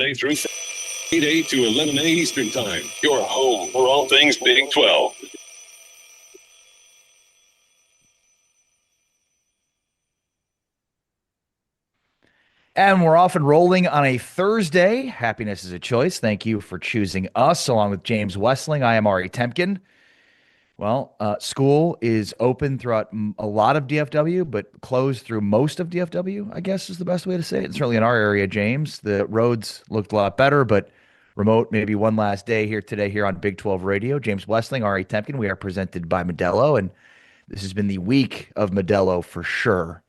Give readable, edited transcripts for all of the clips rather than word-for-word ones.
Thursday through 8 to 11 Eastern Time. Your home for all things Big 12. And we're off and rolling on a Thursday. Happiness is a choice. Thank you for choosing us, along with James Westling. I am Ari Temkin. Well, school is open throughout a lot of DFW, but closed through most of DFW, I guess is the best way to say it. And certainly in our area, James, the roads looked a lot better, but remote, maybe one last day here today here on Big 12 Radio. James Westling, Ari Temkin. We are presented by Modelo, and this has been the week of Modelo for sure.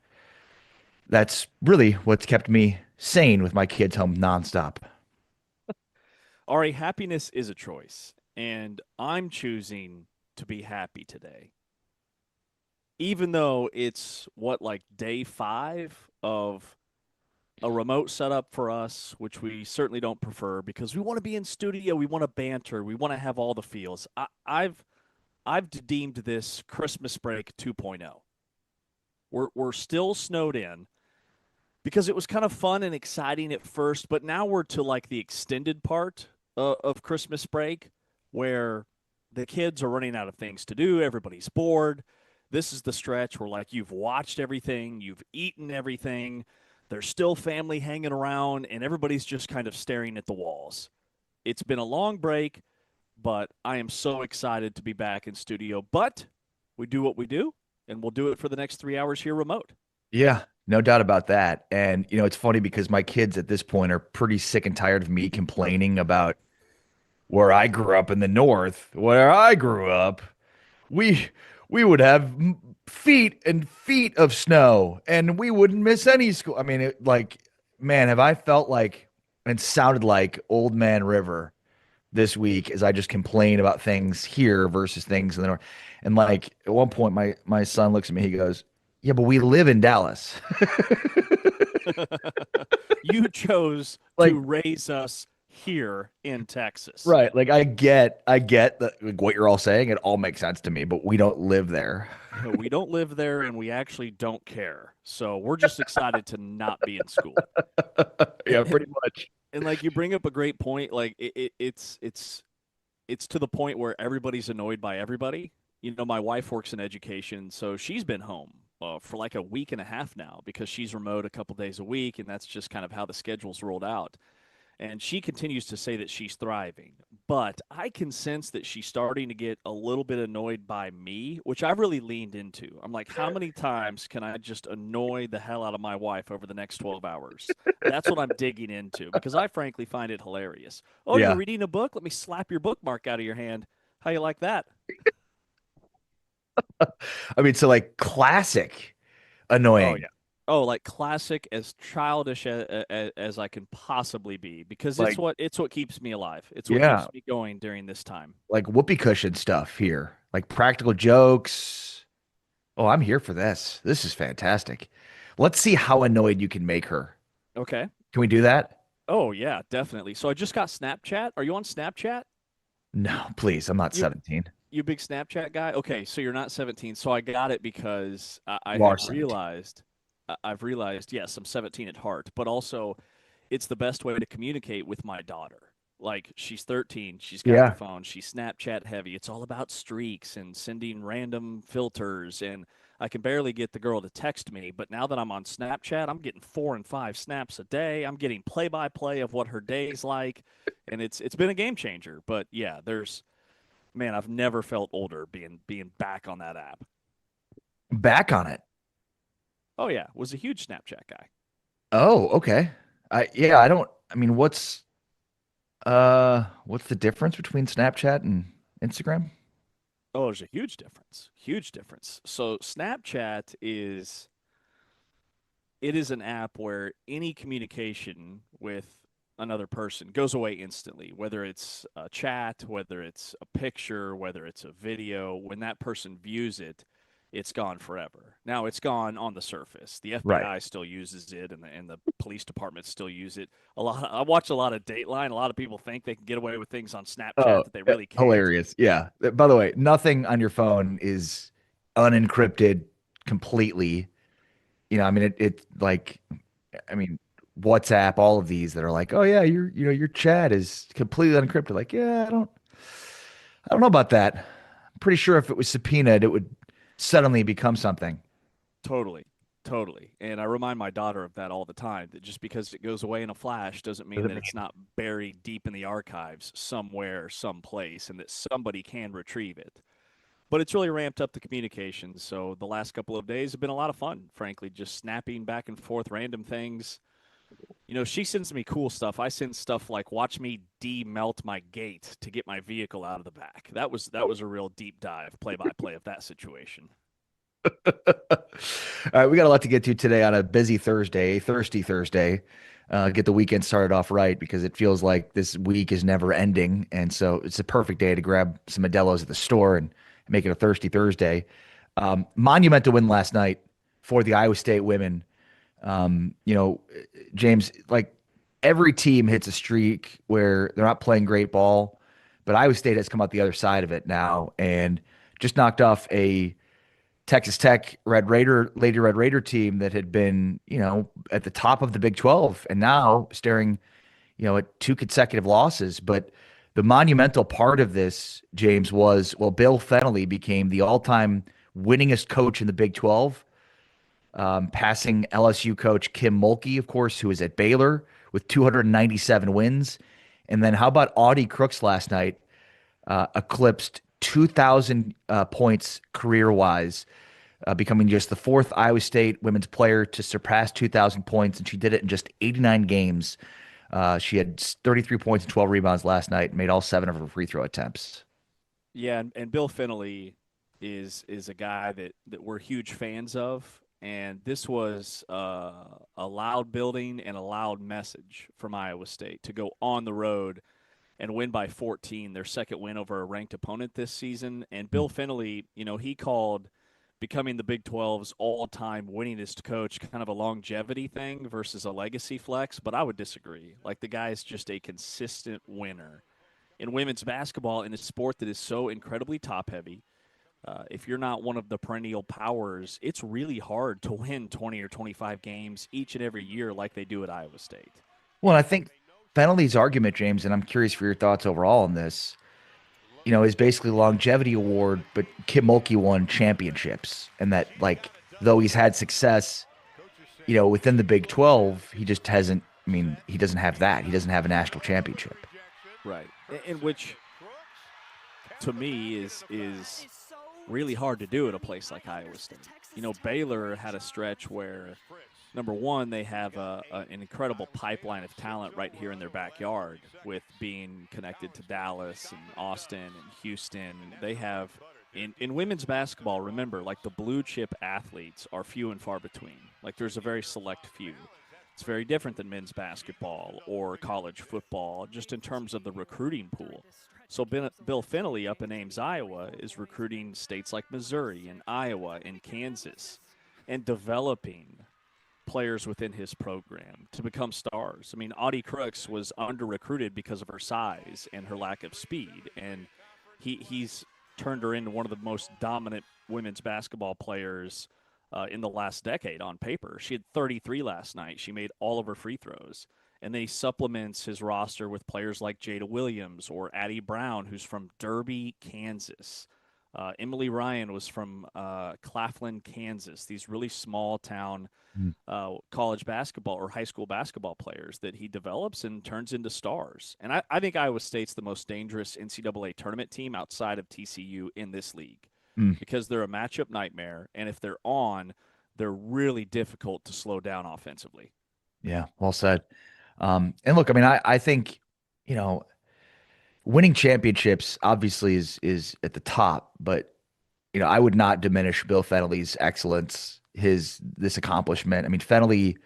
That's really what's kept me sane with my kids home nonstop. Ari, happiness is a choice, and I'm choosing to be happy today. Even though it's like day 5 of a remote setup for us, which we certainly don't prefer because we want to be in studio, we want to banter, we want to have all the feels. I've deemed this Christmas break 2.0. We're still snowed in because it was kind of fun and exciting at first, but now we're to like the extended part of Christmas break where the kids are running out of things to do. Everybody's bored. This is the stretch where like you've watched everything, you've eaten everything. There's still family hanging around, and everybody's just kind of staring at the walls. It's been a long break, but I am so excited to be back in studio. But we do what we do, and we'll do it for the next 3 hours here remote. Yeah, no doubt about that. And, it's funny because my kids at this point are pretty sick and tired of me complaining about where I grew up in the North. Where I grew up, we we would have feet and feet of snow and we wouldn't miss any school. I mean, man, have I felt like and sounded like Old Man River this week as I just complain about things here versus things in the North. And like at one point, my son looks at me, he goes, "Yeah, but we live in Dallas." You chose Like, to raise us here in Texas. right. Like I get that like, what you're all saying. It all makes sense to me, but we don't live there. We don't live there, and we actually don't care. So we're just excited to not be in school. Yeah, And, pretty much. and like you bring up a great point. Like it's to the point where everybody's annoyed by everybody. My wife works in education, so she's been home for like a week and a half now because she's remote a couple days a week, and that's just kind of how the schedule's rolled out. And she continues to say that she's thriving, but I can sense that she's starting to get a little bit annoyed by me, which I've really leaned into. I'm like, how many times can I just annoy the hell out of my wife over the next 12 hours? That's what I'm digging into because I frankly find it hilarious. Oh, you're Yeah. reading a book? Let me slap your bookmark out of your hand. How you like that? I mean, so like classic Oh annoying. yeah. Oh, like classic, as childish as I can possibly be, because Like, it's what keeps me alive. It's what yeah, keeps me going during this time. like whoopee cushion stuff here. Like practical jokes. Oh, I'm here for this. This is fantastic. Let's see how annoyed you can make her. Okay. Can we do that? Oh yeah, definitely. So I just got Snapchat. Are you on Snapchat? No, please. I'm not You 17. you a big Snapchat guy? Okay, so you're not 17. So I got it because I You are have 17. realized I've realized, yes, I'm 17 at heart, but also it's the best way to communicate with my daughter. Like she's 13, she's got the Yeah. phone, she's Snapchat heavy. It's all about streaks and sending random filters, and I can barely get the girl to text me, but now that I'm on Snapchat, I'm getting 4 and 5 snaps a day. I'm getting play-by-play of what her day's like, and it's been a game changer. But yeah, there's man, I've never felt older being back on that app. Back on it. Oh yeah, was a huge Snapchat guy. Oh, okay. I don't I mean what's the difference between Snapchat and Instagram? Oh, there's a huge difference. Huge difference. So Snapchat is an app where any communication with another person goes away instantly, whether it's a chat, whether it's a picture, whether it's a video. When that person views it, it's gone forever. Now it's gone on the surface. The Right. FBI still uses it, and the police departments still use it. I watch a lot of Dateline. A lot of people think they can get away with things on Snapchat Oh, that they really can't. hilarious. Yeah. By the way, nothing on your phone is unencrypted completely. I mean, it like, I mean, WhatsApp, all of these that are like, oh yeah, your chat is completely unencrypted. Like, yeah, I don't know about that. I'm pretty sure if it was subpoenaed, it would suddenly become something. Totally. Totally. And I remind my daughter of that all the time, that just because it goes away in a flash doesn't mean Doesn't that it's not buried deep in the archives somewhere, someplace, and that somebody can retrieve it. But it's really ramped up the communication. So the last couple of days have been a lot of fun, frankly, just snapping back and forth random things. She sends me cool stuff. I send stuff like watch me demelt my gate to get my vehicle out of the back. That was a real deep dive play by play of that situation. All right, we got a lot to get to today on a busy Thursday, thirsty Thursday. Get the weekend started off right because it feels like this week is never ending, and so it's a perfect day to grab some Modelo's at the store and make it a thirsty Thursday. Monumental win last night for the Iowa State women. Um, you know, James, like every team hits a streak where they're not playing great ball, but Iowa State has come out the other side of it now and just knocked off a Texas Tech Lady Red Raider team that had been, at the top of the Big 12 and now staring, at two consecutive losses. But the monumental part of this, James, was, well, Bill Fennelly became the all-time winningest coach in the Big 12, passing LSU coach Kim Mulkey, of course, who is at Baylor with 297 wins. And then how about Audie Crooks last night, eclipsed 2,000 points career-wise, becoming just the fourth Iowa State women's player to surpass 2,000 points, and she did it in just 89 games. She had 33 points and 12 rebounds last night and made all seven of her free throw attempts. Yeah, and Bill Fennelly is a guy that we're huge fans of, and this was a loud building and a loud message from Iowa State to go on the road and win by 14, their second win over a ranked opponent this season. And Bill Fennelly, he called becoming the Big 12's all-time winningest coach kind of a longevity thing versus a legacy flex, but I would disagree. Like, the guy is just a consistent winner. In women's basketball, in a sport that is so incredibly top-heavy, if you're not one of the perennial powers, it's really hard to win 20 or 25 games each and every year like they do at Iowa State. Well, I think Fennelly's argument, James, and I'm curious for your thoughts overall on this, is basically a longevity award, but Kim Mulkey won championships. And that, like, though he's had success, within the Big 12, he just hasn't, he doesn't have that. He doesn't have a national championship. Right. In which, to me, is really hard to do at a place like Iowa State. Baylor had a stretch where, number one, they have an incredible pipeline of talent right here in their backyard with being connected to Dallas and Austin and Houston. They have, in women's basketball, remember, like, the blue chip athletes are few and far between. Like, there's a very select few. It's very different than men's basketball or college football, just in terms of the recruiting pool. So Bill Fennelly up in Ames, Iowa, is recruiting states like Missouri and Iowa and Kansas and developing players within his program to become stars. Audie Crooks was under-recruited because of her size and her lack of speed, and he's turned her into one of the most dominant women's basketball players in the last decade on paper. She had 33 last night. She made all of her free throws. And then he supplements his roster with players like Jada Williams or Addie Brown, who's from Derby, Kansas. Emily Ryan was from Claflin, Kansas. These really small town college basketball or high school basketball players that he develops and turns into stars. And I think Iowa State's the most dangerous NCAA tournament team outside of TCU in this league because they're a matchup nightmare. And if they're on, they're really difficult to slow down offensively. Yeah, well said. And look, I think, winning championships obviously is at the top, but I would not diminish Bill Fennelly's excellence, this accomplishment. Fennelly,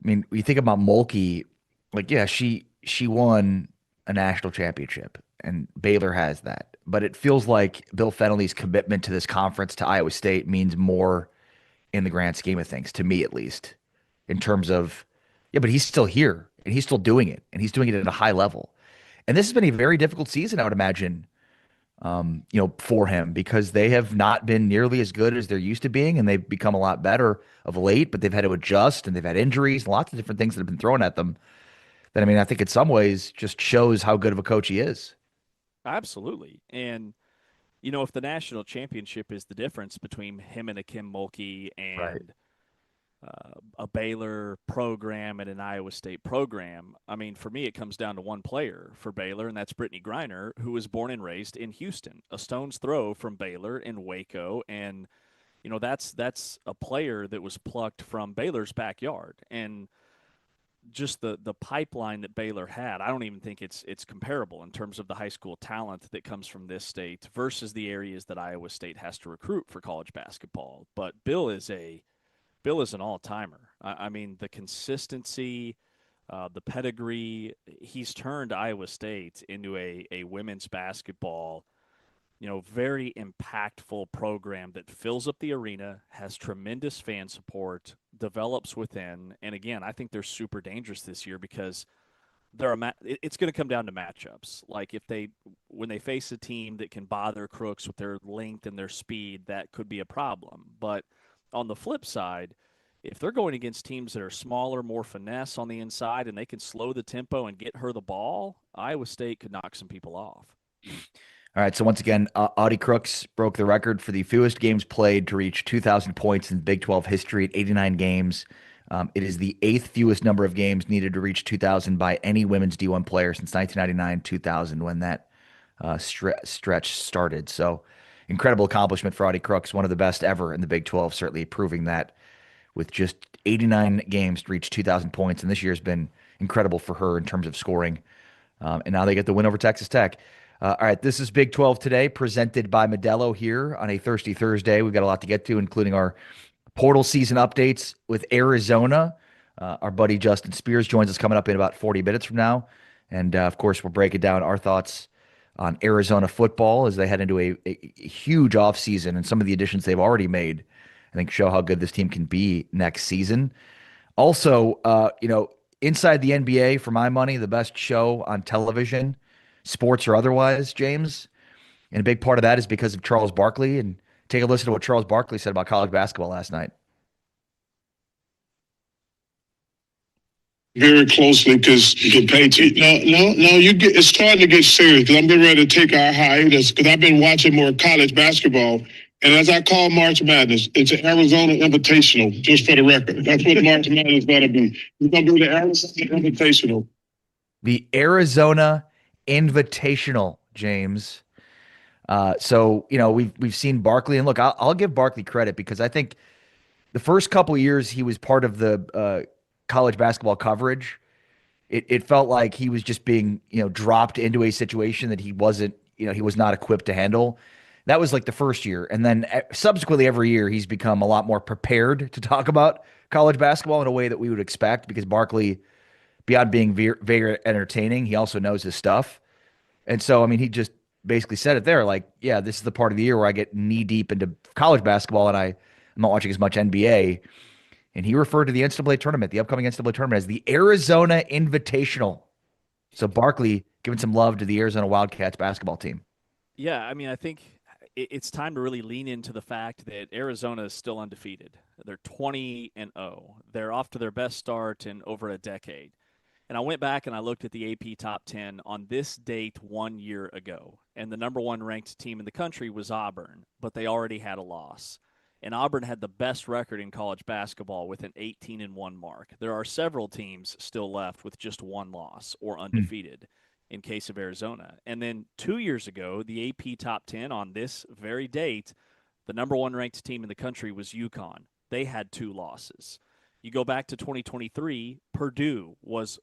when you think about Mulkey, like, yeah, she won a national championship and Baylor has that. But it feels like Bill Fennelly's commitment to this conference, to Iowa State, means more in the grand scheme of things, to me at least, in terms of, yeah, but he's still here and he's still doing it and he's doing it at a high level. And this has been a very difficult season, I would imagine, for him because they have not been nearly as good as they're used to being, and they've become a lot better of late, but they've had to adjust and they've had injuries, lots of different things that have been thrown at them. That I mean, I think in some ways just shows how good of a coach he is. Absolutely. And if the national championship is the difference between him and a Kim Mulkey Right. and a Baylor program and an Iowa State program, I mean, for me, it comes down to one player for Baylor, and that's Brittany Griner, who was born and raised in Houston, a stone's throw from Baylor in Waco, and that's a player that was plucked from Baylor's backyard, and just the pipeline that Baylor had, I don't even think it's comparable in terms of the high school talent that comes from this state versus the areas that Iowa State has to recruit for college basketball. But Bill is an all timer. I mean, the consistency, the pedigree. He's turned Iowa State into a women's basketball, very impactful program that fills up the arena, has tremendous fan support, develops within. And again, I think they're super dangerous this year because it's going to come down to matchups. Like when they face a team that can bother Crooks with their length and their speed, that could be a problem. But on the flip side, if they're going against teams that are smaller, more finesse on the inside, and they can slow the tempo and get her the ball, Iowa State could knock some people off. All right. So once again, Audie Crooks broke the record for the fewest games played to reach 2,000 points in Big 12 history at 89 games. It is the eighth fewest number of games needed to reach 2,000 by any women's D1 player since 1999-2000 when that stretch started. So incredible accomplishment for Audie Crooks, one of the best ever in the Big 12, certainly proving that with just 89 games to reach 2,000 points. And this year has been incredible for her in terms of scoring. And now they get the win over Texas Tech. All right, this is Big 12 today, presented by Modelo here on a Thirsty Thursday. We've got a lot to get to, including our portal season updates with Arizona. Our buddy Justin Spears joins us coming up in about 40 minutes from now. And of course, we're breaking down our thoughts on Arizona football as they head into a huge offseason and some of the additions they've already made, I think, show how good this team can be next season. Also, inside the NBA, for my money, the best show on television, sports or otherwise, James. And a big part of that is because of Charles Barkley. And take a listen to what Charles Barkley said about college basketball last night. Very closely because you can pay attention. No. It's starting to get serious because I'm getting ready to take our hiatus because I've been watching more college basketball. And as I call March Madness, it's an Arizona Invitational, just for the record. That's what March Madness is going to be. It's going to be the Arizona Invitational. The Arizona Invitational, James. So we've seen Barkley, and look, I'll give Barkley credit because I think the first couple of years he was part of the college basketball coverage, it felt like he was just being dropped into a situation that he wasn't he was not equipped to handle. That was like the first year, and then subsequently every year he's become a lot more prepared to talk about college basketball in a way that we would expect because Barkley, beyond being very entertaining, he also knows his stuff. And so, I mean, he just basically said it there, like, yeah, this is the part of the year where I get knee deep into college basketball and I'm not watching as much NBA. And he referred to the NCAA tournament, the upcoming NCAA tournament, as the Arizona Invitational. So Barkley giving some love to the Arizona Wildcats basketball team. Yeah, I mean, I think it's time to really lean into the fact that Arizona is still undefeated. They're 20-0. They're off to their best start in over a decade. And I went back and I looked at the AP top 10 on this date 1 year ago. And the number one ranked team in the country was Auburn, but they already had a loss. And Auburn had the best record in college basketball with an 18-1 mark. There are several teams still left with just one loss or undefeated in case of Arizona. And then 2 years ago, the AP top 10 on this very date, the number one ranked team in the country was UConn. They had 2 losses. You go back to 2023, Purdue was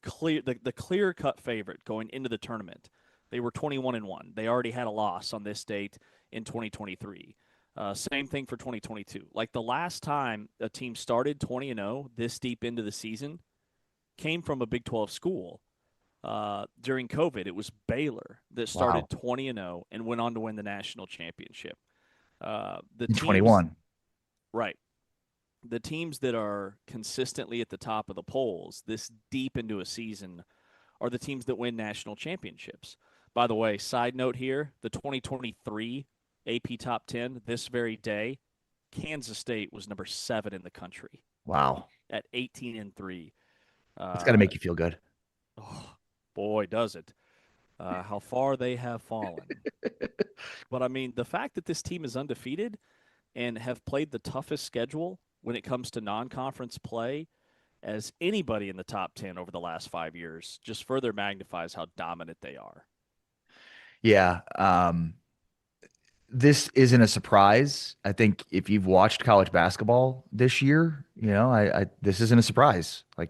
the clear-cut favorite going into the tournament. They were 21-1. They already had a loss on this date in 2023. Same thing for 2022. Like the last time a team started 20-0 this deep into the season came from a Big 12 school. During COVID, it was Baylor that started 20-0 and went on to win the national championship. The teams, 21. Right. The teams that are consistently at the top of the polls this deep into a season are the teams that win national championships. By the way, side note here, the 2023 AP Top 10, this very day, Kansas State was number 7 in the country. Wow. At 18-3. It's got to make you feel good. Oh, boy, does it. How far they have fallen. But, I mean, the fact that this team is undefeated and have played the toughest schedule when it comes to non-conference play as anybody in the top 10 over the last 5 years just further magnifies how dominant they are. Yeah. This isn't a surprise. I think if you've watched college basketball this year, this isn't a surprise. Like,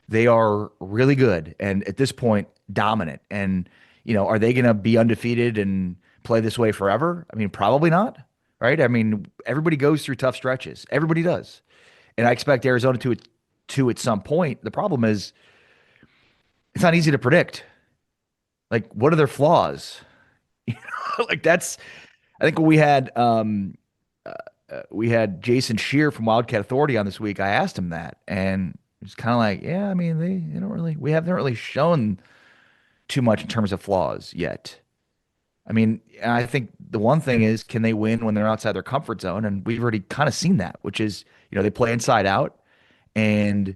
they are really good and at this point dominant. And, are they going to be undefeated and play this way forever? I mean, probably not. Right. I mean, everybody goes through tough stretches. Everybody does. And I expect Arizona to at some point. The problem is it's not easy to predict. Like, what are their flaws? Like, that's, I think when we had Jason Shear from Wildcat Authority on this week, I asked him that, and it's kind of like, yeah, I mean, we haven't really shown too much in terms of flaws yet. I mean, I think the one thing is, can they win when they're outside their comfort zone? And we've already kind of seen that, which is, they play inside out, and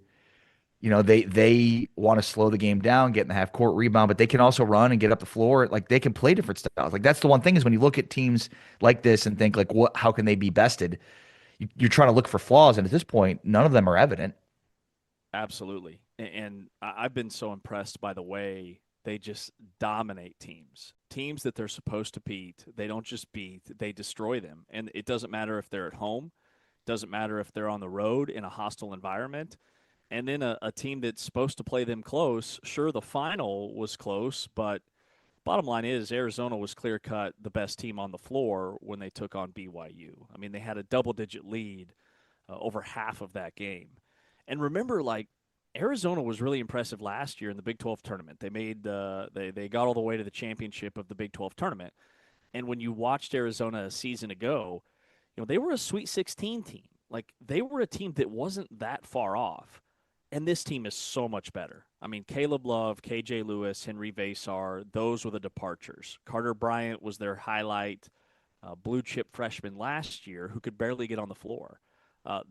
they want to slow the game down, get in the half court rebound, but they can also run and get up the floor. Like, they can play different styles. Like, that's the one thing is when you look at teams like this and think like, how can they be bested? You're trying to look for flaws. And at this point, none of them are evident. Absolutely. And I've been so impressed by the way they just dominate teams that they're supposed to beat. They don't just beat, they destroy them. And it doesn't matter if they're at home. Doesn't matter if they're on the road in a hostile environment. And then a team that's supposed to play them close, sure, the final was close, but bottom line is Arizona was clear-cut the best team on the floor when they took on BYU. I mean, they had a double-digit lead over half of that game. And remember, like, Arizona was really impressive last year in the Big 12 tournament. They made they got all the way to the championship of the Big 12 tournament. And when you watched Arizona a season ago, they were a Sweet 16 team. Like, they were a team that wasn't that far off. And this team is so much better. I mean, Caleb Love, KJ Lewis, Henry Vasar, those were the departures. Carter Bryant was their highlight blue chip freshman last year who could barely get on the floor.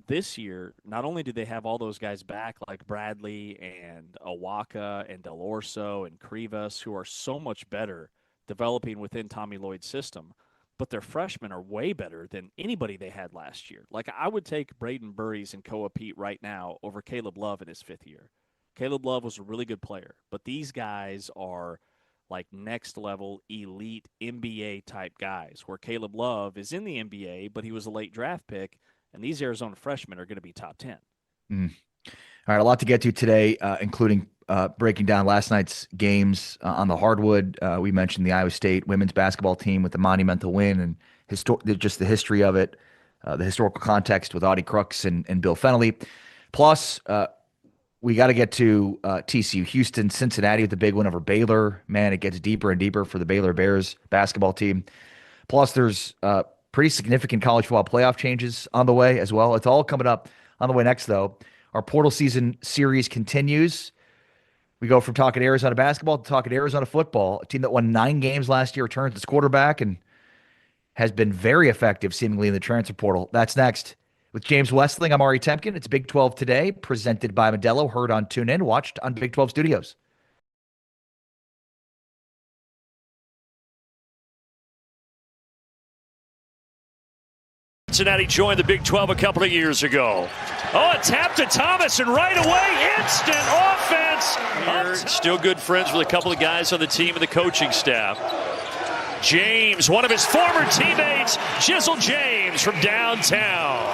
This year, not only do they have all those guys back like Bradley and Awaka and Del Orso and Krivas, who are so much better developing within Tommy Lloyd's system, but their freshmen are way better than anybody they had last year. Like, I would take Braden Burries and Koa Pete right now over Caleb Love in his 5th year. Caleb Love was a really good player, but these guys are like next level elite NBA type guys, where Caleb Love is in the NBA, but he was a late draft pick, and these Arizona freshmen are going to be top 10. All right, a lot to get to today, including breaking down last night's games on the hardwood. We mentioned the Iowa State women's basketball team with the monumental win and just the history of it, the historical context with Audie Crooks and Bill Fennelly. Plus, we got to get to TCU, Houston, Cincinnati with the big win over Baylor. Man, it gets deeper and deeper for the Baylor Bears basketball team. Plus, there's pretty significant college football playoff changes on the way as well. It's all coming up on the way next, though. Our portal season series continues. We go from talking Arizona basketball to talking Arizona football, a team that won 9 games last year, returns its quarterback, and has been very effective seemingly in the transfer portal. That's next. With James Westling, I'm Ari Temkin. It's Big 12 Today, presented by Modelo, heard on TuneIn, watched on Big 12 Studios. Cincinnati joined the Big 12 a couple of years ago. Oh, a tap to Thomas, and right away, instant offense. Still good friends with a couple of guys on the team and the coaching staff. James, one of his former teammates, Jizzle James from downtown.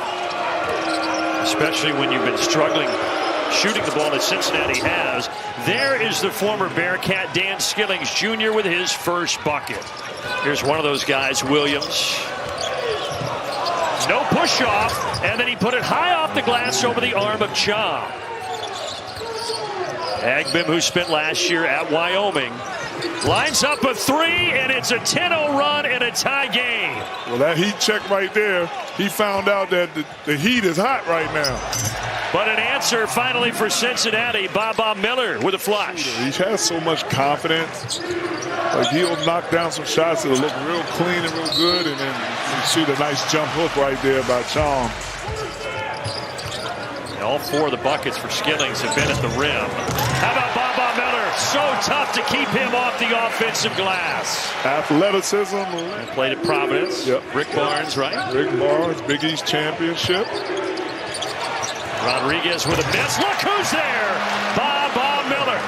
Especially when you've been struggling shooting the ball that Cincinnati has. There is the former Bearcat, Dan Skillings Jr. with his first bucket. Here's one of those guys, Williams. No push off, and then he put it high off the glass over the arm of Chom. Agbim, who spent last year at Wyoming, Lines up a three, and it's a 10-0 run and a tie game. Well, that heat check right there, he found out that the heat is hot right now. But an answer finally for Cincinnati. Bob Miller with a flush. He has so much confidence. Like, he'll knock down some shots that'll look real clean and real good, and then you see the nice jump hook right there by Chong. And all four of the buckets for Skillings have been at the rim. How about Bob Miller? So tough to keep him off the offensive glass. Athleticism. Played at Providence. Yep. Rick Barnes, right? Rick Barnes, Big East championship. Rodriguez with a miss. Look who's there! Bob Miller.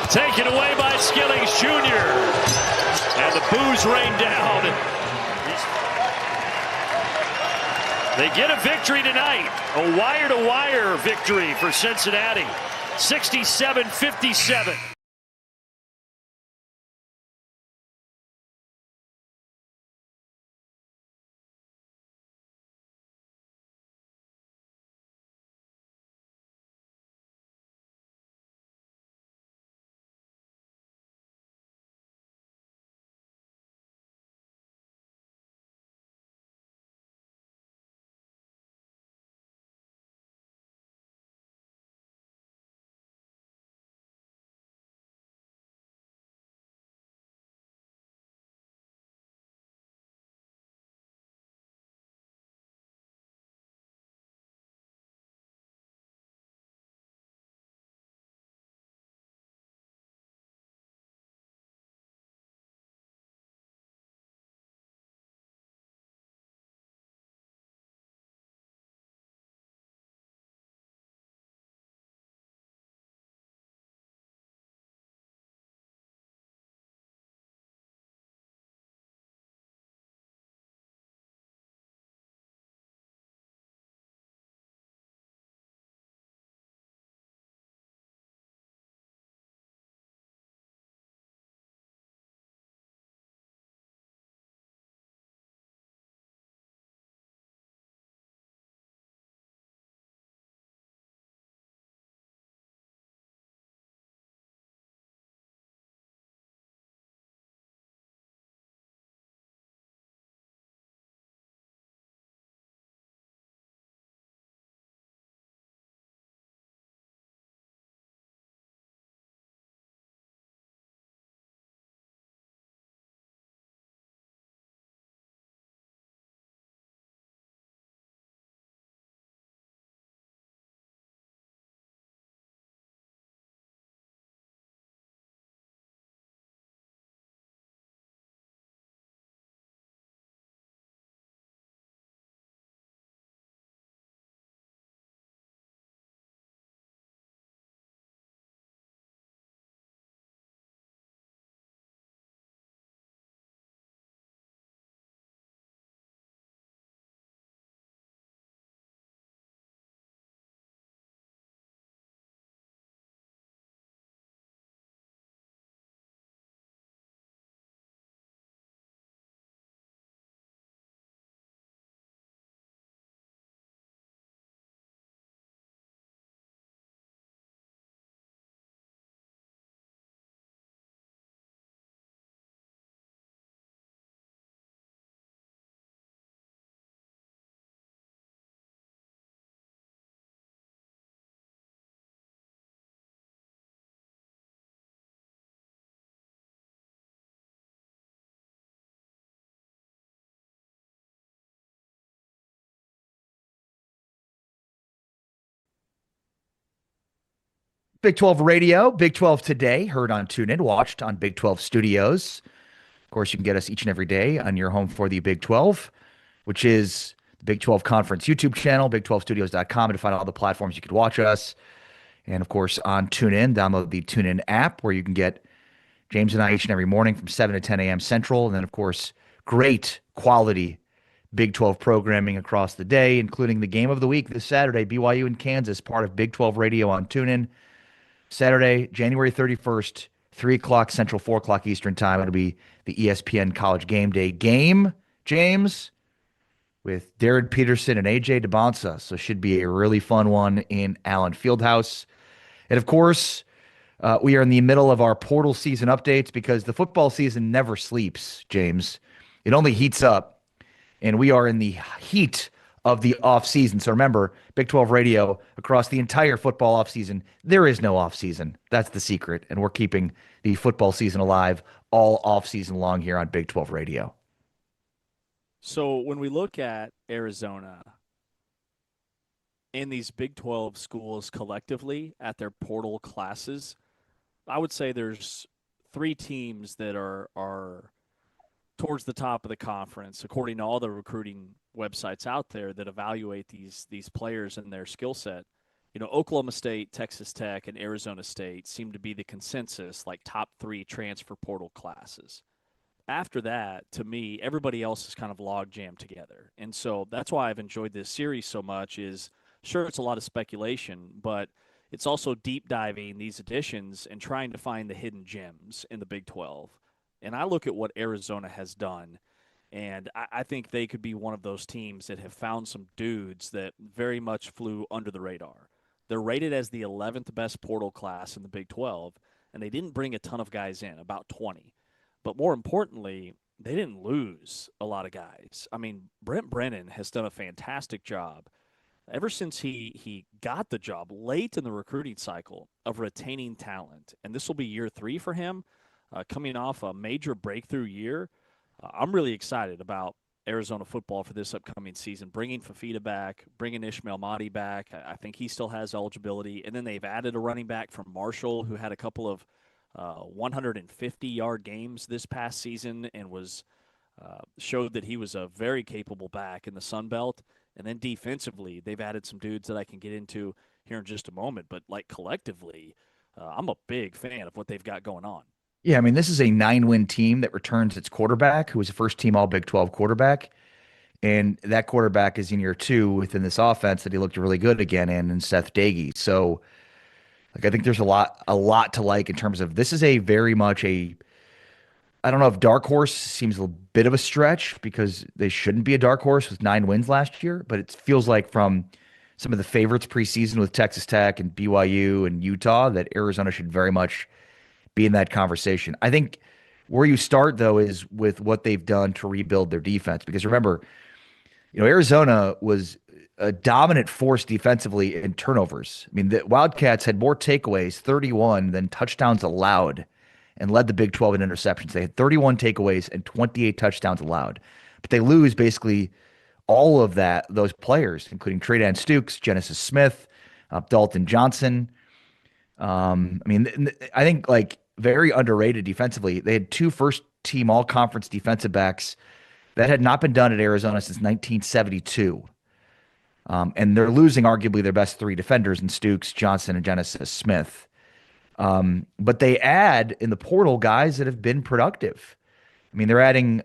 Taken away by Skillings Jr. And the boos rain down. They get a victory tonight. A wire-to-wire victory for Cincinnati. 67-57. Big 12 Radio, Big 12 Today, heard on TuneIn, watched on Big 12 Studios. Of course, you can get us each and every day on your home for the Big 12, which is the Big 12 Conference YouTube channel, big12studios.com, to find all the platforms you could watch us. And, of course, on TuneIn, download the TuneIn app where you can get James and I each and every morning from 7 to 10 a.m. Central. And then, of course, great quality Big 12 programming across the day, including the game of the week this Saturday, BYU and Kansas, part of Big 12 Radio on TuneIn. Saturday, January 31st, 3 o'clock Central, 4 o'clock Eastern time. It'll be the ESPN College Game Day game, James, with Darren Peterson and AJ DeBonsa. So it should be a really fun one in Allen Fieldhouse. And, of course, We are in the middle of our portal season updates because the football season never sleeps, James. It only heats up, and we are in the heat of the off season. So remember, Big 12 radio across the entire football off season, there is no off season. That's the secret, and we're keeping the football season alive all off season long here on Big 12 radio. So when we look at Arizona and these Big 12 schools collectively at their portal classes, I would say there's 3 teams that are towards the top of the conference, according to all the recruiting websites out there that evaluate these players and their skill set. You know, Oklahoma State, Texas Tech, and Arizona State seem to be the consensus, like top 3 transfer portal classes. After that, to me, everybody else is kind of log jammed together. And so that's why I've enjoyed this series so much is, sure, it's a lot of speculation, but it's also deep diving these additions and trying to find the hidden gems in the Big 12. And I look at what Arizona has done, and I think they could be one of those teams that have found some dudes that very much flew under the radar. They're rated as the 11th best portal class in the Big 12, and they didn't bring a ton of guys in, about 20. But more importantly, they didn't lose a lot of guys. I mean, Brent Brennan has done a fantastic job ever since he got the job late in the recruiting cycle of retaining talent. And this will be year 3 for him, coming off a major breakthrough year. I'm really excited about Arizona football for this upcoming season, bringing Fafita back, bringing Ishmael Mahdi back. I think he still has eligibility. And then they've added a running back from Marshall who had a couple of 150-yard games this past season and was showed that he was a very capable back in the Sun Belt. And then defensively, they've added some dudes that I can get into here in just a moment. But like collectively, I'm a big fan of what they've got going on. Yeah, I mean, this is a 9-win team that returns its quarterback, who was a first-team All Big 12 quarterback. And that quarterback is in year 2 within this offense that he looked really good again in Seth Dagey. So, like, I think there's a lot to like in terms of this is a very much I don't know if dark horse seems a bit of a stretch because they shouldn't be a dark horse with 9 wins last year, but it feels like from some of the favorites preseason with Texas Tech and BYU and Utah that Arizona should very much be in that conversation. I think where you start though is with what they've done to rebuild their defense because remember, Arizona was a dominant force defensively in turnovers. I mean, the Wildcats had more takeaways, 31, than touchdowns allowed, and led the Big 12 in interceptions. They had 31 takeaways and 28 touchdowns allowed. But they lose basically all of those players, including Tradan Stukes, Genesis Smith, Dalton Johnson. I think like very underrated defensively. They had 2 first-team all-conference defensive backs that had not been done at Arizona since 1972. And they're losing arguably their best 3 defenders in Stukes, Johnson, and Genesis Smith. But they add in the portal guys that have been productive. I mean, they're adding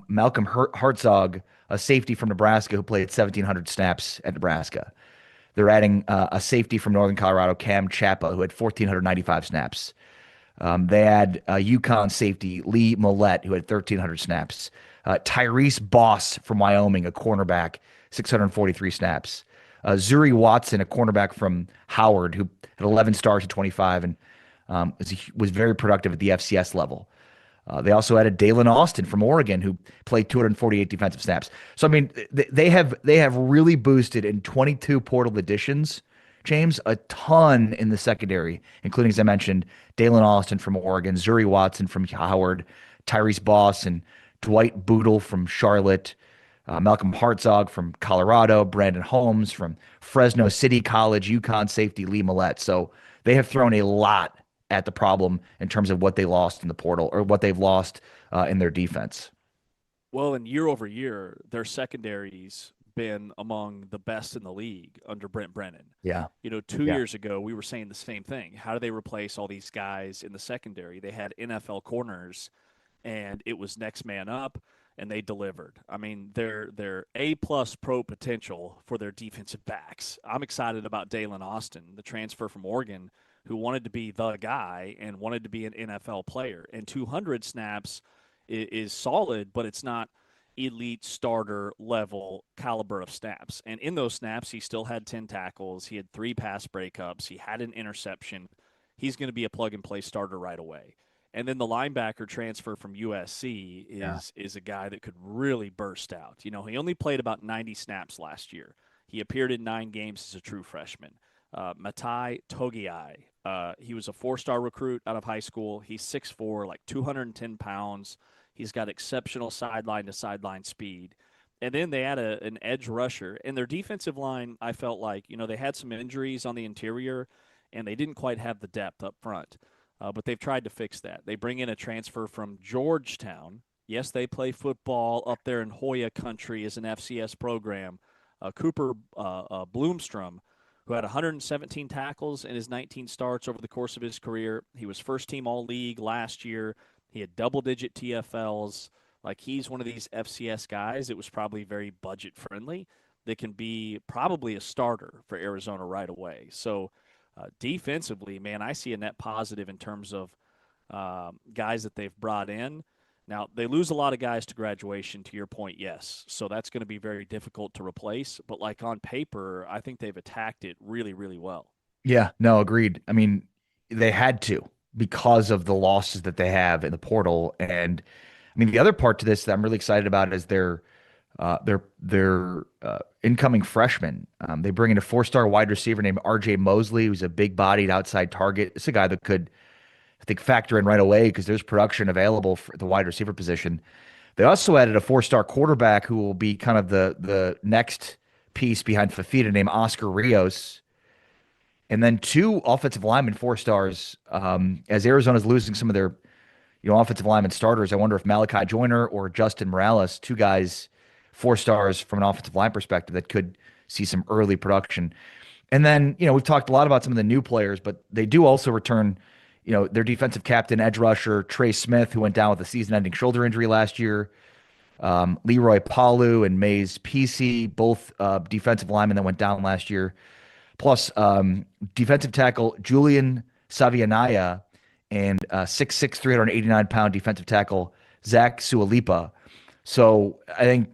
Malcolm Hartzog, a safety from Nebraska who played 1,700 snaps at Nebraska. They're adding a safety from Northern Colorado, Cam Chapa, who had 1,495 snaps. They add UConn safety Lee Millette, who had 1,300 snaps. Tyrese Boss from Wyoming, a cornerback, 643 snaps. Zuri Watson, a cornerback from Howard, who had 11 stars at 25 and was very productive at the FCS level. They also added Dalen Austin from Oregon, who played 248 defensive snaps. So, I mean, they have really boosted in 22 portal additions, James, a ton in the secondary, including, as I mentioned, Dalen Austin from Oregon, Zuri Watson from Howard, Tyrese Boss and Dwight Boodle from Charlotte, Malcolm Hartzog from Colorado, Brandon Holmes from Fresno City College, UConn safety Lee Millette. So they have thrown a lot at the problem in terms of what they lost in the portal or what they've lost in their defense. Well, and year over year, their secondary's been among the best in the league under Brent Brennan. Yeah. 2 years ago, we were saying the same thing. How do they replace all these guys in the secondary? They had NFL corners, and it was next man up, and they delivered. I mean, they're A-plus pro potential for their defensive backs. I'm excited about Dalen Austin, the transfer from Oregon, who wanted to be the guy and wanted to be an NFL player. And 200 snaps is solid, but it's not elite starter level caliber of snaps. And in those snaps, he still had 10 tackles. He had 3 pass breakups. He had an interception. he's going to be a plug-and-play starter right away. And then the linebacker transfer from USC is a guy that could really burst out. You know, he only played about 90 snaps last year. He appeared in 9 games as a true freshman. Matai Togiai, he was a 4-star recruit out of high school. He's 6'4", like 210 pounds. He's got exceptional sideline-to-sideline speed. And then they had an edge rusher. And their defensive line, I felt like, you know, they had some injuries on the interior, and they didn't quite have the depth up front. But they've tried to fix that. They bring in a transfer from Georgetown. Yes, they play football up there in Hoya country as an FCS program. Cooper Bloomstrom, who had 117 tackles in his 19 starts over the course of his career. He was first-team All-League last year. He had double-digit TFLs. Like, he's one of these FCS guys that was probably very budget-friendly that can be probably a starter for Arizona right away. So, defensively, man, I see a net positive in terms of guys that they've brought in. Now, they lose a lot of guys to graduation, to your point, yes. So that's going to be very difficult to replace. But, like, on paper, I think they've attacked it really, really well. Yeah, no, agreed. I mean, they had to because of the losses that they have in the portal. And, I mean, the other part to this that I'm really excited about is their incoming freshman. They bring in a 4-star wide receiver named R.J. Mosley, who's a big-bodied outside target. It's a guy that could, I think, factor in right away because there's production available for the wide receiver position. They also added a 4-star quarterback who will be kind of the next piece behind Fafita named Oscar Rios. And then 2 offensive linemen, 4 stars. As Arizona's losing some of their offensive lineman starters, I wonder if Malachi Joyner or Justin Morales, 2 guys, 4 stars from an offensive line perspective that could see some early production. And then, we've talked a lot about some of the new players, but they do also return, their defensive captain, edge rusher, Trey Smith, who went down with a season-ending shoulder injury last year. Leroy Palu and Mays PC, both defensive linemen that went down last year. Plus defensive tackle Julian Savianaya and 6'6", 389-pound defensive tackle Zach Sualipa. So I think,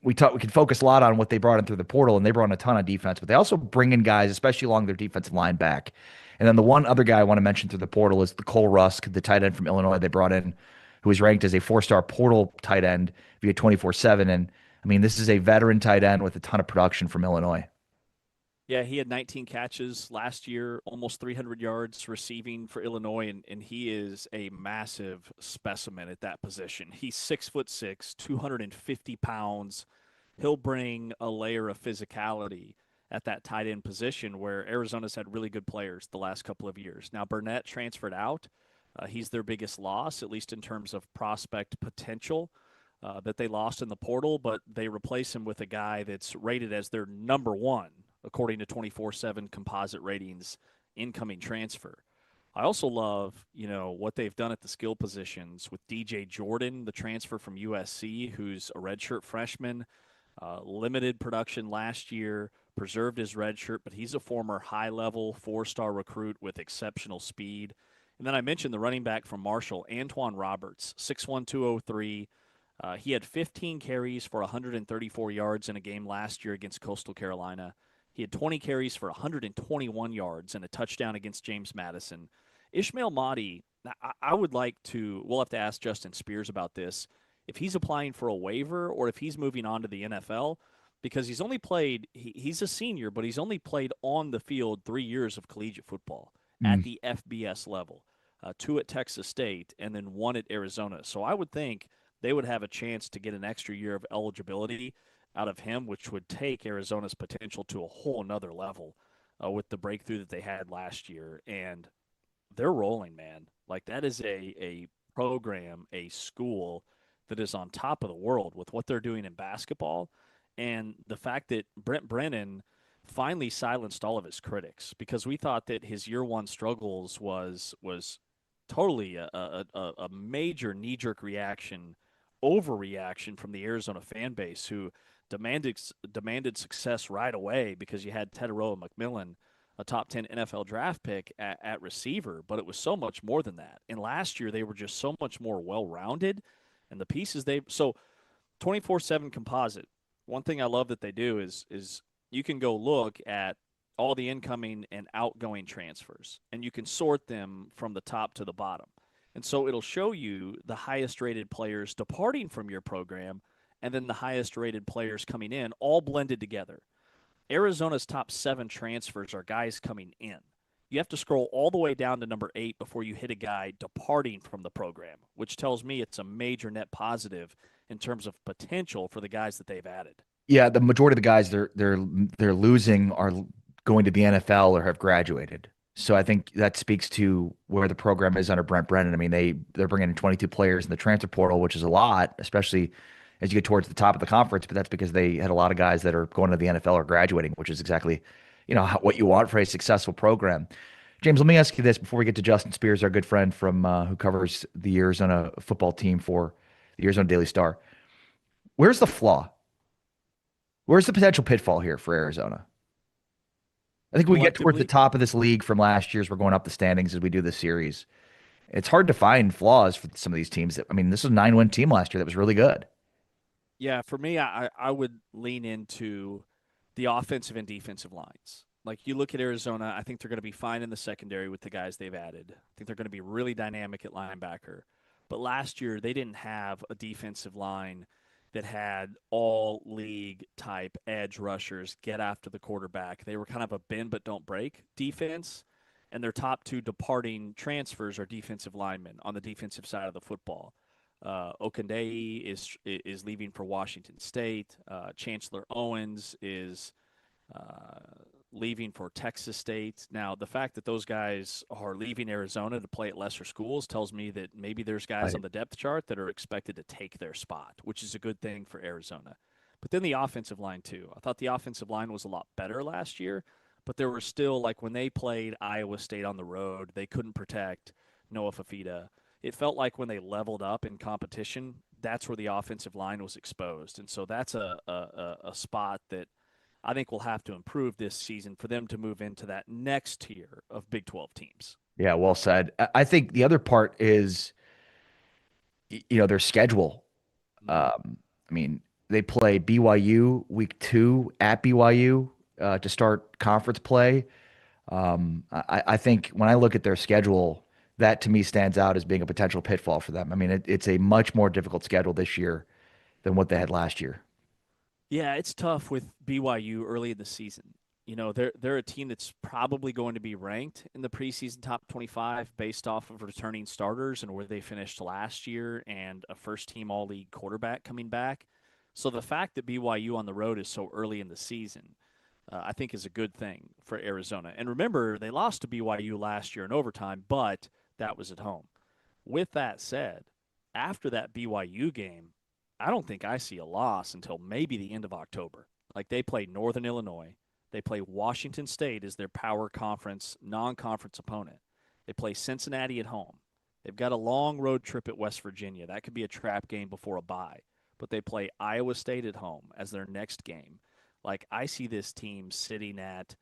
we can focus a lot on what they brought in through the portal, and they brought in a ton of defense, but they also bring in guys, especially along their defensive line back. And then the one other guy I want to mention through the portal is the Cole Rusk, the tight end from Illinois they brought in, who was ranked as a 4-star portal tight end via 24/7. And I mean, this is a veteran tight end with a ton of production from Illinois. Yeah, he had 19 catches last year, almost 300 yards receiving for Illinois, and he is a massive specimen at that position. He's 6'6", 250 pounds. He'll bring a layer of physicality at that tight end position where Arizona's had really good players the last couple of years. Now, Burnett transferred out. He's their biggest loss, at least in terms of prospect potential that they lost in the portal, but they replace him with a guy that's rated as their number 1 according to 24/7 composite ratings, incoming transfer. I also love, what they've done at the skill positions with DJ Jordan, the transfer from USC, who's a redshirt freshman, limited production last year, preserved his redshirt, but he's a former high-level 4-star recruit with exceptional speed. And then I mentioned the running back from Marshall, Antoine Roberts, 6'1", 203. He had 15 carries for 134 yards in a game last year against Coastal Carolina. He had 20 carries for 121 yards and a touchdown against James Madison. Ishmael Mahdi, I would like to – we'll have to ask Justin Spears about this, if he's applying for a waiver or if he's moving on to the NFL, because he's only played – he's a senior, but he's only played on the field 3 years of collegiate football at the FBS level, 2 at Texas State and then 1 at Arizona. So I would think they would have a chance to get an extra year of eligibility out of him, which would take Arizona's potential to a whole nother level with the breakthrough that they had last year. And they're rolling, man. Like, that is a program, a school that is on top of the world with what they're doing in basketball. And the fact that Brent Brennan finally silenced all of his critics, because we thought that his year 1 struggles was totally a major knee-jerk reaction, overreaction from the Arizona fan base, who demanded success right away because you had Tetaroa McMillan, a top 10 NFL draft pick at receiver, but it was so much more than that. And last year they were just so much more well-rounded, and the pieces so 24/7 composite. One thing I love that they do is you can go look at all the incoming and outgoing transfers, and you can sort them from the top to the bottom. And so it'll show you the highest rated players departing from your program and then the highest rated players coming in, all blended together. Arizona's top 7 transfers are guys coming in. You have to scroll all the way down to number 8 before you hit a guy departing from the program, which tells me it's a major net positive in terms of potential for the guys that they've added. Yeah, the majority of the guys they're losing are going to the NFL or have graduated. So I think that speaks to where the program is under Brent Brennan. I mean, they're bringing in 22 players in the transfer portal, which is a lot, especially as you get towards the top of the conference. But that's because they had a lot of guys that are going to the NFL or graduating, which is exactly, what you want for a successful program. James, let me ask you this before we get to Justin Spears, our good friend from who covers the Arizona football team for the Arizona Daily Star. Where's the flaw? Where's the potential pitfall here for Arizona? I think we get towards the top of this league from last year as we're going up the standings as we do this series. It's hard to find flaws for some of these teams. I mean, this was a 9-win team last year that was really good. Yeah, for me, I would lean into the offensive and defensive lines. Like, you look at Arizona, I think they're going to be fine in the secondary with the guys they've added. I think they're going to be really dynamic at linebacker. But last year, they didn't have a defensive line that had all league type edge rushers get after the quarterback. They were kind of a bend but don't break defense, and their top 2 departing transfers are defensive linemen on the defensive side of the football. Okendei is leaving for Washington State. Chancellor Owens is leaving for Texas State. Now, the fact that those guys are leaving Arizona to play at lesser schools tells me that maybe there's guys on the depth chart that are expected to take their spot, which is a good thing for Arizona. But then the offensive line, too. I thought the offensive line was a lot better last year, but there were still, like when they played Iowa State on the road, they couldn't protect Noah Fafita. It felt like when they leveled up in competition, that's where the offensive line was exposed. And so that's a spot that I think we'll have to improve this season for them to move into that next tier of Big 12 teams. Yeah, well said. I think the other part is, their schedule. I mean, they play BYU week 2 at BYU to start conference play. I think when I look at their schedule, that to me stands out as being a potential pitfall for them. I mean, it's a much more difficult schedule this year than what they had last year. Yeah, it's tough with BYU early in the season. They're a team that's probably going to be ranked in the preseason top 25 based off of returning starters and where they finished last year and a first-team all-league quarterback coming back. So the fact that BYU on the road is so early in the season, I think is a good thing for Arizona. And remember, they lost to BYU last year in overtime, but that was at home. With that said, after that BYU game, I don't think I see a loss until maybe the end of October. Like, they play Northern Illinois. They play Washington State as their power conference, non-conference opponent. They play Cincinnati at home. They've got a long road trip at West Virginia. That could be a trap game before a bye. But they play Iowa State at home as their next game. Like, I see this team sitting at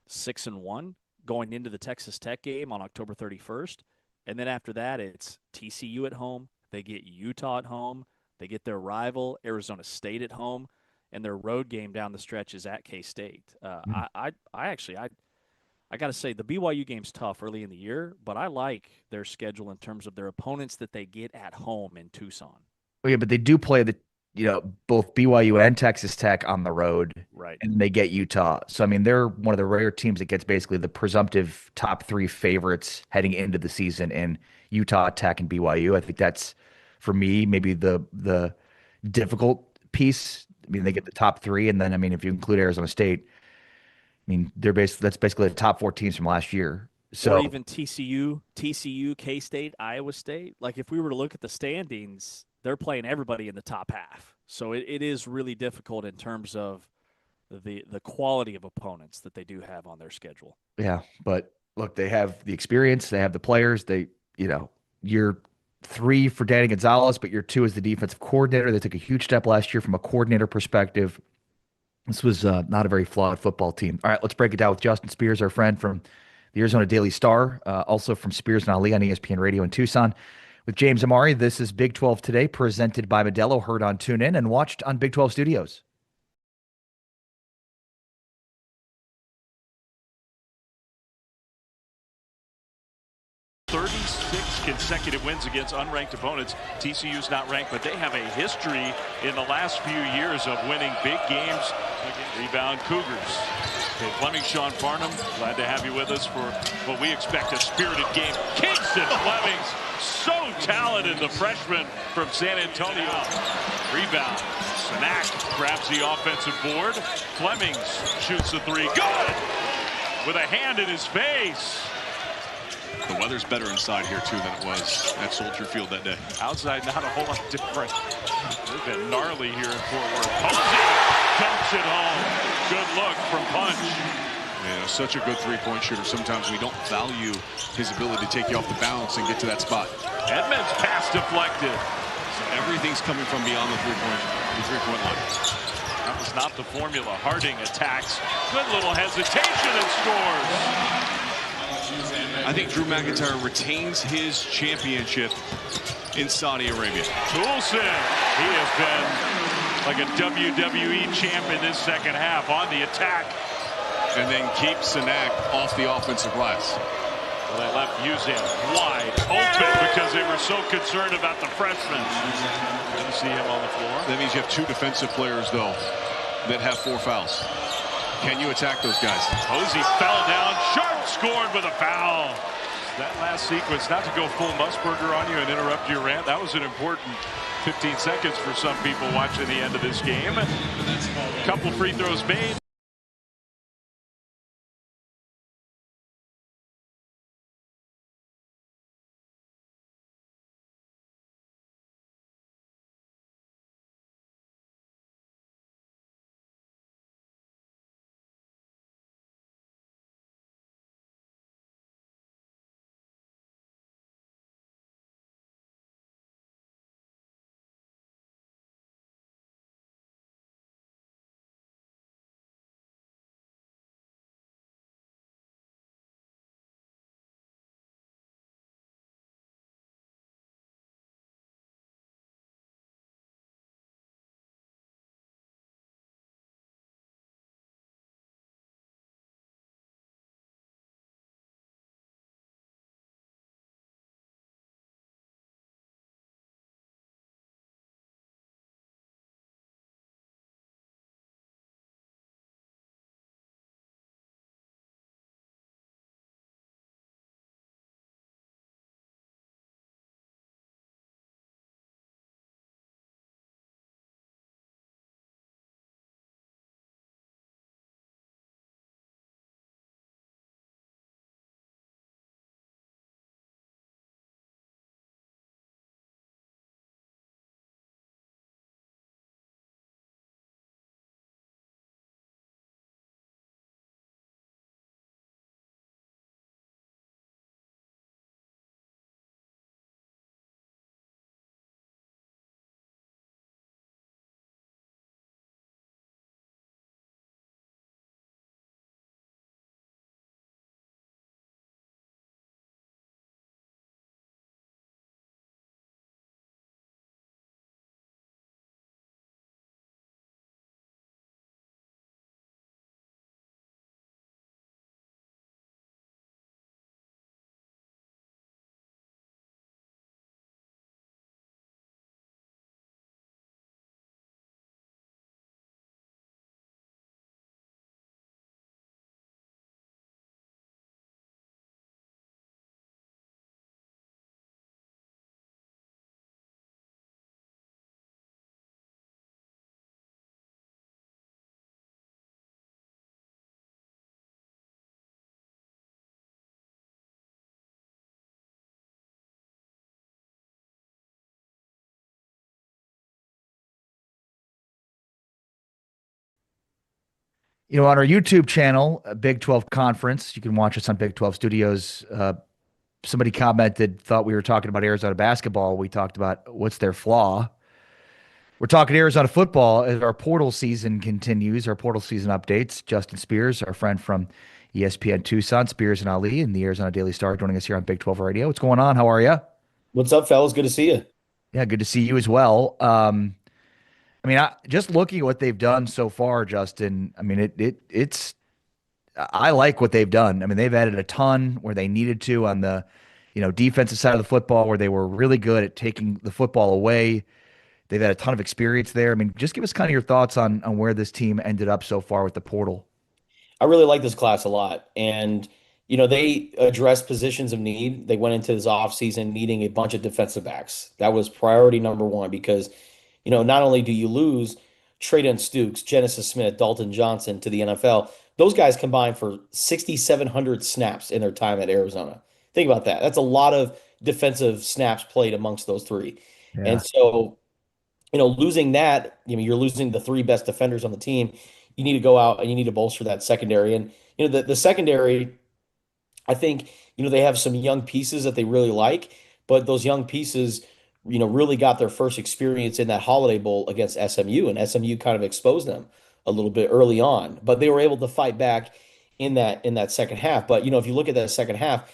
6-1 going into the Texas Tech game on October 31st. And then after that, it's TCU at home. They get Utah at home. They get their rival, Arizona State, at home, and their road game down the stretch is at K-State. I got to say, the BYU game's tough early in the year, but I like their schedule in terms of their opponents that they get at home in Tucson. Oh, yeah, but they do play both BYU and Texas Tech on the road, right? And they get Utah. So, I mean, they're one of the rare teams that gets basically the presumptive top 3 favorites heading into the season in Utah, Tech, and BYU. I think that's, for me, maybe the difficult piece. I mean, they get the top 3, and then, I mean, if you include Arizona State, I mean, that's basically the top 4 teams from last year. So, or even TCU, K-State, Iowa State. Like, if we were to look at the standings, they're playing everybody in the top half. So it is really difficult in terms of the quality of opponents that they do have on their schedule. Yeah, but look, they have the experience, they have the players. Year 3 for Danny Gonzalez, but year 2 as the defensive coordinator. They took a huge step last year from a coordinator perspective. This was not a very flawed football team. All right, let's break it down with Justin Spears, our friend from the Arizona Daily Star, also from Spears and Ali on ESPN Radio in Tucson. With James Amari, this is Big 12 Today, presented by Modelo, heard on TuneIn and watched on Big 12 Studios. consecutive wins against unranked opponents. TCU's not ranked, but they have a history in the last few years of winning big games. Rebound Cougars. Okay, Fleming, Sean Farnham, glad to have you with us for what we expect a spirited game. Kingston Fleming's so talented, the freshman from San Antonio. Rebound. Sanak grabs the offensive board. Flemings shoots the three. Good! With a hand in his face. The weather's better inside here, too, than it was at Soldier Field that day. Outside, not a whole lot different. It's been gnarly here in Fort Worth. Posey dumps it home. Good look from Punch. Yeah, such a good three-point shooter. Sometimes we don't value his ability to take you off the bounce and get to that spot. Edmonds pass deflected. So everything's coming from beyond the three-point line. That was not the formula. Harding attacks. Good little hesitation and scores. I think Drew McIntyre retains his championship in Saudi Arabia. Toulson, he has been like a WWE champ in this second half on the attack. And then keeps Sanak off the offensive glass. Well, they left Uzan wide open because they were so concerned about the freshman. Didn't see him on the floor. That means you have two defensive players, though, that have 4 fouls. Can you attack those guys? Posey fell down. Sharp scored with a foul. That last sequence, not to go full Musburger on you and interrupt your rant, that was an important 15 seconds for some people watching the end of this game. A couple free throws made. You know, on our YouTube channel, Big 12 Conference, you can watch us on Big 12 Studios. Somebody commented, thought we were talking about Arizona basketball. We talked about what's their flaw. We're talking Arizona football as our portal season continues, our portal season updates. Justin Spears, our friend from ESPN Tucson, Spears and Ali, and the Arizona Daily Star, joining us here on Big 12 Radio. What's going on? How are you? What's up, fellas? Good to see you. Yeah, good to see you as well. I mean, just looking at what they've done so far, Justin, I mean, I like what they've done. I mean, they've added a ton where they needed to on the, defensive side of the football where they were really good at taking the football away. They've had a ton of experience there. I mean, just give us kind of your thoughts on where this team ended up so far with the portal. I really like this class a lot. And, they addressed positions of need. They went into this offseason needing a bunch of defensive backs. That was priority number one because, not only do you lose Traydon Stukes, Genesis Smith, Dalton Johnson to the NFL, those guys combined for 6,700 snaps in their time at Arizona. Think about that. That's a lot of defensive snaps played amongst those three. Yeah. And so, losing that, you're losing the three best defenders on the team. You need to go out and you need to bolster that secondary. And, the secondary, I think, they have some young pieces that they really like, but those young pieces, really got their first experience in that Holiday Bowl against SMU, and SMU kind of exposed them a little bit early on, but they were able to fight back in that second half. But, if you look at that second half,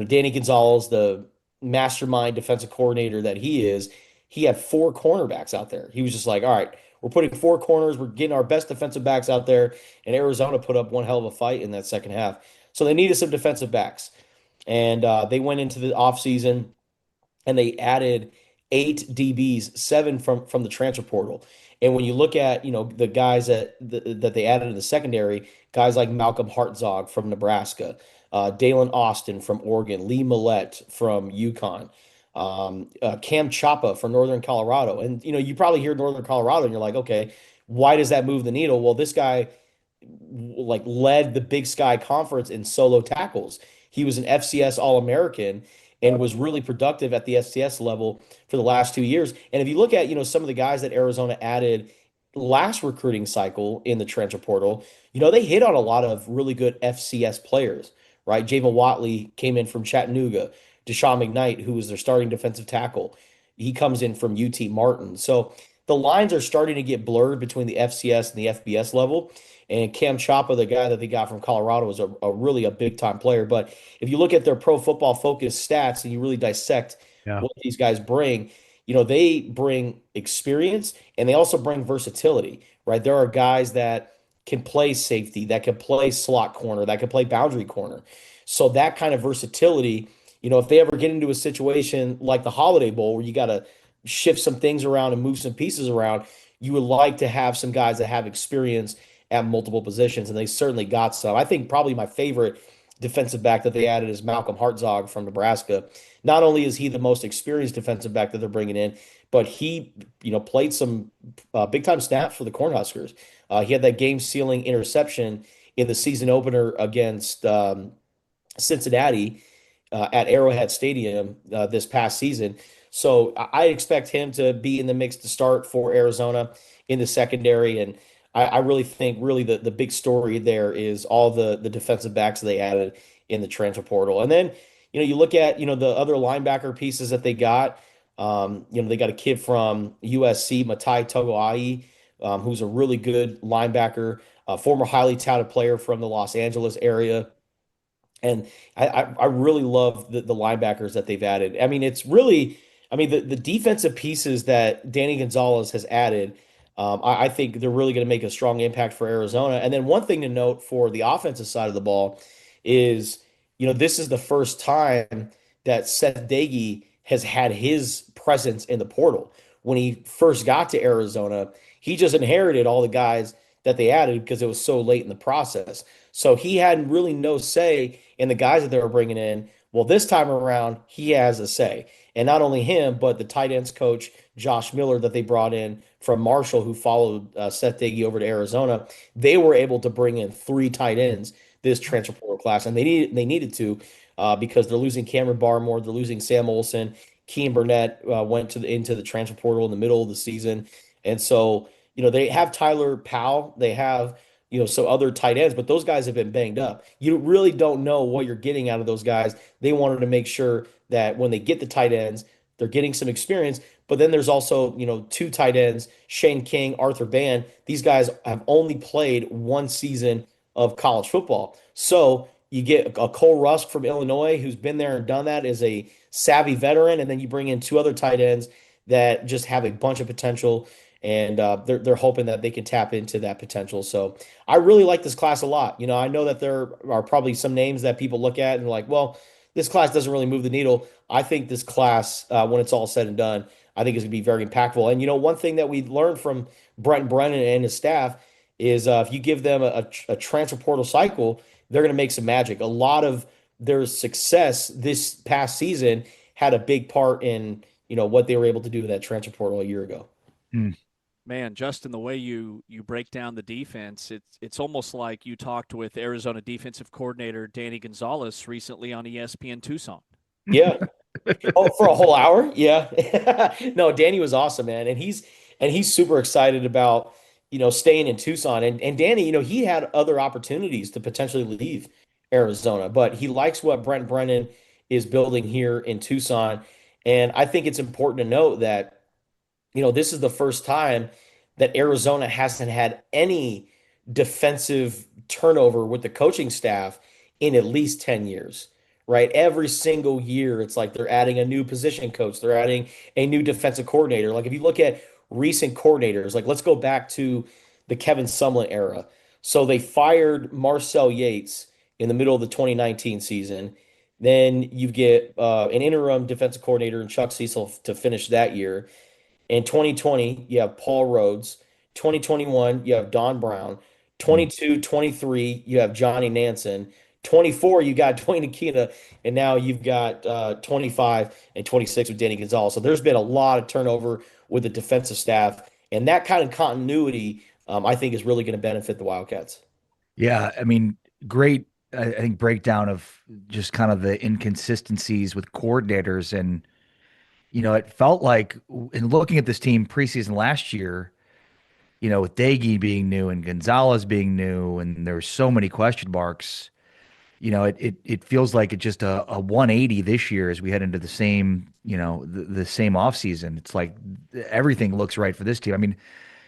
Danny Gonzalez, the mastermind defensive coordinator that he is, he had four cornerbacks out there. He was just like, all right, we're putting four corners, we're getting our best defensive backs out there, and Arizona put up one hell of a fight in that second half. So they needed some defensive backs. And they went into the offseason and they added 8 DBs, seven from the transfer portal. And when you look at, the guys that they added in the secondary, guys like Malcolm Hartzog from Nebraska, Dalen Austin from Oregon, Lee Millette from UConn, Cam Chapa from Northern Colorado. And, you probably hear Northern Colorado and you're like, okay, why does that move the needle? Well, this guy led the Big Sky Conference in solo tackles. He was an FCS All-American and was really productive at the FCS level for the last 2 years. And if you look at, some of the guys that Arizona added last recruiting cycle in the transfer portal, they hit on a lot of really good FCS players, right? Javon Watley came in from Chattanooga. Deshaun McKnight, who was their starting defensive tackle, he comes in from UT Martin. So the lines are starting to get blurred between the FCS and the FBS level. And Cam Chapa, the guy that they got from Colorado, was really a big time player. But if you look at their Pro Football Focus stats and you really dissect what these guys bring, they bring experience and they also bring versatility, right? There are guys that can play safety, that can play slot corner, that can play boundary corner. So that kind of versatility, if they ever get into a situation like the Holiday Bowl where you got to shift some things around and move some pieces around, you would like to have some guys that have experience at multiple positions, and they certainly got some. I think probably my favorite defensive back that they added is Malcolm Hartzog from Nebraska. Not only is he the most experienced defensive back that they're bringing in, but he, played some big-time snaps for the Cornhuskers. He had that game-sealing interception in the season opener against Cincinnati at Arrowhead Stadium this past season. So I expect him to be in the mix to start for Arizona in the secondary, and I really think the big story there is all the defensive backs they added in the transfer portal. And then, you look at, the other linebacker pieces that they got. They got a kid from USC, Matai Togoai, who's a really good linebacker, a former highly touted player from the Los Angeles area. And I really love the linebackers that they've added. I mean, the defensive pieces that Danny Gonzalez has added, I think they're really going to make a strong impact for Arizona. And then one thing to note for the offensive side of the ball is, this is the first time that Seth Dagey has had his presence in the portal. When he first got to Arizona, he just inherited all the guys that they added because it was so late in the process. So he had really no say in the guys that they were bringing in. Well, this time around, he has a say. And not only him, but the tight ends coach, Josh Miller, that they brought in from Marshall, who followed Seth Dagey over to Arizona, they were able to bring in 3 tight ends this transfer portal class. And they needed to because they're losing Cameron Barmore, they're losing Sam Olson. Kean Burnett went into the transfer portal in the middle of the season. And so, they have Tyler Powell. They have, so other tight ends, but those guys have been banged up. You really don't know what you're getting out of those guys. They wanted to make sure that when they get the tight ends, they're getting some experience. But then there's also, 2 tight ends, Shane King, Arthur Band. These guys have only played 1 season of college football. So you get a Cole Rusk from Illinois who's been there and done that as a savvy veteran. And then you bring in 2 other tight ends that just have a bunch of potential. And they're hoping that they can tap into that potential. So I really like this class a lot. I know that there are probably some names that people look at and like, well, this class doesn't really move the needle. I think this class, when it's all said and done, I think is going to be very impactful. And one thing that we learned from Brent Brennan and his staff is if you give them a transfer portal cycle, they're going to make some magic. A lot of their success this past season had a big part in what they were able to do in that transfer portal a year ago. Man, Justin, the way you break down the defense, it's almost like you talked with Arizona defensive coordinator Danny Gonzalez recently on ESPN Tucson. Yeah. Oh, for a whole hour? Yeah. No, Danny was awesome, man. And he's super excited about, staying in Tucson. And Danny, he had other opportunities to potentially leave Arizona, but he likes what Brent Brennan is building here in Tucson. And I think it's important to note that this is the first time that Arizona hasn't had any defensive turnover with the coaching staff in at least 10 years, right? Every single year, it's like they're adding a new position coach, they're adding a new defensive coordinator. Like if you look at recent coordinators, like let's go back to the Kevin Sumlin era. So they fired Marcel Yates in the middle of the 2019 season. Then you get an interim defensive coordinator in Chuck Cecil to finish that year. In 2020, you have Paul Rhodes. 2021, you have Don Brown. 22, 23, you have Johnny Nansen. 24, you got Dwayne Aquina, and now you've got 25 and 26 with Danny Gonzalez. So there's been a lot of turnover with the defensive staff, and that kind of continuity, I think, is really going to benefit the Wildcats. Yeah, I mean, great, I think, breakdown of just kind of the inconsistencies with coordinators. And, it felt like in looking at this team preseason last year, with Daggy being new and Gonzalez being new, and there were so many question marks, it feels like it's just a 180 this year as we head into the same, the same offseason. It's like everything looks right for this team. I mean,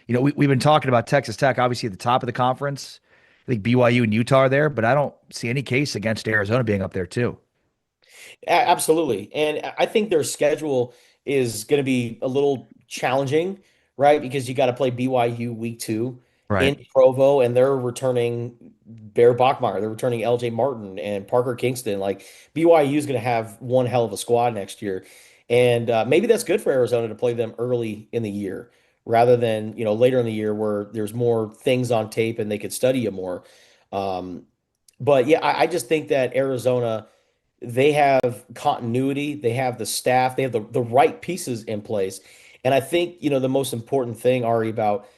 we've been talking about Texas Tech, obviously at the top of the conference. I think BYU and Utah are there, but I don't see any case against Arizona being up there too. Absolutely. And I think their schedule is going to be a little challenging, right? Because you got to play BYU week 2 Right. in Provo, and they're returning Bear Bachmeyer. They're returning LJ Martin and Parker Kingston. Like BYU is going to have one hell of a squad next year. And maybe that's good for Arizona to play them early in the year rather than, later in the year where there's more things on tape and they could study you more. Um, but yeah, I just think that Arizona, they have continuity, they have the staff, they have the right pieces in place. And I think, the most important thing, Ari, about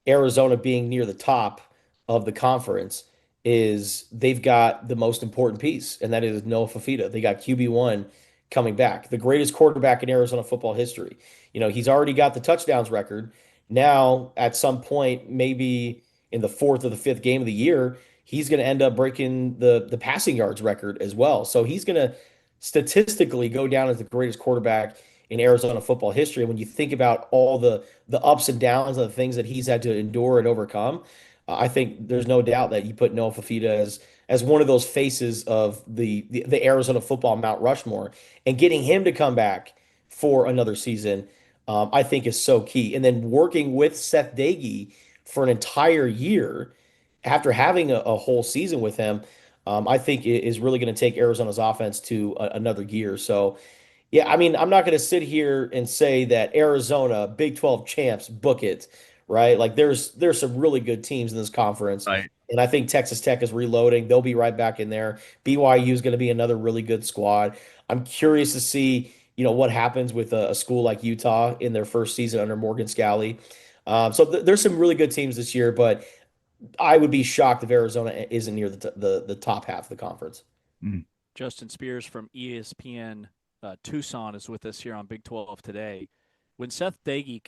Arizona being near the top of the conference is they've got the most important piece, and that is Noah Fafita. They got QB1 coming back, the greatest quarterback in Arizona football history. He's already got the touchdowns record. Now, at some point, maybe in the fourth or the fifth game of the year, he's going to end up breaking the passing yards record as well. So he's going to statistically go down as the greatest quarterback in Arizona football history. When you think about all the ups and downs and the things that he's had to endure and overcome, I think there's no doubt that you put Noah Fafita as one of those faces of the Arizona football Mount Rushmore, and getting him to come back for another season, I think is so key. And then working with Seth Dagey for an entire year after having a whole season with him, I think is really going to take Arizona's offense to another gear. So, yeah, I mean, I'm not going to sit here and say that Arizona, Big 12 champs, book it, right? Like there's some really good teams in this conference. Right. And I think Texas Tech is reloading. They'll be right back in there. BYU is going to be another really good squad. I'm curious to see, what happens with a school like Utah in their first season under Morgan Scalley. So there's some really good teams this year, but I would be shocked if Arizona isn't near the top half of the conference. Mm. Justin Spears from ESPN Tucson is with us here on Big 12 today. When Seth Dagey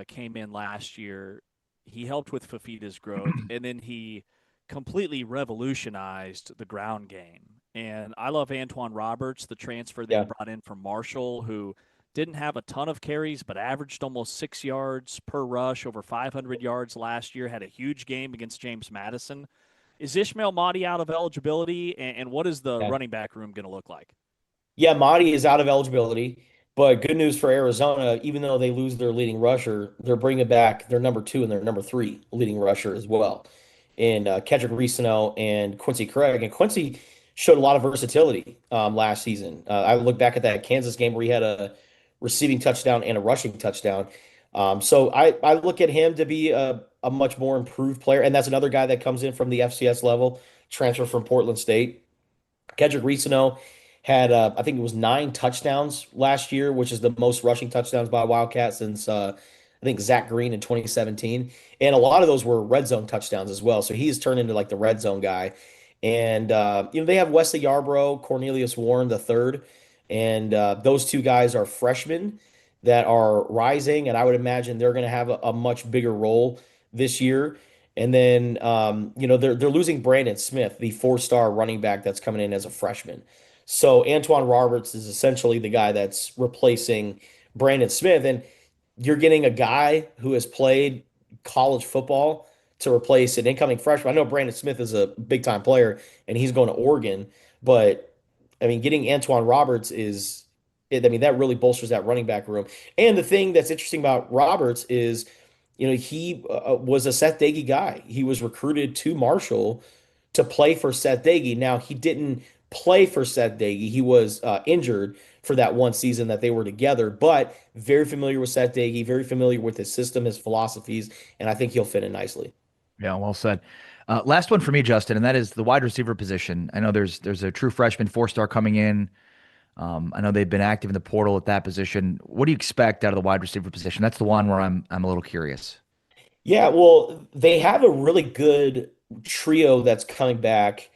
came in last year, he helped with Fafita's growth, and then he completely revolutionized the ground game. And I love Antoine Roberts, the transfer they brought in from Marshall, who didn't have a ton of carries, but averaged almost 6 yards per rush, over 500 yards last year, had a huge game against James Madison. Is Ishmael Mahdi out of eligibility, and what is the running back room going to look like? Yeah, Mahdi is out of eligibility, but good news for Arizona, even though they lose their leading rusher, they're bringing back their number 2 and their number 3 leading rusher as well, in Kedrick Reesano and Quincy Craig. And Quincy showed a lot of versatility last season. I look back at that Kansas game where he had a receiving touchdown and a rushing touchdown. So I look at him to be a much more improved player. And that's another guy that comes in from the FCS level, transfer from Portland State. Kedrick Reesano had, I think it was 9 touchdowns last year, which is the most rushing touchdowns by a Wildcat since I think Zach Green in 2017. And a lot of those were red zone touchdowns as well. So he's turned into like the red zone guy. And, they have Wesley Yarbrough, Cornelius Warren the third. And those two guys are freshmen that are rising. And I would imagine they're going to have a much bigger role this year. And then, they're losing Brandon Smith, the 4-star running back that's coming in as a freshman. So Antoine Roberts is essentially the guy that's replacing Brandon Smith. And you're getting a guy who has played college football to replace an incoming freshman. I know Brandon Smith is a big time player and he's going to Oregon, but I mean, getting Antoine Roberts that really bolsters that running back room. And the thing that's interesting about Roberts is, he was a Seth Doege guy. He was recruited to Marshall to play for Seth Doege. Now, he didn't play for Seth Doege. He was injured for that one season that they were together, but very familiar with Seth Doege, very familiar with his system, his philosophies, and I think he'll fit in nicely. Yeah, well said. Last one for me, Justin, and that is the wide receiver position. I know there's a true freshman 4-star coming in. I know they've been active in the portal at that position. What do you expect out of the wide receiver position? That's the one where I'm a little curious. Yeah, well, they have a really good trio that's coming back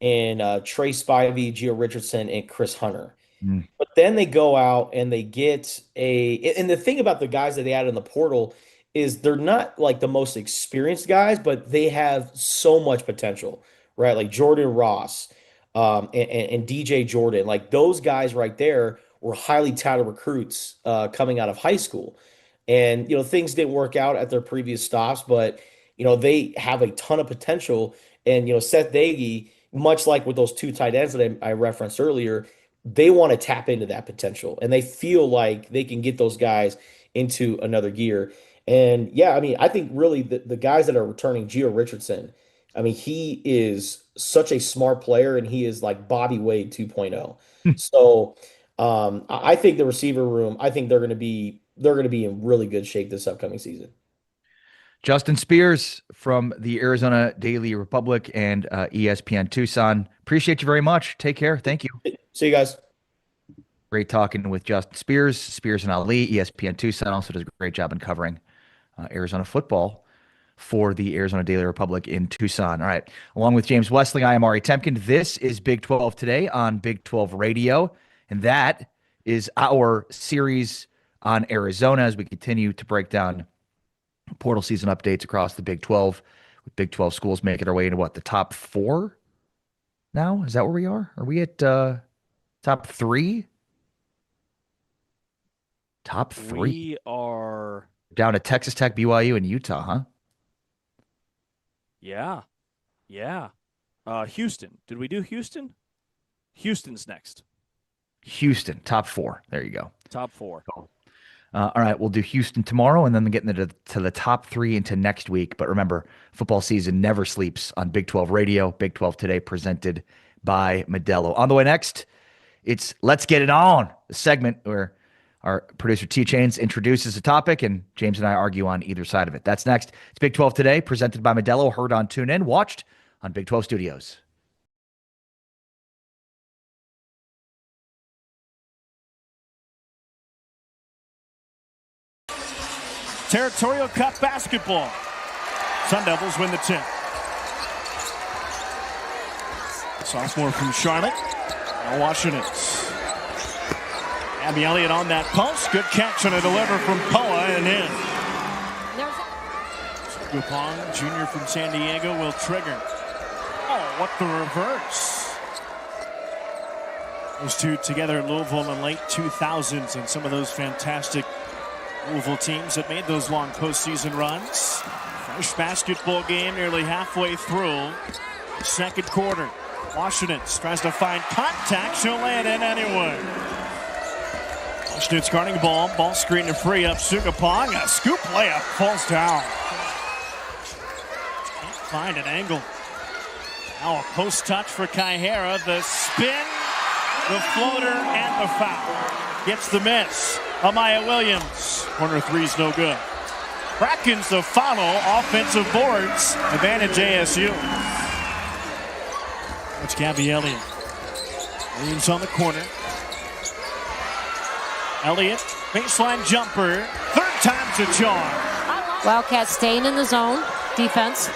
in Trey Spivey, Gio Richardson, and Chris Hunter. But then they go out and they get and the thing about the guys that they added in the portal is they're not like the most experienced guys, but they have so much potential, right? Like Jordan Ross and DJ Jordan, like those guys right there were highly touted recruits coming out of high school. And, things didn't work out at their previous stops, but, they have a ton of potential. And, Seth Doege, much like with those 2 tight ends that I referenced earlier, they want to tap into that potential and they feel like they can get those guys into another gear. And yeah, I mean, I think really the guys that are returning, Gio Richardson, I mean, he is such a smart player and he is like Bobby Wade 2.0. So I think the receiver room, I think they're going to be in really good shape this upcoming season. Justin Spears from the Arizona Daily Republic and ESPN Tucson. Appreciate you very much. Take care. Thank you. See you guys. Great talking with Justin Spears and Ali. ESPN Tucson also does a great job in covering Arizona football for the Arizona Daily Republic in Tucson. All right. Along with James Westling, I am Ari Temkin. This is Big 12 Today on Big 12 Radio. And that is our series on Arizona as we continue to break down portal season updates across the Big 12, with Big 12 schools making their way into the top 4 now? Is that where we are? Are we at top 3? Top 3. We are down to Texas Tech, BYU, and Utah, huh? Yeah. Houston. Did we do Houston? Houston's next. Houston, top 4. There you go. Top 4. All right, we'll do Houston tomorrow and then getting to the top 3 into next week. But remember, football season never sleeps on Big 12 Radio. Big 12 Today presented by Modelo. On the way next, it's Let's Get It On, the segment where our producer T-Chains introduces a topic and James and I argue on either side of it. That's next. It's Big 12 Today presented by Modelo, heard on TuneIn, watched on Big 12 Studios. Territorial Cup basketball. Sun Devils win the tip. Sophomore from Charlotte. Now Washington. Abby Elliott on that pulse. Good catch and a deliver from Poa and in. Gupong, junior from San Diego, will trigger. Oh, what the reverse. Those two together in Louisville in the late 2000s and some of those fantastic Louisville teams that made those long postseason runs. Fresh basketball game nearly halfway through. Second quarter. Washington tries to find contact. She'll lay it in anyway. Washington's guarding the ball. Ball screen to free up Sugapong. A scoop layup falls down. Can't find an angle. Now a post touch for Kaihara. The spin, the floater, and the foul. Gets the miss. Amaya Williams. Corner three's no good. Brackens the follow. Offensive boards. Advantage ASU. That's Gabby Elliott. Williams on the corner. Elliott, baseline jumper. Third time's a charm. Wildcats staying in the zone. Defense.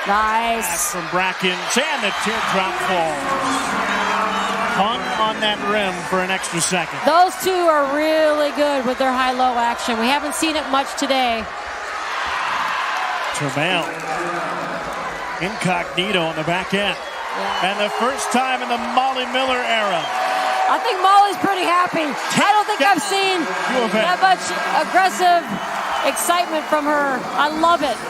Nice. Pass from Brackens, and the teardrop falls. Hung on that rim for an extra second. Those two are really good with their high-low action. We haven't seen it much today. Termel. Incognito on the back end. Yeah. And the first time in the Molly Miller era. I think Molly's pretty happy. I don't think I've seen that much aggressive excitement from her. I love it.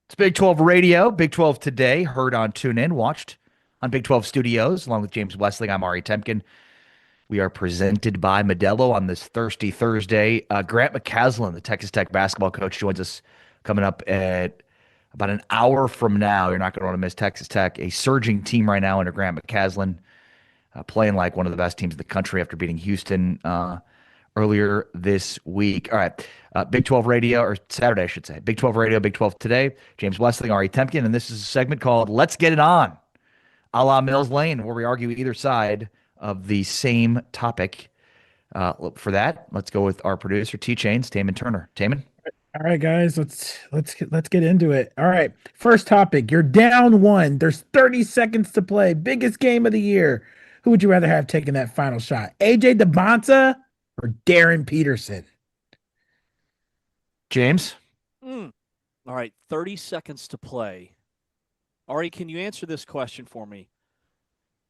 It's Big 12 Radio, Big 12 Today, heard on TuneIn, watched on Big 12 Studios, along with James Westling. I'm Ari Temkin. We are presented by Modelo on this Thirsty Thursday. Grant McCasland, the Texas Tech basketball coach, joins us coming up at about an hour from now. You're not going to want to miss Texas Tech, a surging team right now under Grant McCasland, playing like one of the best teams in the country after beating Houston earlier this week. All right. Big 12 Radio, or Saturday, I should say. Big 12 Radio, Big 12 Today. James Westling, Ari Temkin, and this is a segment called Let's Get It On, a la Mills Lane, where we argue either side of the same topic. For that, let's go with our producer, T-Chains, Taman Turner. Taman? All right, guys, let's get into it. All right, first topic. You're down one. There's 30 seconds to play. Biggest game of the year. Who would you rather have taking that final shot? AJ DeBonta or Darren Peterson? James? All right, 30 seconds to play. Ari, can you answer this question for me?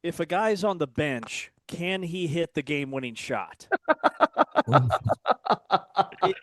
If a guy's on the bench, can he hit the game-winning shot?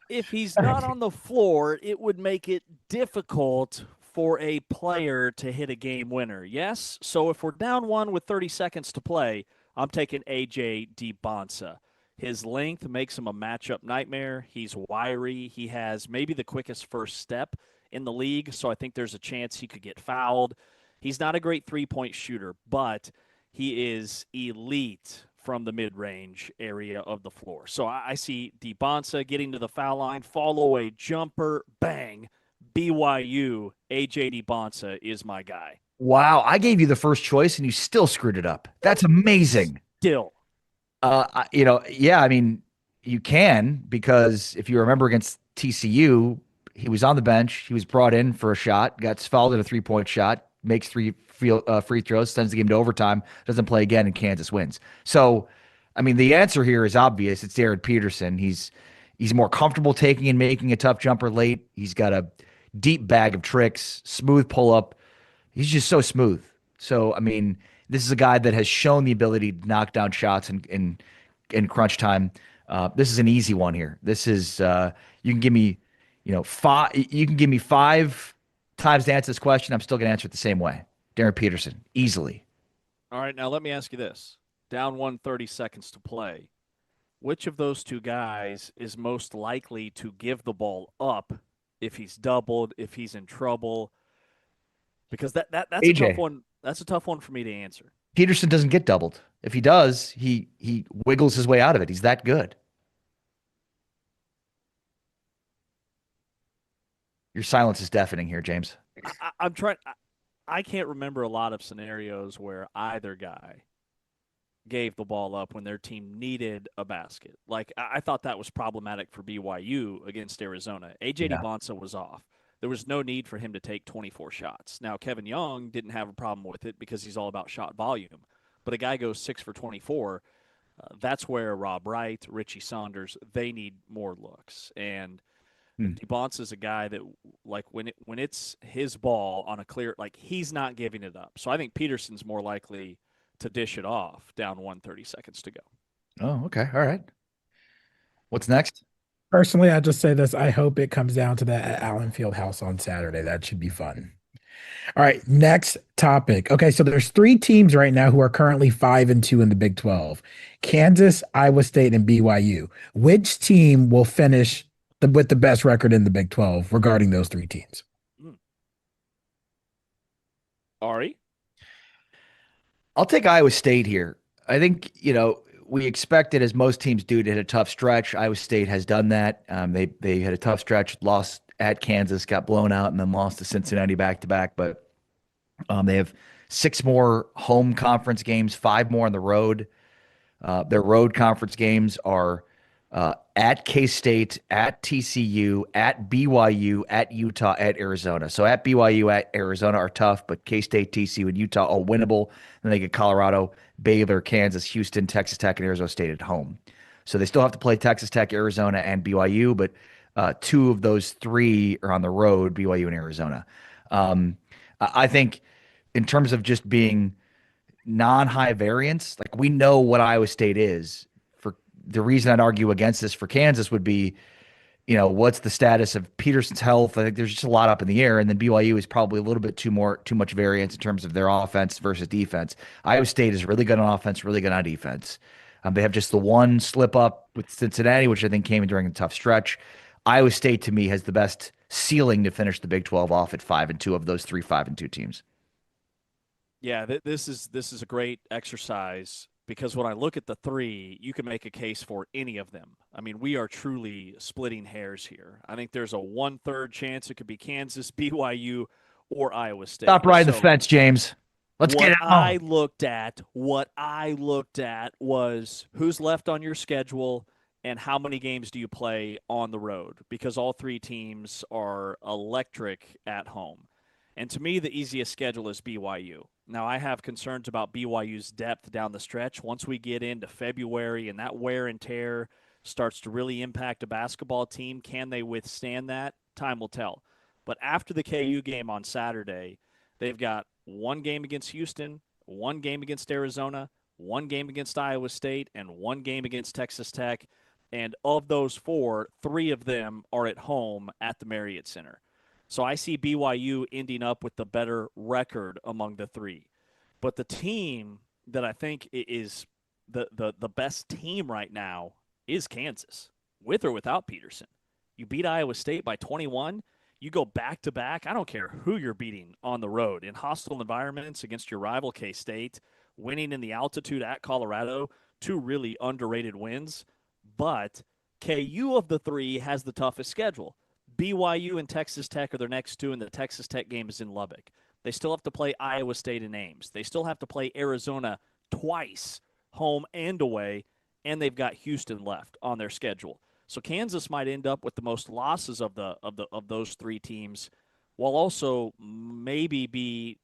If he's not on the floor, it would make it difficult for a player to hit a game winner. Yes? So if we're down one with 30 seconds to play, I'm taking A.J. DeBonta. His length makes him a matchup nightmare. He's wiry. He has maybe the quickest first step in the league, so I think there's a chance he could get fouled. He's not a great three-point shooter, but he is elite from the mid-range area of the floor. So I see DeBonsa getting to the foul line, follow away jumper, bang. BYU, A.J. DeBonsa is my guy. Wow, I gave you the first choice and you still screwed it up. That's amazing. Still. Yeah, I mean, you can, because if you remember against TCU, he was on the bench. He was brought in for a shot, got fouled at a 3-point shot, makes free throws, sends the game to overtime, doesn't play again, and Kansas wins. So, I mean, the answer here is obvious. It's Jared Peterson. He's more comfortable taking and making a tough jumper late. He's got a deep bag of tricks, smooth pull up. He's just so smooth. So, I mean, this is a guy that has shown the ability to knock down shots in crunch time. This is an easy one here. This is you can give me, five. You can give me 5 times to answer this question. I'm still going to answer it the same way. Darren Peterson, easily. All right, now let me ask you this: down 1:30 seconds to play, which of those two guys is most likely to give the ball up if he's doubled, if he's in trouble? Because that's AJ. a tough one. That's a tough one for me to answer. Peterson doesn't get doubled. If he does, he wiggles his way out of it. He's that good. Your silence is deafening here, James. I'm trying. I can't remember a lot of scenarios where either guy gave the ball up when their team needed a basket. Like, I thought that was problematic for BYU against Arizona. A.J. DeBonsa was off. There was no need for him to take 24 shots. Now, Kevin Young didn't have a problem with it because he's all about shot volume. But a guy goes 6 for 24, that's where Rob Wright, Richie Saunders, they need more looks. And DeBonsa is a guy that, like, when it's his ball on a clear, like, he's not giving it up. So I think Peterson's more likely to dish it off down 1:30 seconds to go. Oh, okay. All right. What's next? Personally, I just say this. I hope it comes down to that at Allen Fieldhouse on Saturday. That should be fun. All right, next topic. Okay, so there's 3 teams right now who are currently 5-2 in the Big 12. Kansas, Iowa State, and BYU. Which team will finish with the best record in the Big 12 regarding those 3 teams? Ari? I'll take Iowa State here. I think, we expected, as most teams do, to hit a tough stretch. Iowa State has done that. They had a tough stretch, lost at Kansas, got blown out, and then lost to Cincinnati back-to-back. But they have 6 more home conference games, 5 more on the road. Their road conference games are at K-State, at TCU, at BYU, at Utah, at Arizona. So at BYU, at Arizona are tough, but K-State, TCU, and Utah all winnable. Then they get Colorado, Baylor, Kansas, Houston, Texas Tech, and Arizona State at home. So they still have to play Texas Tech, Arizona, and BYU, but 2 of those 3 are on the road, BYU and Arizona. I think in terms of just being non-high variance, like, we know what Iowa State is. For the reason I'd argue against this for Kansas would be, what's the status of Peterson's health? I think there's just a lot up in the air, and then BYU is probably a little bit too much variance in terms of their offense versus defense. Iowa State is really good on offense, really good on defense. They have just the one slip up with Cincinnati, which I think came during a tough stretch. Iowa State, to me, has the best ceiling to finish the Big 12 off at 5-2 of those 3 5-2 teams. Yeah, this is a great exercise, because when I look at the 3, you can make a case for any of them. I mean, we are truly splitting hairs here. I think there's a 1/3 chance it could be Kansas, BYU, or Iowa State. Stop riding the fence, James. Let's get it on. What I looked at was who's left on your schedule and how many games do you play on the road, because all 3 teams are electric at home. And to me, the easiest schedule is BYU. Now, I have concerns about BYU's depth down the stretch. Once we get into February and that wear and tear starts to really impact a basketball team, can they withstand that? Time will tell. But after the KU game on Saturday, they've got 1 game against Houston, 1 game against Arizona, 1 game against Iowa State, and 1 game against Texas Tech. And of those 4, 3 of them are at home at the Marriott Center. So I see BYU ending up with the better record among the 3. But the team that I think is the best team right now is Kansas, with or without Peterson. You beat Iowa State by 21. You go back-to-back. I don't care who you're beating on the road in hostile environments against your rival K-State. winning in the altitude at Colorado, 2 really underrated wins. But KU of the 3 has the toughest schedule. BYU and Texas Tech are their next 2, and the Texas Tech game is in Lubbock. They still have to play Iowa State and Ames. They still have to play Arizona twice, home and away, and they've got Houston left on their schedule. So Kansas might end up with the most losses of those 3 teams, while also maybe be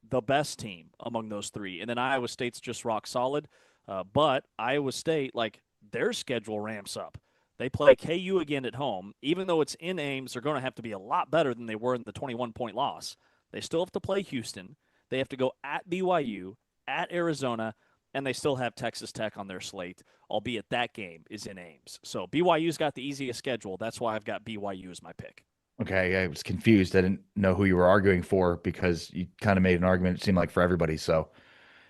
the best team among those 3. And then Iowa State's just rock solid. But Iowa State, like, their schedule ramps up. They play KU again at home. Even though it's in Ames, they're going to have to be a lot better than they were in the 21-point loss. They still have to play Houston. They have to go at BYU, at Arizona, and they still have Texas Tech on their slate, albeit that game is in Ames. So BYU's got the easiest schedule. That's why I've got BYU as my pick. Okay, I was confused. I didn't know who you were arguing for because you kind of made an argument, it seemed like, for everybody. So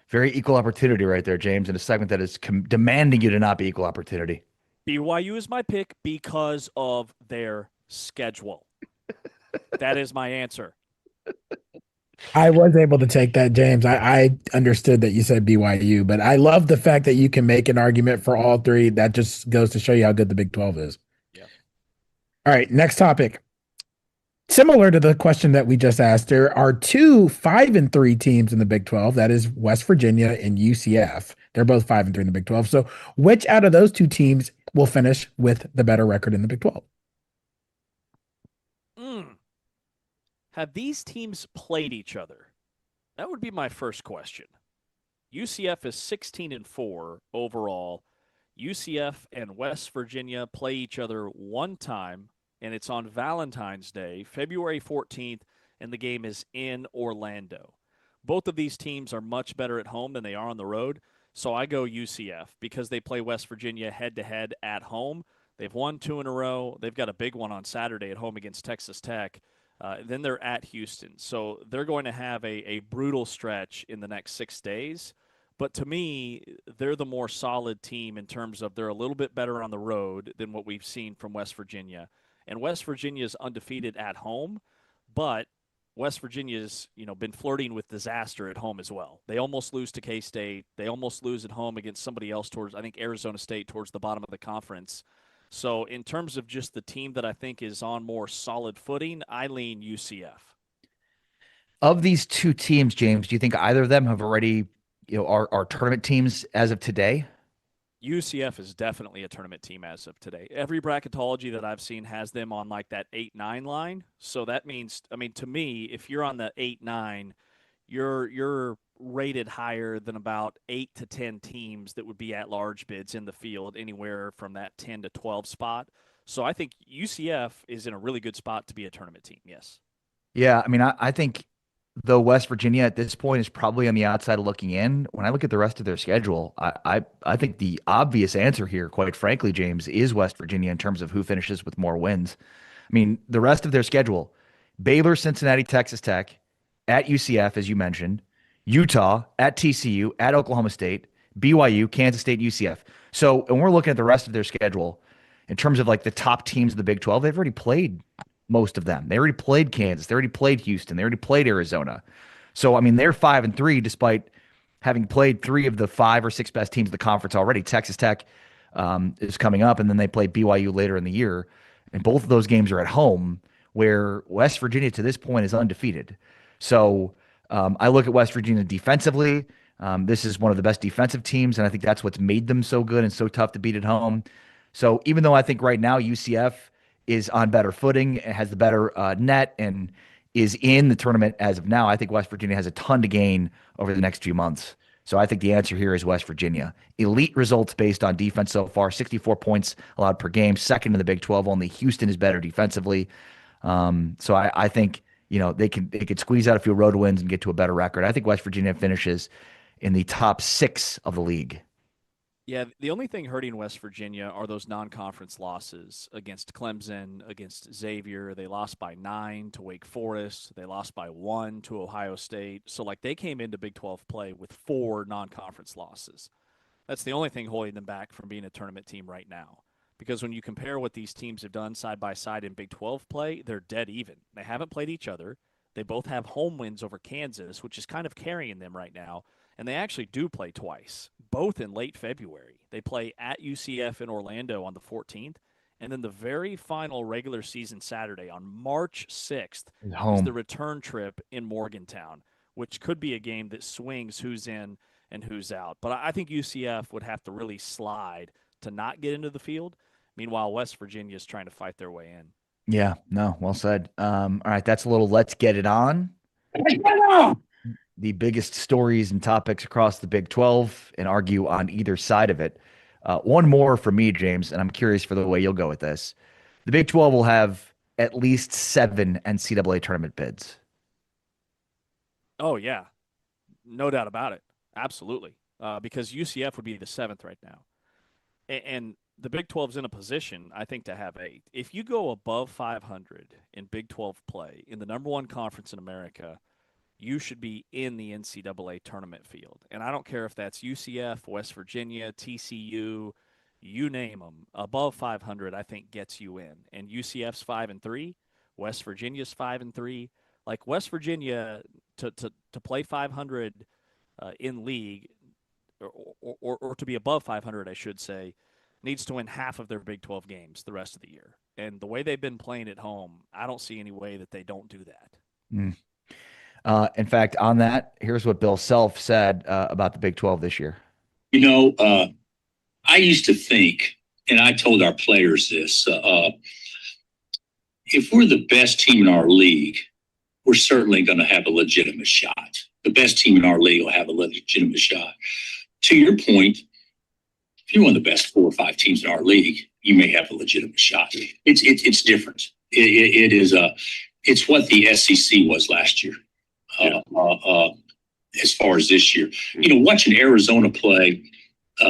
very equal opportunity right there, James, in a segment that is demanding you to not be equal opportunity. BYU is my pick because of their schedule. That is my answer. I was able to take that, James. I understood that you said BYU, but I love the fact that you can make an argument for all 3. That just goes to show you how good the Big 12 is. Yeah. All right, next topic. Similar to the question that we just asked, there are 2 5-3 teams in the Big 12. That is West Virginia and UCF. They're both 5-3 in the Big 12. So which out of those 2 teams will finish with the better record in the Big 12? Have these teams played each other? That would be my first question. UCF is 16-4 overall. UCF and West Virginia play each other one time, and it's on Valentine's Day, February 14th, and the game is in Orlando. Both of these teams are much better at home than they are on the road, so I go UCF because they play West Virginia head-to-head at home. They've won 2 in a row. They've got a big one on Saturday at home against Texas Tech. Then they're at Houston. So they're going to have a brutal stretch in the next 6 days. But to me, they're the more solid team in terms of they're a little bit better on the road than what we've seen from West Virginia. And West Virginia is undefeated at home, but West Virginia's, been flirting with disaster at home as well. They almost lose to K-State. They almost lose at home against somebody else towards, I think, Arizona State towards the bottom of the conference. So in terms of just the team that I think is on more solid footing, I lean UCF. Of these 2 teams, James, do you think either of them have already, are tournament teams as of today? UCF is definitely a tournament team as of today. Every bracketology that I've seen has them on like that 8-9 line. So that means, to me, if you're on the 8-9, you're rated higher than about 8 to 10 teams that would be at large bids in the field, anywhere from that 10 to 12 spot. So I think UCF is in a really good spot to be a tournament team. Yes. Yeah, I think though West Virginia at this point is probably on the outside looking in, when I look at the rest of their schedule, I think the obvious answer here, quite frankly, James, is West Virginia in terms of who finishes with more wins. The rest of their schedule: Baylor, Cincinnati, Texas Tech, at UCF, as you mentioned, Utah, at TCU, at Oklahoma State, BYU, Kansas State, UCF. So, and we're looking at the rest of their schedule in terms of like the top teams of the Big 12. They've already played most of them. They already played Kansas. They already played Houston. They already played Arizona. So, they're 5-3 despite having played 3 of the 5 or 6 best teams of the conference already. Texas Tech is coming up, and then they play BYU later in the year. And both of those games are at home, where West Virginia to this point is undefeated. So I look at West Virginia defensively. This is one of the best defensive teams, and I think that's what's made them so good and so tough to beat at home. So even though I think right now UCF is on better footing and has the better net and is in the tournament as of now, I think West Virginia has a ton to gain over the next few months. So I think the answer here is West Virginia. Elite results based on defense so far, 64 points allowed per game, second in the Big 12. Only Houston is better defensively. So I think they could squeeze out a few road wins and get to a better record. I think West Virginia finishes in the top 6 of the league. Yeah, the only thing hurting West Virginia are those non-conference losses against Clemson, against Xavier. They lost by 9 to Wake Forest. They lost by 1 to Ohio State. So, they came into Big 12 play with 4 non-conference losses. That's the only thing holding them back from being a tournament team right now. Because when you compare what these teams have done side by side in Big 12 play, they're dead even. They haven't played each other. They both have home wins over Kansas, which is kind of carrying them right now. And they actually do play twice, both in late February. They play at UCF in Orlando on the 14th. And then the very final regular season Saturday on March 6th is the return trip in Morgantown, which could be a game that swings who's in and who's out. But I think UCF would have to really slide to not get into the field. Meanwhile, West Virginia is trying to fight their way in. Yeah, no, well said. All right, that's a little let's get it on. The biggest stories and topics across the Big 12 and argue on either side of it. One more for me, James, and I'm curious for the way you'll go with this. The Big 12 will have at least 7 NCAA tournament bids. Oh, yeah. No doubt about it. Absolutely. Because UCF would be the 7th right now. And the Big 12's in a position, I think, to have 8. If you go above 500 in Big 12 play in the number 1 conference in America, you should be in the NCAA tournament field. And I don't care if that's UCF, West Virginia, TCU, you name them. Above 500, I think, gets you in. And UCF's 5-3, West Virginia's 5-3. Like West Virginia to play 500 in league, or to be above 500, I should say, needs to win half of their Big 12 games the rest of the year. And the way they've been playing at home, I don't see any way that they don't do that. In fact, on that, here's what Bill Self said about the Big 12 this year. You know, I used to think, and I told our players this, if we're the best team in our league, we're certainly going to have a legitimate shot. The best team in our league will have a legitimate shot. To your point, if you're one of the best 4 or 5 teams in our league, you may have a legitimate shot. It's different. It's what the SEC was last year. As far as this year, you know, watching Arizona play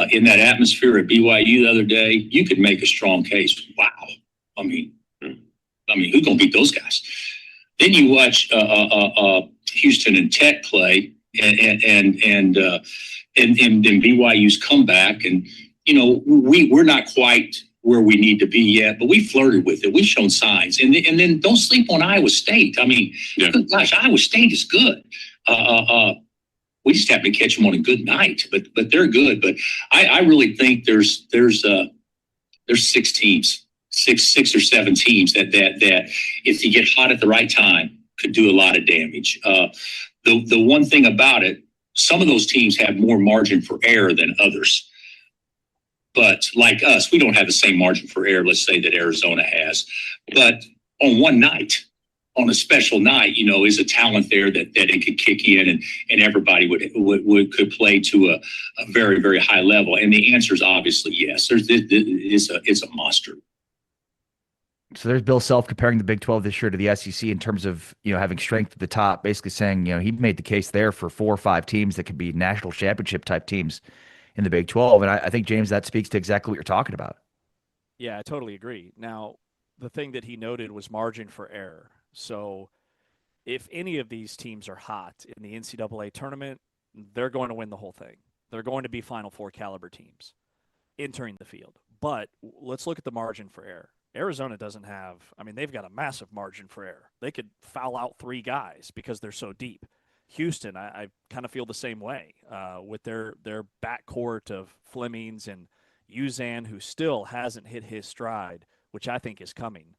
in that atmosphere at BYU the other day, you could make a strong case. Wow. I mean, who's going to beat those guys? Then you watch Houston and Tech play, and BYU's comeback, and you know we're not quite where we need to be yet, but we flirted with it. We've shown signs, and then don't sleep on Iowa State. I mean, good gosh, Iowa State is good. We just have to catch them on a good night, but they're good. But I really think there's 6 teams. Six or 7 teams that if you get hot at the right time could do a lot of damage. The one thing about it, some of those teams have more margin for error than others. But like us, we don't have the same margin for error, let's say, that Arizona has. But on one night, on a special night, you know, is a talent there that it could kick in and everybody could play to a very, very high level. And the answer is obviously yes. It's a monster. So there's Bill Self comparing the Big 12 this year to the SEC in terms of, you know, having strength at the top, basically saying, you know, he made the case there for 4 or 5 teams that could be national championship type teams in the Big 12. And I think, James, that speaks to exactly what you're talking about. Yeah, I totally agree. Now, the thing that he noted was margin for error. So if any of these teams are hot in the NCAA tournament, they're going to win the whole thing. They're going to be Final Four caliber teams entering the field. But let's look at the margin for error. Arizona doesn't have, I mean, they've got a massive margin for error. They could foul out 3 guys because they're so deep. Houston, I kind of feel the same way with their backcourt of Flemings and Uzan, who still hasn't hit his stride, which I think is coming.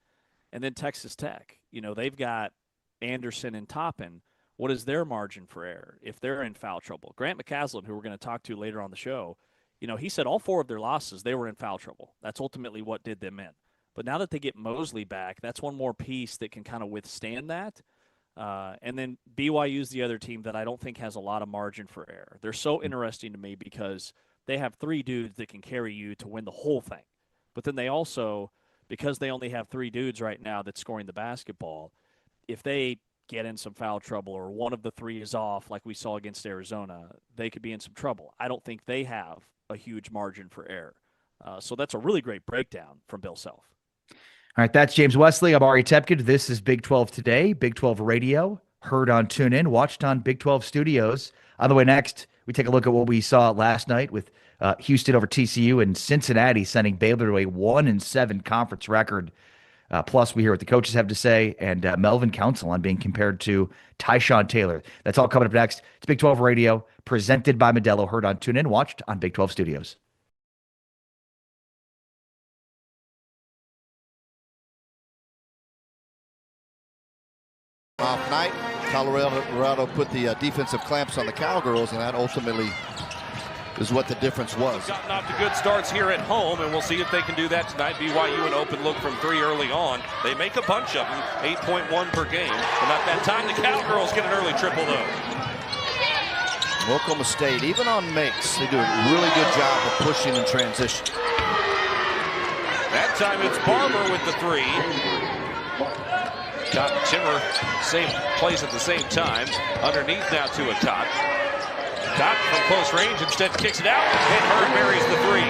And then Texas Tech, you know, they've got Anderson and Toppin. What is their margin for error if they're in foul trouble? Grant McCasland, who we're going to talk to later on the show, you know, he said all 4 of their losses, they were in foul trouble. That's ultimately what did them in. But now that they get Mosley back, that's one more piece that can kind of withstand that. And then BYU's the other team that I don't think has a lot of margin for error. They're so interesting to me because they have 3 dudes that can carry you to win the whole thing. But then they also, because they only have 3 dudes right now that's scoring the basketball, if they get in some foul trouble or one of the 3 is off like we saw against Arizona, they could be in some trouble. I don't think they have a huge margin for error. So that's a really great breakdown from Bill Self. All right, that's James Wesley. I'm Ari Tepkin. This is Big 12 Today, Big 12 Radio, heard on TuneIn, watched on Big 12 Studios. On the way next, we take a look at what we saw last night with Houston over TCU and Cincinnati sending Baylor to a 1-7 conference record. Plus, we hear what the coaches have to say, and Melvin Council on being compared to Tyshawn Taylor. That's all coming up next. It's Big 12 Radio, presented by Modelo, heard on TuneIn, watched on Big 12 Studios. Off night, Colorado put the defensive clamps on the Cowgirls, and that ultimately is what the difference was. They've gotten off to good starts here at home, and we'll see if they can do that tonight. BYU an open look from 3 early on. They make a bunch of them, 8.1 per game. And at that time, the Cowgirls get an early triple, though. Oklahoma State, even on makes, they do a really good job of pushing in transition. That time it's Barber with the 3. Cotton Timmer, same place at the same time. Underneath now to a Tot. Tot from close range, instead kicks it out, and Hurd buries the 3.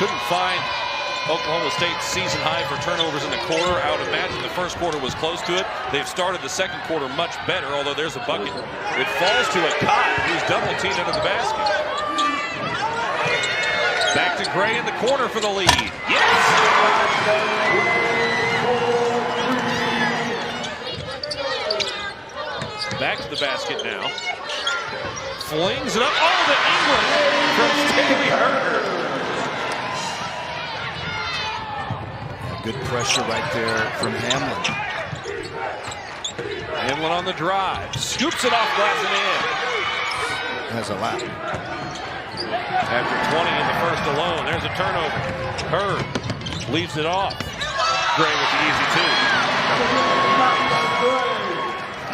Couldn't find Oklahoma State's season high for turnovers in the quarter. I would imagine the first quarter was close to it. They've started the second quarter much better, although there's a bucket. It falls to a Cott, who's double teamed under the basket. Back to Gray in the corner for the lead. Yes! Back to the basket now. Flings it up. Oh, to England from Staley Hurd. Good pressure right there from Hamlin. Hamlin on the drive. Scoops it off glass and in. Has a lap. After 20 in the first alone, there's a turnover. Hurd leaves it off. Gray with the easy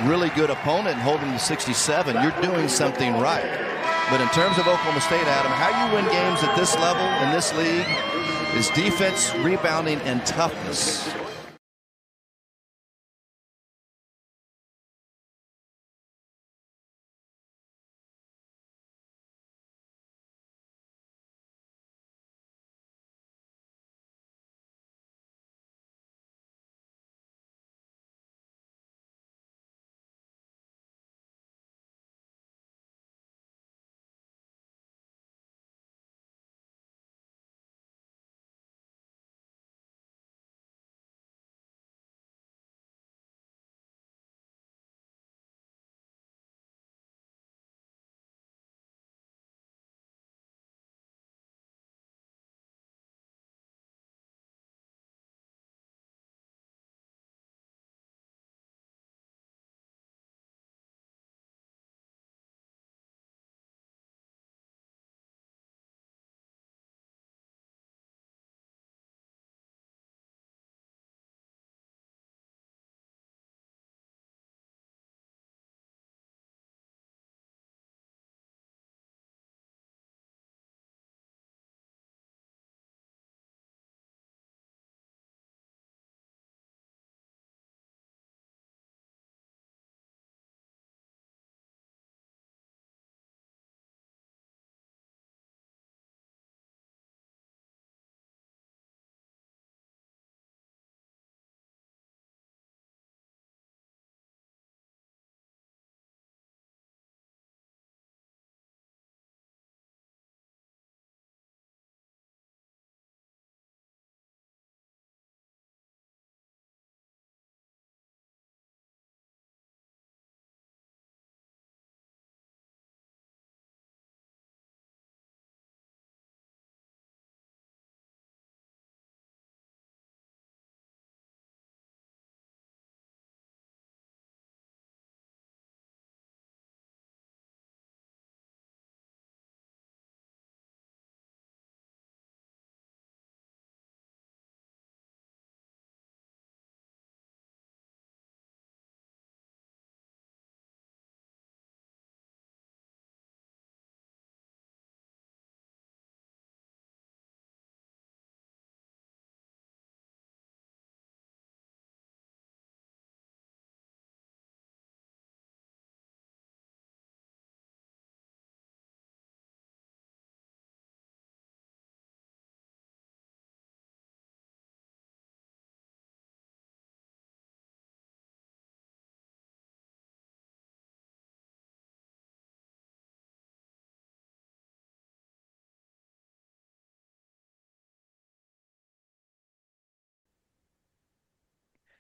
2. Really good opponent holding the 67. You're doing something right. But in terms of Oklahoma State, Adam, how you win games at this level in this league is defense, rebounding, and toughness.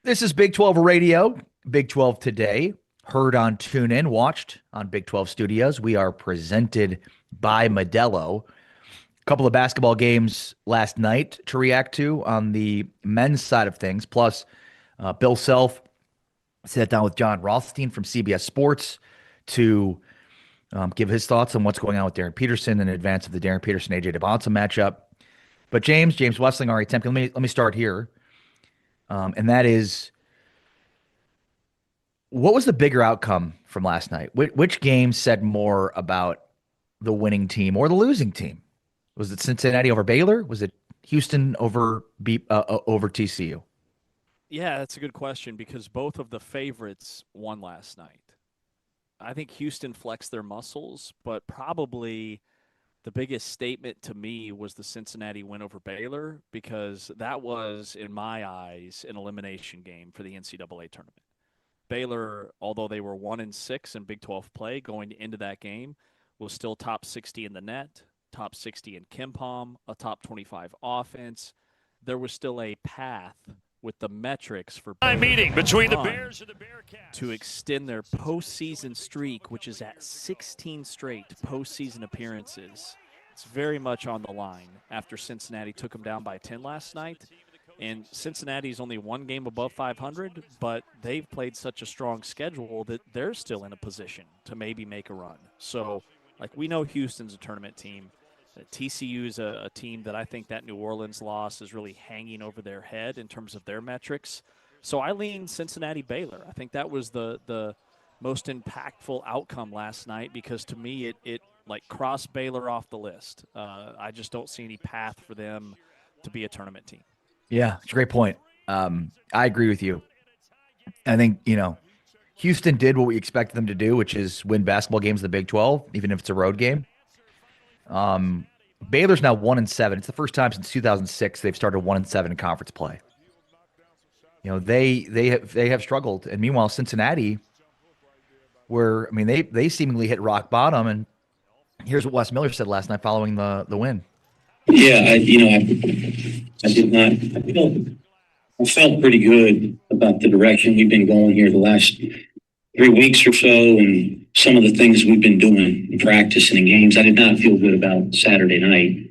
This is Big 12 Radio, Big 12 Today, heard on TuneIn, watched on Big 12 Studios. We are presented by Modelo. A couple of basketball games last night to react to on the men's side of things. Plus, Bill Self sat down with John Rothstein from CBS Sports to give his thoughts on what's going on with Darren Peterson in advance of the Darren Peterson-AJ DeBonta matchup. But James Wessling, Ari Temkin, let me start here. And that is, what was the bigger outcome from last night? Which game said more about the winning team or the losing team? Was it Cincinnati over Baylor? Was it Houston over TCU? Yeah, that's a good question because both of the favorites won last night. I think Houston flexed their muscles, but probably the biggest statement to me was the Cincinnati win over Baylor because that was, in my eyes, an elimination game for the NCAA tournament. Baylor, although they were 1-6 in Big 12 play going into that game, was still top 60 in the net, top 60 in KenPom, a top 25 offense. There was still a path with the metrics for meeting between the Bears and the Bearcats to extend their postseason streak, which is at 16 straight postseason appearances. It's very much on the line after Cincinnati took them down by 10 last night. And Cincinnati's only one game above 500, but they've played such a strong schedule that they're still in a position to maybe make a run. So, we know Houston's a tournament team. TCU is a team that I think that New Orleans loss is really hanging over their head in terms of their metrics. So I lean Cincinnati-Baylor. I think that was the most impactful outcome last night because to me it crossed Baylor off the list. I just don't see any path for them to be a tournament team. Yeah, it's a great point. I agree with you. I think, Houston did what we expected them to do, which is win basketball games in the Big 12, even if it's a road game. Baylor's now 1-7. It's the first time since 2006 they've started 1-7 in conference play. They have struggled, and meanwhile Cincinnati, they seemingly hit rock bottom. And here's what Wes Miller said last night following the win. Yeah, I did not. I felt pretty good about the direction we've been going here the last 3 weeks or so, and some of the things we've been doing in practice and in games. I did not feel good about Saturday night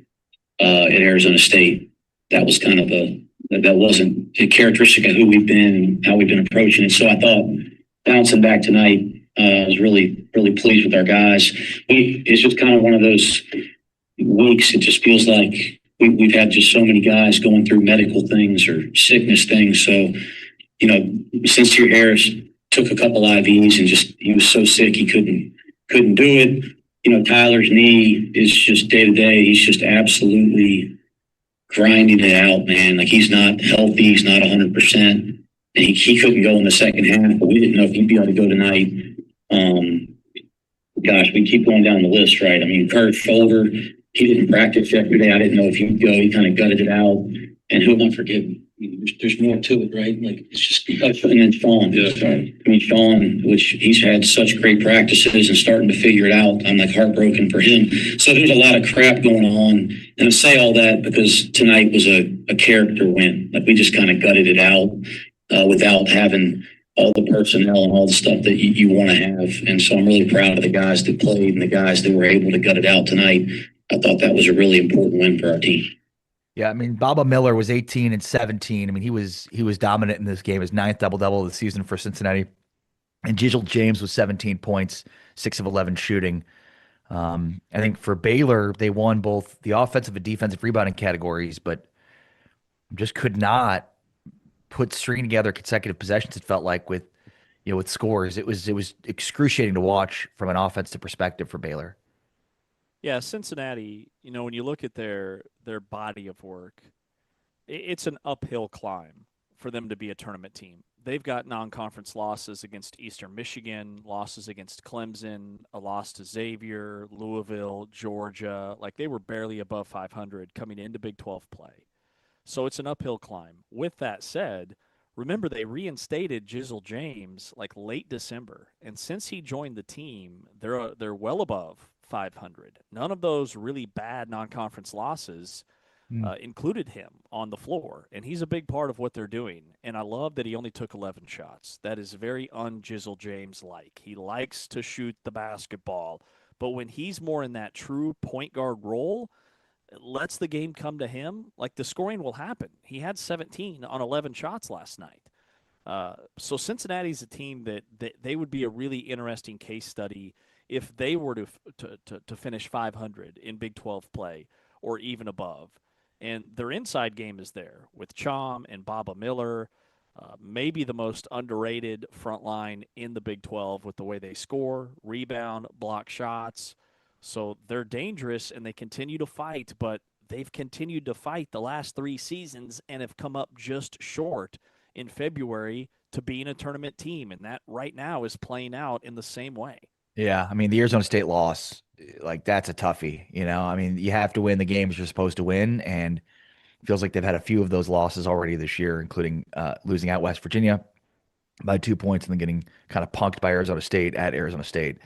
at Arizona State. That was kind of that wasn't a characteristic of who we've been and how we've been approaching it. So I thought bouncing back tonight, I was really, really pleased with our guys. It's just kind of one of those weeks. It just feels like we've had just so many guys going through medical things or sickness things. So, Sincere Harris took a couple IVs and he was so sick he couldn't do it. Tyler's knee is just day to day. He's just absolutely grinding it out, man. He's not healthy. He's not 100%. And he couldn't go in the second half, but we didn't know if he'd be able to go tonight. We keep going down the list, right? Kurt's shoulder, he didn't practice yesterday. I didn't know if he'd go. He kind of gutted it out. And who am I forgetting? There's more to it, right? It's just, and then Sean. Sean, which he's had such great practices and starting to figure it out. I'm heartbroken for him. So there's a lot of crap going on. And I say all that because tonight was a character win. We just kind of gutted it out without having all the personnel and all the stuff that you want to have. And so I'm really proud of the guys that played and the guys that were able to gut it out tonight. I thought that was a really important win for our team. Yeah, Baba Miller was 18 and 17. He was dominant in this game. His 9th double-double of the season for Cincinnati. And Jizzle James was 17 points, 6 of 11 shooting. I think for Baylor, they won both the offensive and defensive rebounding categories, but just could not string together consecutive possessions. It felt like with scores. It was excruciating to watch from an offensive perspective for Baylor. Yeah, Cincinnati, when you look at their body of work, it's an uphill climb for them to be a tournament team. They've got non-conference losses against Eastern Michigan, losses against Clemson, a loss to Xavier, Louisville, Georgia. They were barely above 500 coming into Big 12 play. So it's an uphill climb. With that said, remember they reinstated Jizzle James late December. And since he joined the team, they're well above 500. None of those really bad non-conference losses included him on the floor, and he's a big part of what they're doing. And I love that he only took 11 shots. That is very un-Jizzle James-like. He likes to shoot the basketball, but when he's more in that true point guard role, it lets the game come to him, like the scoring will happen. He had 17 on 11 shots last night. So Cincinnati's a team that they would be a really interesting case study if they were to finish 500 in Big 12 play or even above. And their inside game is there with Chom and Baba Miller, maybe the most underrated front line in the Big 12 with the way they score, rebound, block shots. So they're dangerous and they continue to fight, but they've continued to fight the last 3 seasons and have come up just short in February to being a tournament team. And that right now is playing out in the same way. Yeah, I mean, the Arizona State loss, like, that's a toughie, you know? I mean, you have to win the games you're supposed to win, and it feels like they've had a few of those losses already this year, including losing at West Virginia by 2 points and then getting kind of punked by Arizona State at Arizona State.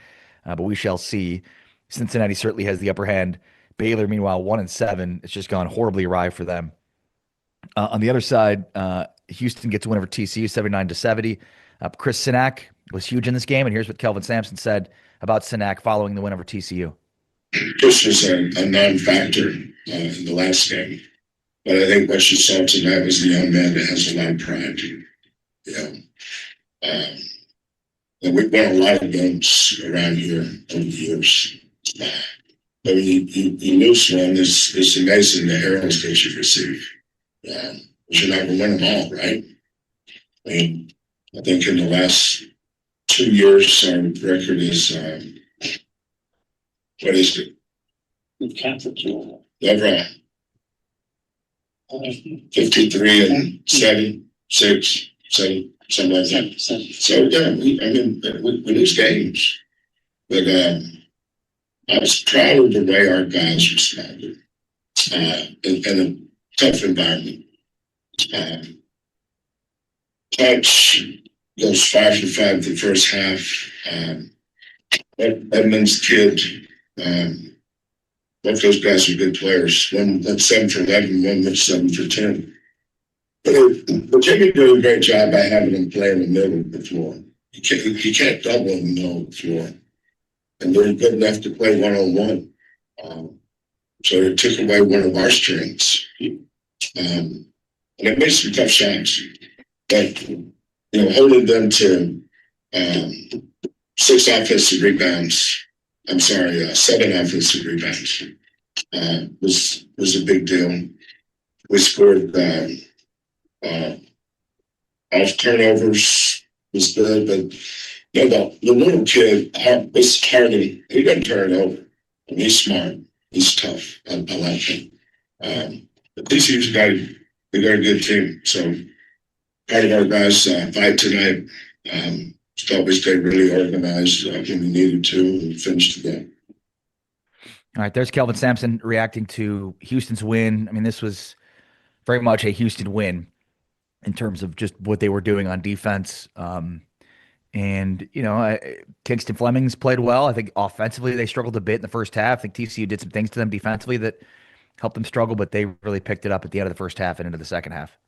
But we shall see. Cincinnati certainly has the upper hand. Baylor, meanwhile, 1-7. It's just gone horribly awry for them. On the other side, Houston gets a win over TCU, 79-70. Chris Sinak was huge in this game, and here's what Kelvin Sampson said about Sinak following the win over TCU. Chris was a non-factor in the last game, but I think what you saw tonight was a young man that has a lot of pride. And we've won a lot of games around here over the years. But when you lose one, it's amazing the arrows that you receive. But you're not going to win them all, right? I mean, I think in the last 2 years, our record is, what is it? Overall. 53-7, 6, 7, something like that. So, yeah, we lose games. But I was proud of the way our guys responded in a tough environment. Touch goes 5 for 5 the first half. Edmonds kid, both those guys are good players. One went 7 for 11, one went 7 for 10. But Jimmy did a great job by having them play in the middle of the floor. You can't double in the middle of the floor. And they're good enough to play one-on-one. So it took away one of our strengths. And it made some tough shots. But, holding them to 7 offensive rebounds was a big deal. We scored off turnovers was good, but the little kid was Hardy. He doesn't turn it over. And he's smart. He's tough. I like him. But TCU's got a good team. So part of our guys fight tonight. Thought we stayed really organized when we needed to and finished the game. All right, there's Kelvin Sampson reacting to Houston's win. I mean, this was very much a Houston win in terms of just what they were doing on defense. And, Kingston Fleming's played well. I think offensively they struggled a bit in the first half. I think TCU did some things to them defensively that helped them struggle, but they really picked it up at the end of the first half and into the second half.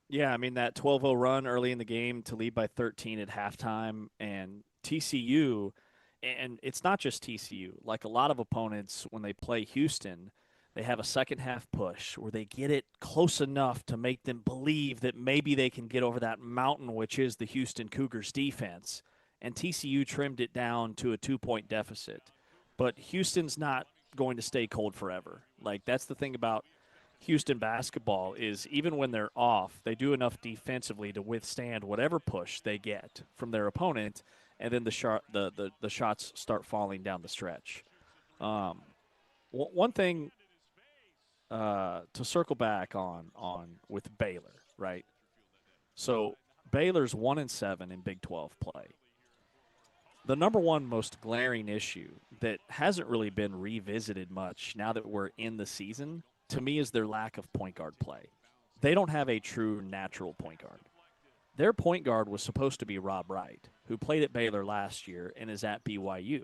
Yeah, I mean, that 12-0 run early in the game to lead by 13 at halftime, and TCU, and it's not just TCU. Like a lot of opponents, when they play Houston, they have a second-half push where they get it close enough to make them believe that maybe they can get over that mountain, which is the Houston Cougars defense, and TCU trimmed it down to a 2-point deficit. But Houston's not going to stay cold forever. Like, that's the thing about Houston basketball is even when they're off, they do enough defensively to withstand whatever push they get from their opponent, and then the shots start falling down the stretch. One thing to circle back on with Baylor, right? So Baylor's 1-7 in Big 12 play. The number one most glaring issue that hasn't really been revisited much now that we're in the season, to me, is their lack of point guard play. They don't have a true natural point guard. Their point guard was supposed to be Rob Wright, who played at Baylor last year and is at BYU.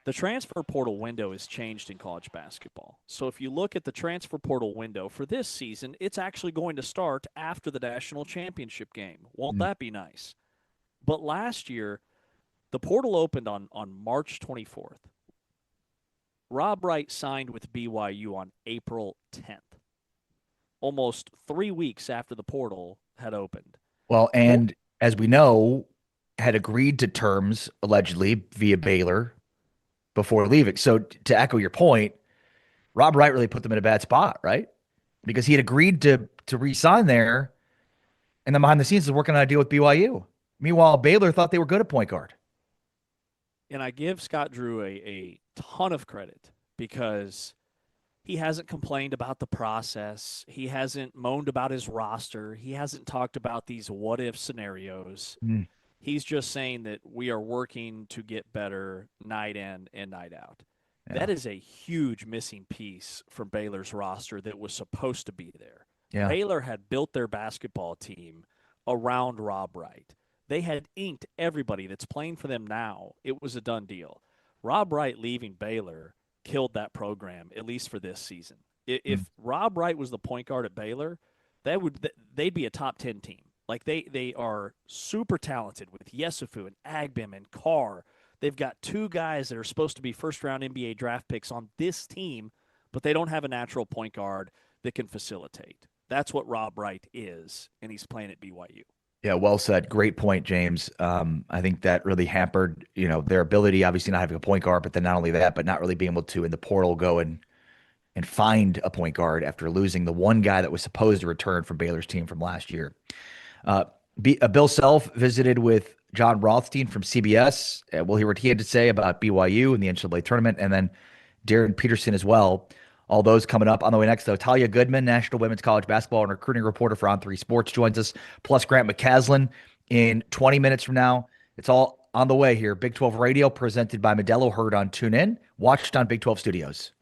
The transfer portal window has changed in college basketball. So if you look at the transfer portal window for this season, it's actually going to start after the national championship game. Won't that be nice? But last year, the portal opened on March 24th. Rob Wright signed with BYU on April 10th, almost 3 weeks after the portal had opened. Well, and as we know, had agreed to terms allegedly via Baylor before leaving. So to echo your point, Rob Wright really put them in a bad spot, right? Because he had agreed to re-sign there, and then behind the scenes is working on a deal with BYU. Meanwhile, Baylor thought they were good at point guard. And I give Scott Drew a ton of credit because he hasn't complained about the process. He hasn't moaned about his roster. He hasn't talked about these what-if scenarios. He's just saying that we are working to get better night in and night out. Yeah. That is a huge missing piece from Baylor's roster that was supposed to be there. Yeah. Baylor had built their basketball team around Rob Wright. They had inked everybody that's playing for them now. It was a done deal. Rob Wright leaving Baylor killed that program, at least for this season. If Rob Wright was the point guard at Baylor, they'd be a top 10 team. Like they are super talented with Yesufu and Agbim and Carr. They've got two guys that are supposed to be first-round NBA draft picks on this team, but they don't have a natural point guard that can facilitate. That's what Rob Wright is, and he's playing at BYU. Yeah, well said. Great point, James. I think that really hampered, their ability, obviously not having a point guard, but then not only that, but not really being able to, in the portal, go and find a point guard after losing the one guy that was supposed to return from Baylor's team from last year. Bill Self visited with John Rothstein from CBS. We'll hear what he had to say about BYU and the NCAA tournament, and then Darren Peterson as well. All those coming up on the way next, though. Talia Goodman, National Women's College Basketball and recruiting reporter for On3 Sports, joins us, plus Grant McCasland in 20 minutes from now. It's all on the way here. Big 12 Radio, presented by Modelo, heard on TuneIn, watched on Big 12 Studios.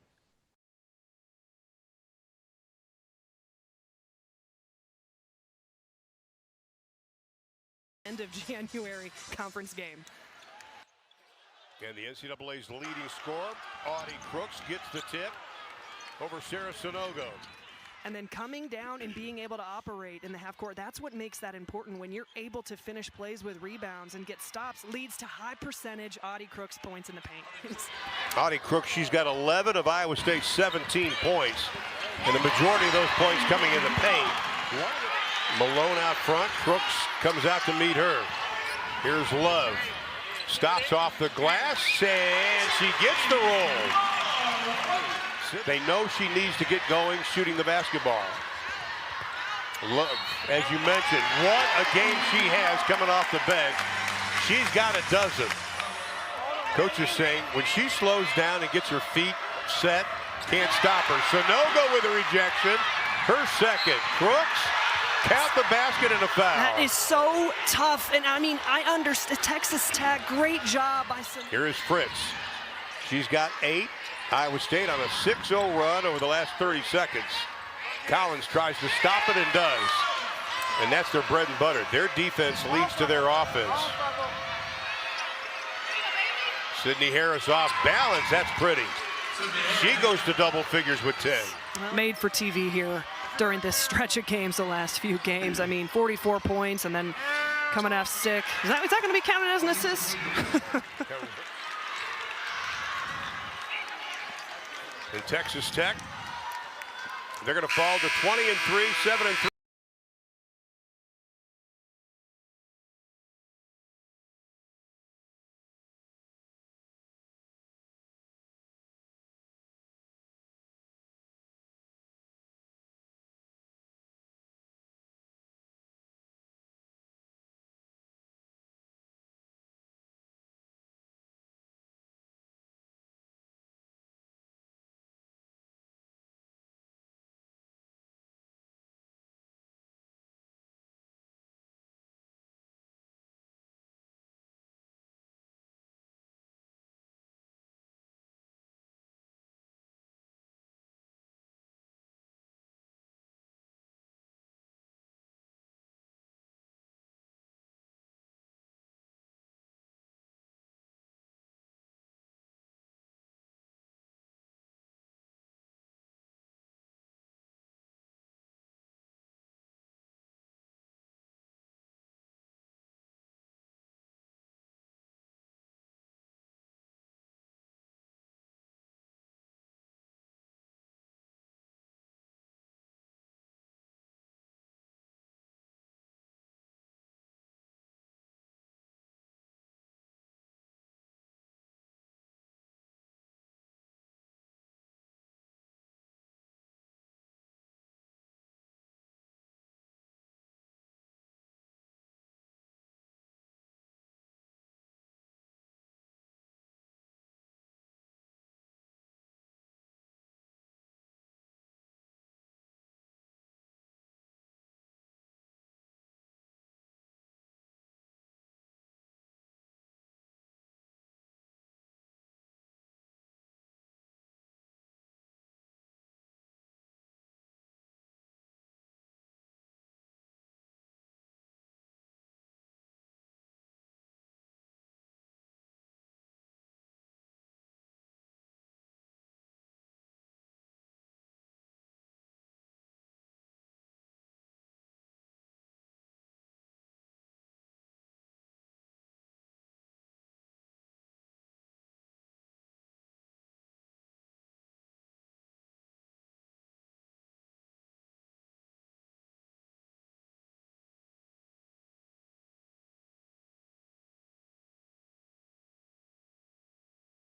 End of January conference game. And the NCAA's leading scorer, Audie Crooks, gets the tip over Sarah Sonogo. And then coming down and being able to operate in the half court, that's what makes that important. When you're able to finish plays with rebounds and get stops, leads to high percentage Audie Crooks points in the paint. Audie Crooks, she's got 11 of Iowa State's 17 points, and the majority of those points coming in the paint. Malone out front, Crooks comes out to meet her. Here's Love. Stops off the glass, and she gets the roll. They know she needs to get going shooting the basketball. Love, as you mentioned, what a game she has coming off the bench. She's got a dozen. Coach is saying when she slows down and gets her feet set, can't stop her. Sonogo with a rejection. Her second. Crooks, count the basket and a foul. That is so tough. And I mean, I understand. Texas Tech, great job by Sonogo. Here is Fritz. She's got 8. Iowa State on a 6-0 run over the last 30 seconds. Collins tries to stop it and does. And that's their bread and butter. Their defense leads to their offense. Sydney Harris off balance. That's pretty. She goes to double figures with 10. Made for TV here during this stretch of games, the last few games. I mean, 44 points and then coming off sick. Is that going to be counted as an assist? In Texas Tech, they're going to fall to 20-3, 7-3.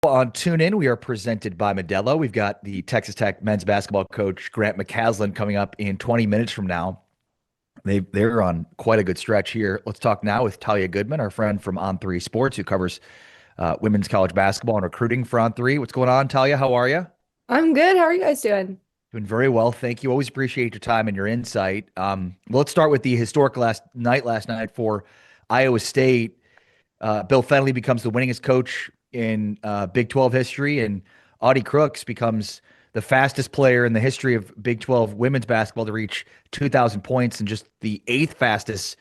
On TuneIn, we are presented by Modelo. We've got the Texas Tech men's basketball coach Grant McCasland coming up in 20 minutes from now. They're on quite a good stretch here. Let's talk now with Talia Goodman, our friend from On3 Sports, who covers women's college basketball and recruiting for On3. What's going on, Talia? How are you? I'm good. How are you guys doing? Doing very well, thank you. Always appreciate your time and your insight. Let's start with the historic last night for Iowa State. Bill Fennelly becomes the winningest coach in Big 12 history, and Audie Crooks becomes the fastest player in the history of Big 12 women's basketball to reach 2,000 points, and just the 8th fastest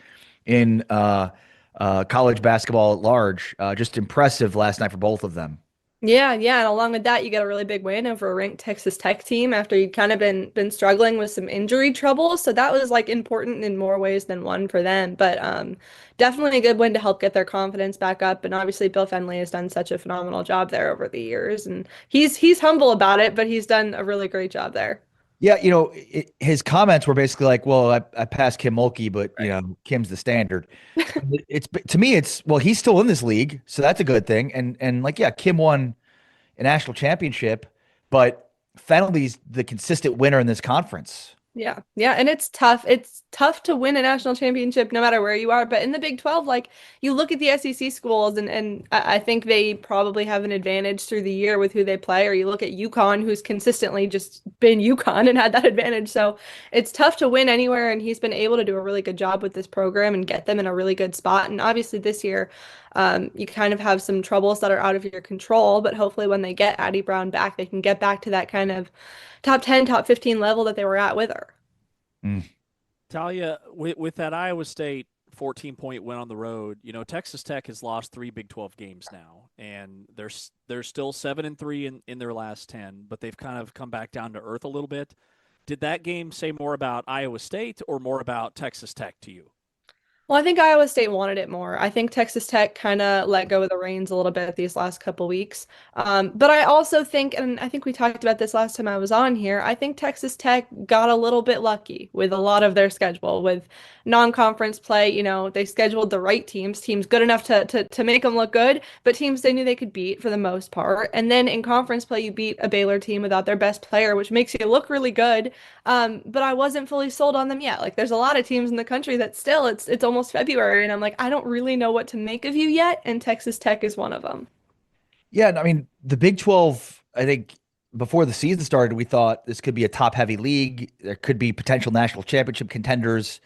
in college basketball at large. Just impressive last night for both of them. Yeah, and along with that, you get a really big win over a ranked Texas Tech team after you'd kind of been struggling with some injury trouble. So that was like important in more ways than one for them. But definitely a good win to help get their confidence back up. And obviously, Bill Fennelly has done such a phenomenal job there over the years, and he's humble about it, but he's done a really great job there. Yeah, his comments were basically like, "Well, I passed Kim Mulkey, but Kim's the standard." It's to me, well, he's still in this league, so that's a good thing. And like, yeah, Kim won a national championship, but Fennelly's the consistent winner in this conference. Yeah, and it's tough. It's tough to win a national championship no matter where you are. But in the Big 12, like you look at the SEC schools, and I think they probably have an advantage through the year with who they play. Or you look at UConn, who's consistently just been UConn and had that advantage. So it's tough to win anywhere, and he's been able to do a really good job with this program and get them in a really good spot. And obviously this year, you kind of have some troubles that are out of your control. But hopefully when they get Addie Brown back, they can get back to that kind of top 10, top 15 level that they were at with her. Talia, with that Iowa State 14-point win on the road, Texas Tech has lost 3 Big 12 games now, and they're still 7-3 in their last 10, but they've kind of come back down to earth a little bit. Did that game say more about Iowa State or more about Texas Tech to you? Well, I think Iowa State wanted it more. I think Texas Tech kind of let go of the reins a little bit these last couple weeks. But I also think, and I think we talked about this last time I was on here, I think Texas Tech got a little bit lucky with a lot of their schedule with non-conference play. They scheduled the right teams good enough to make them look good, but teams they knew they could beat for the most part. And then in conference play, you beat a Baylor team without their best player, which makes you look really good. But I wasn't fully sold on them yet. Like there's a lot of teams in the country that still it's almost February, and I'm like, I don't really know what to make of you yet, and Texas Tech is one of them. Yeah, I mean, the Big 12, I think before the season started, we thought this could be a top-heavy league. There could be potential national championship contenders.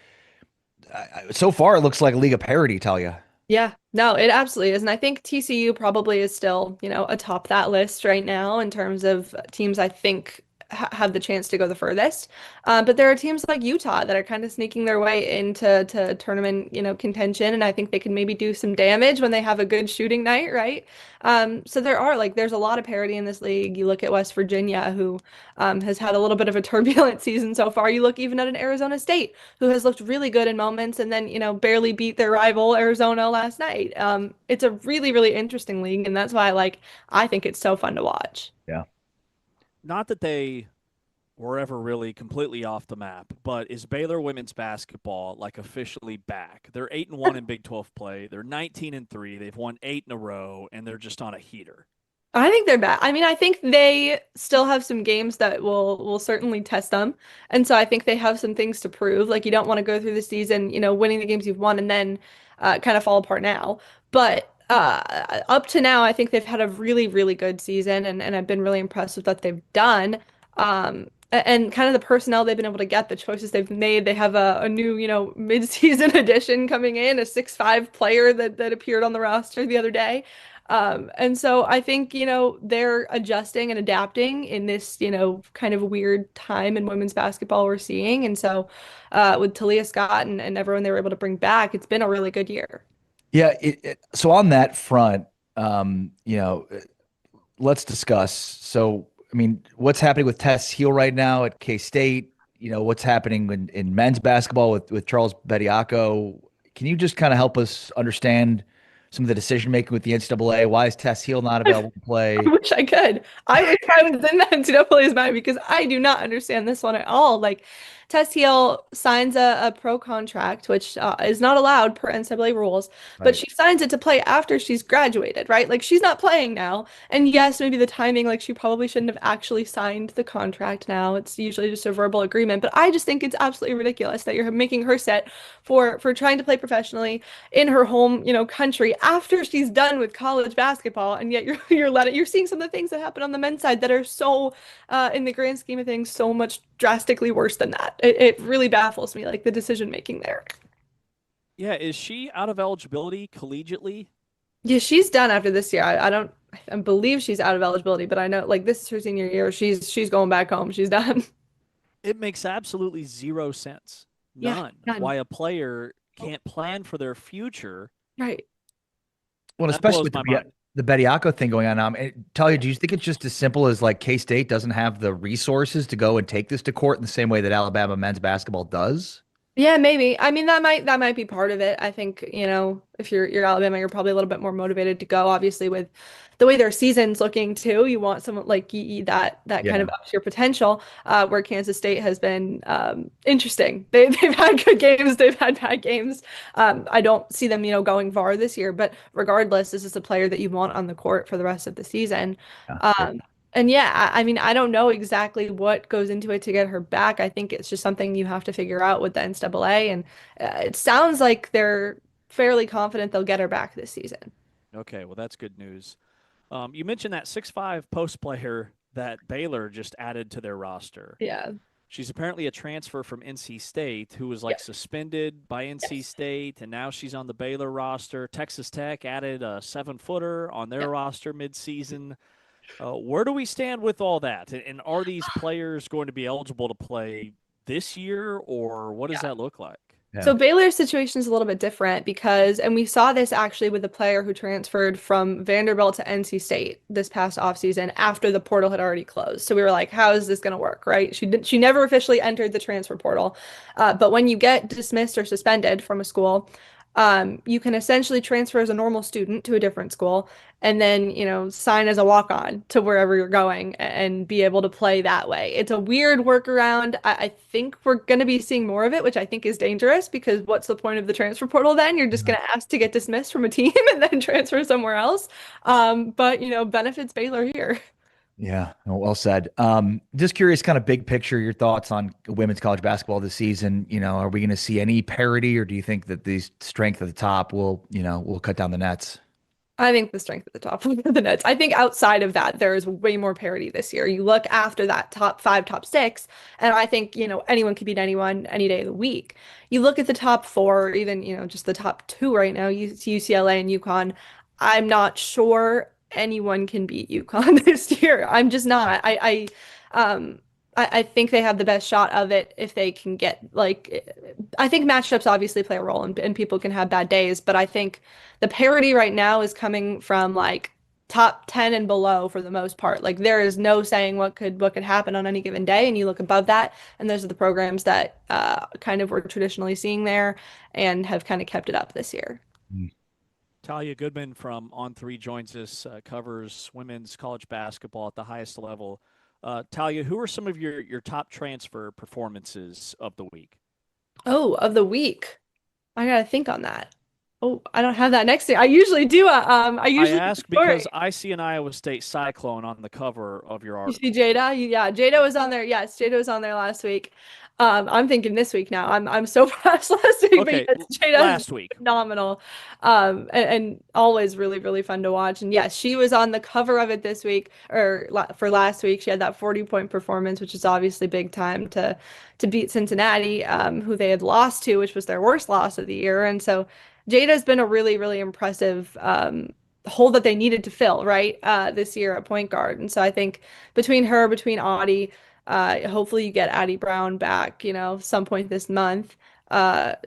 So far, it looks like a league of parity, Talia. Yeah, no, it absolutely is. And I think TCU probably is still, atop that list right now in terms of teams I think have the chance to go the furthest. But there are teams like Utah that are kind of sneaking their way into tournament, contention. And I think they can maybe do some damage when they have a good shooting night, right? So there's a lot of parity in this league. You look at West Virginia, who has had a little bit of a turbulent season so far. You look even at an Arizona State, who has looked really good in moments and then, barely beat their rival Arizona last night. It's a really, really interesting league. And that's why I think it's so fun to watch. Yeah. Not that they were ever really completely off the map, but is Baylor women's basketball officially back? They're 8-1 in Big 12 play. They're 19-3. They've won 8 in a row, and they're just on a heater. I think they're back. I mean, I think they still have some games that will certainly test them. And so I think they have some things to prove. You don't want to go through the season, winning the games you've won and then kind of fall apart now. But up to now, I think they've had a really, really good season, and I've been really impressed with what they've done. And kind of the personnel they've been able to get, the choices they've made. They have a new, mid-season addition coming in, a 6'5" player that appeared on the roster the other day. And so I think, they're adjusting and adapting in this, kind of weird time in women's basketball we're seeing. And so with Talia Scott and everyone they were able to bring back, it's been a really good year. Yeah. So on that front, let's discuss. So, I mean, what's happening with Tess Heel right now at K-State? What's happening in men's basketball with Charles Bediako? Can you just kind of help us understand some of the decision-making with the NCAA? Why is Tess Heel not available to play? I wish I could. I wish I was in the NCAA's mind because I do not understand this one at all. Tess Heel signs a pro contract, which is not allowed per NCAA rules, but she signs it to play after she's graduated, right? Like she's not playing now. And yes, maybe the timing, like she probably shouldn't have actually signed the contract now. It's usually just a verbal agreement, but I just think it's absolutely ridiculous that you're making her set for trying to play professionally in her home, country after she's done with college basketball, and yet you're seeing some of the things that happen on the men's side that are so in the grand scheme of things so much drastically worse than that. It really baffles me, like the decision making there. Yeah, is she out of eligibility collegiately? Yeah, she's done after this year. I believe she's out of eligibility, but I know like this is her senior year. She's going back home. She's done. It makes absolutely zero sense. None. Why a player can't plan for their future. Right. Well, especially with the Bediako thing going on now. Talia, do you think it's just as simple as like K-State doesn't have the resources to go and take this to court in the same way that Alabama men's basketball does? Yeah, maybe. I mean, that might be part of it. I think, if you're Alabama, you're probably a little bit more motivated to go. Obviously, with the way their season's looking too, you want someone like that kind of ups your potential. Where Kansas State has been interesting. They've had good games, they've had bad games. I don't see them, going far this year. But regardless, this is a player that you want on the court for the rest of the season. And yeah, I mean, I don't know exactly what goes into it to get her back. I think it's just something you have to figure out with the NCAA. And it sounds like they're fairly confident they'll get her back this season. Okay, well, that's good news. You mentioned that 6'5" post player that Baylor just added to their roster. Yeah. She's apparently a transfer from NC State who was suspended by NC State, and now she's on the Baylor roster. Texas Tech added a 7-footer on their roster midseason. Where do we stand with all that? And are these players going to be eligible to play this year, or what does that look like? So Baylor's situation is a little bit different because, and we saw this actually with the player who transferred from Vanderbilt to NC State this past offseason after the portal had already closed. So we were like, how is this going to work, right? She never officially entered the transfer portal. But when you get dismissed or suspended from a school, you can essentially transfer as a normal student to a different school and then, sign as a walk-on to wherever you're going and be able to play that way. It's a weird workaround. I think we're going to be seeing more of it, which I think is dangerous because what's the point of the transfer portal then? You're just going to ask to get dismissed from a team and then transfer somewhere else. But, benefits Baylor here. Yeah, well said. Just curious, kind of big picture, your thoughts on women's college basketball this season. Are we going to see any parity, or do you think that the strength at the top will cut down the nets? I think the strength at the top of the nets. I think outside of that, there is way more parity this year. You look after that top 5, top 6, and I think, anyone can beat anyone any day of the week. You look at the top 4, or even, just the top 2 right now, UCLA and UConn. I'm not sure anyone can beat UConn this year. I'm just not. I think they have the best shot of it if they can get I think matchups obviously play a role and people can have bad days, but I think the parity right now is coming from top 10 and below for the most part. Like there is no saying what could happen on any given day, and you look above that and those are the programs that kind of we're traditionally seeing there and have kind of kept it up this year. Talia Goodman from On3 joins us, covers women's college basketball at the highest level. Talia, who are some of your top transfer performances of the week? Oh, of the week. I gotta think on that. Oh, I don't have that next to me. I usually do. I ask because I see an Iowa State Cyclone on the cover of your article. You see Jada? Yeah, Jada was on there. Yes, Jada was on there last week. I'm thinking this week now. I'm so proud last week. Okay, but yes, Jada last week. Phenomenal. And always really, really fun to watch. And yes, she was on the cover of it this week, or for last week. She had that 40-point performance, which is obviously big time to beat Cincinnati, who they had lost to, which was their worst loss of the year. And so Jada's been a really, really impressive hole that they needed to fill, right, this year at point guard. And so I think between Audie, hopefully you get Addie Brown back, some point this month.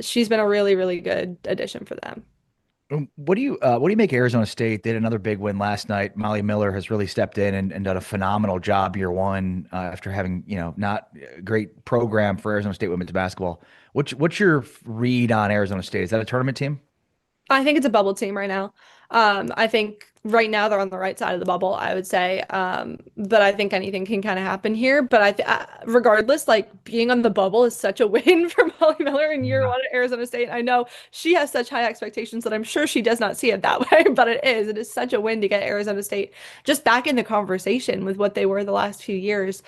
She's been a really, really good addition for them. What do you make Arizona State? They had another big win last night. Molly Miller has really stepped in and done a phenomenal job year one after having, not a great program for Arizona State women's basketball. What's your read on Arizona State? Is that a tournament team? I think it's a bubble team right now. I think right now they're on the right side of the bubble, I would say. But I think anything can kind of happen here. But regardless, like being on the bubble is such a win for Molly Miller in year one at Arizona State. I know she has such high expectations that I'm sure she does not see it that way, but it is. It is such a win to get Arizona State just back in the conversation with what they were the last few years.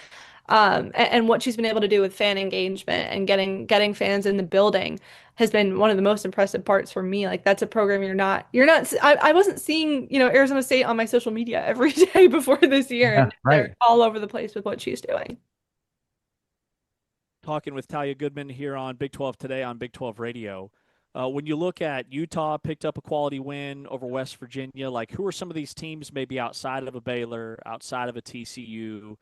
And what she's been able to do with fan engagement and getting fans in the building has been one of the most impressive parts for me. Like that's a program I wasn't seeing, Arizona State on my social media every day before this year, and they're all over the place with what she's doing. Talking with Talia Goodman here on Big 12 Today on Big 12 Radio. When you look at Utah picked up a quality win over West Virginia, like who are some of these teams maybe outside of a Baylor, outside of a TCU,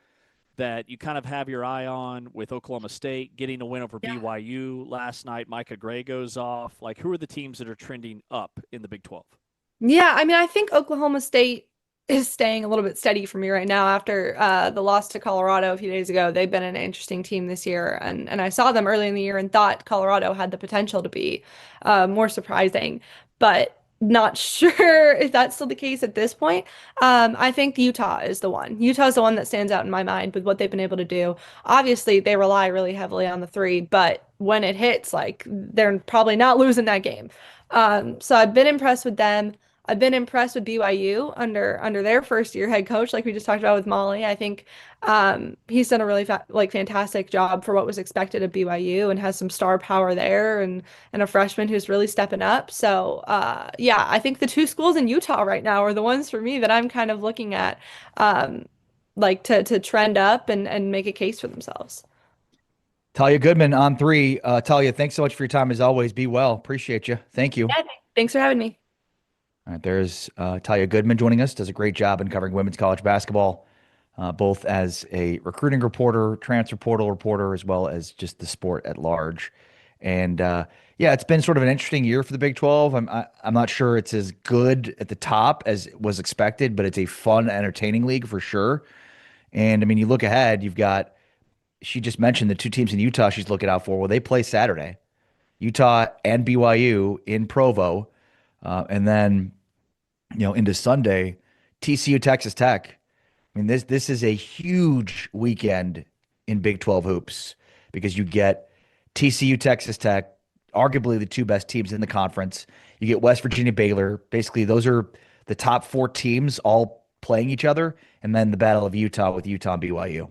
that you kind of have your eye on, with Oklahoma State getting a win over BYU last night? Micah Gray goes off. Like, who are the teams that are trending up in the Big 12? Yeah, I mean, I think Oklahoma State is staying a little bit steady for me right now after the loss to Colorado a few days ago. They've been an interesting team this year, and I saw them early in the year and thought Colorado had the potential to be more surprising, but not sure if that's still the case at this point. I think Utah is the one. Utah is the one that stands out in my mind with what they've been able to do. Obviously, they rely really heavily on the three, but when it hits, like they're probably not losing that game. So I've been impressed with them. I've been impressed with BYU under their first year head coach, like we just talked about with Molly. I think he's done a really fantastic job for what was expected of BYU, and has some star power there, and a freshman who's really stepping up. So yeah, I think the two schools in Utah right now are the ones for me that I'm kind of looking at, like to trend up and make a case for themselves. Talia Goodman on three. Talia, thanks so much for your time as always. Be well. Appreciate you. Thank you. Yeah, thanks for having me. All right, there's Talia Goodman joining us. Does a great job in covering women's college basketball, both as a recruiting reporter, transfer portal reporter, as well as just the sport at large. And yeah, it's been sort of an interesting year for the Big 12. I'm not sure it's as good at the top as was expected, but it's a fun, entertaining league for sure. And I mean, you look ahead, she just mentioned the two teams in Utah she's looking out for. Well, they play Saturday, Utah and BYU in Provo. And then, into Sunday, TCU, Texas Tech. I mean, this is a huge weekend in Big 12 hoops, because you get TCU, Texas Tech, arguably the two best teams in the conference. You get West Virginia, Baylor. Basically, those are the top four teams all playing each other, and then the Battle of Utah with Utah and BYU.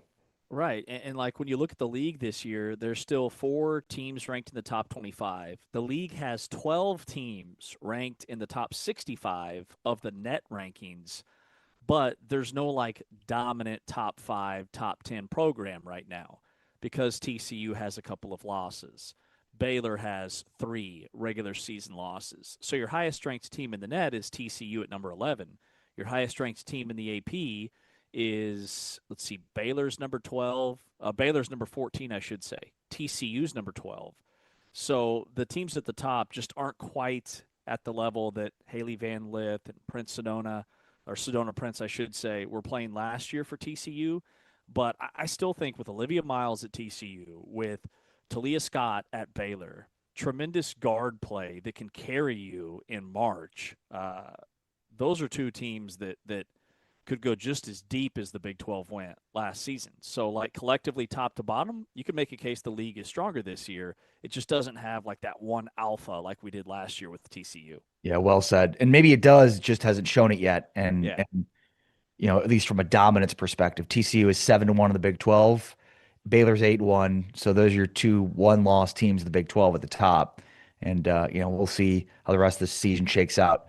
Right. And like when you look at the league this year, there's still 4 teams ranked in the top 25. The league has 12 teams ranked in the top 65 of the net rankings, but there's no like dominant top 5, top 10 program right now, because TCU has a couple of losses. Baylor has 3 regular season losses. So your highest ranked team in the net is TCU at number 11. Your highest ranked team in the AP is, let's see, Baylor's number 12, Baylor's number 14, I should say. TCU's number 12. So the teams at the top just aren't quite at the level that Haley Van Lith and Prince Sedona, or Sedona Prince, I should say, were playing last year for TCU. But I still think with Olivia Miles at TCU, with Talia Scott at Baylor, tremendous guard play that can carry you in March. Those are two teams that could go just as deep as the Big 12 went last season. So, like, collectively, top to bottom, you can make a case the league is stronger this year. It just doesn't have, like, that one alpha like we did last year with TCU. Yeah, well said. And maybe it does, just hasn't shown it yet. And at least from a dominance perspective, TCU is 7-1 in the Big 12. Baylor's 8-1. So those are your 2 one-loss teams in the Big 12 at the top. And, we'll see how the rest of the season shakes out.